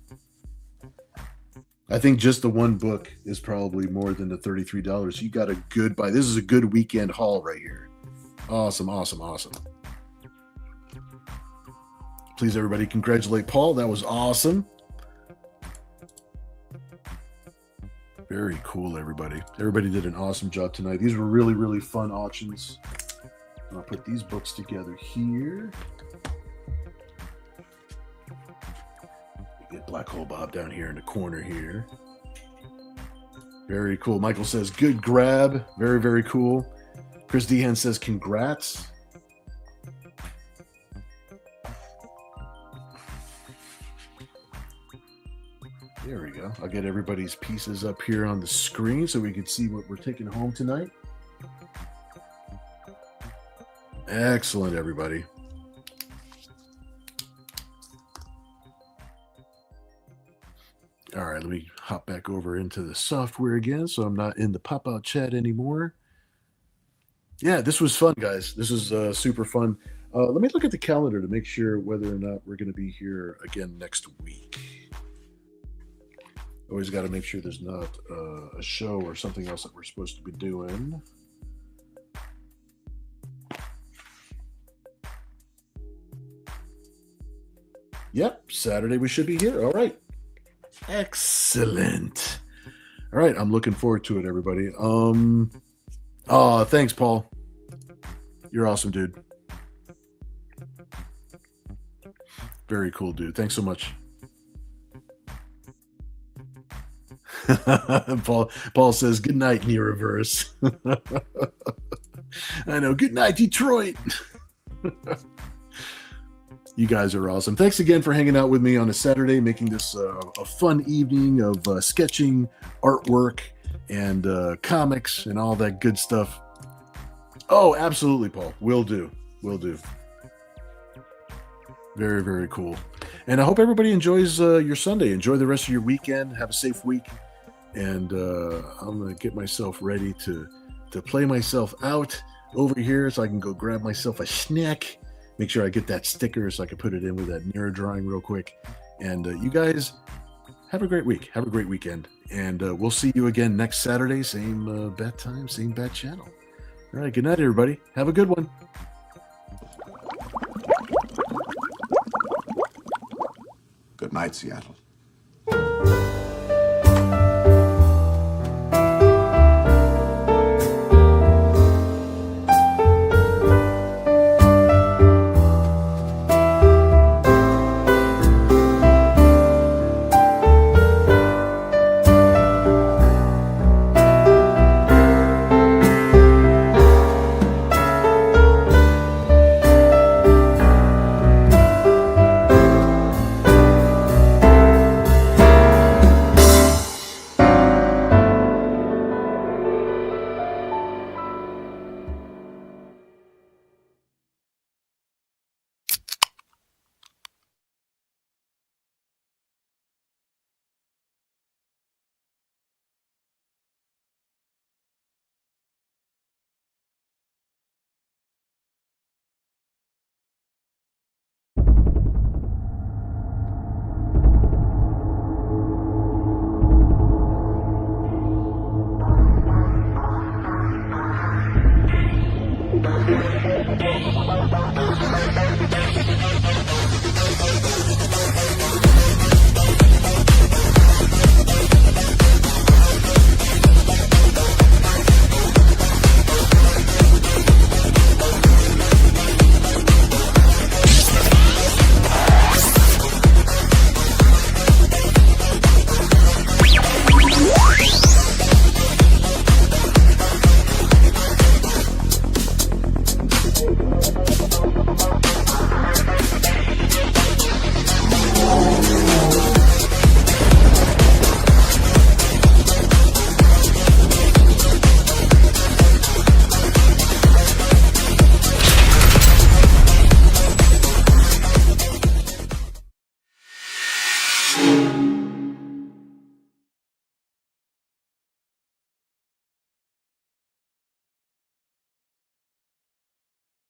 I think just the one book is probably more than the $33. You got a good buy. This is a good weekend haul right here. Awesome. Please, everybody, congratulate Paul. That was awesome. Very cool, everybody. Everybody did an awesome job tonight. These were really, really fun auctions. I'll put these books together here. Get Black Hole Bob down here in the corner here. Very cool. Michael says, good grab. Very, very cool. Chris Dehan says, congrats. There we go. I'll get everybody's pieces up here on the screen so we can see what we're taking home tonight. Excellent, everybody. All right, let me hop back over into the software again so I'm not in the pop-out chat anymore. Yeah, this was fun, guys. This is super fun. Let me look at the calendar to make sure whether or not we're going to be here again next week. Always got to make sure there's not a show or something else that we're supposed to be doing. Yep, Saturday we should be here. All right. Excellent. All right, I'm looking forward to it, everybody. Thanks, Paul. You're awesome, dude. Very cool, dude. Thanks so much. Paul says, good night, NIRA-Verse. I know. Good night, Detroit. You guys are awesome. Thanks again for hanging out with me on a Saturday, making this a fun evening of sketching, artwork, and comics and all that good stuff. Oh, absolutely, Paul. Will do. Very, very cool. And I hope everybody enjoys your Sunday. Enjoy the rest of your weekend. Have a safe week. and I'm gonna get myself ready to play myself out over here, so I can go grab myself a snack. Make sure I get that sticker so I can put it in with that NIRA drawing real quick. And you guys have a great week. Have a great weekend. And we'll see you again next Saturday. Same bat time, same bat channel. All right. Good night, everybody. Have a good one. Good night, Seattle.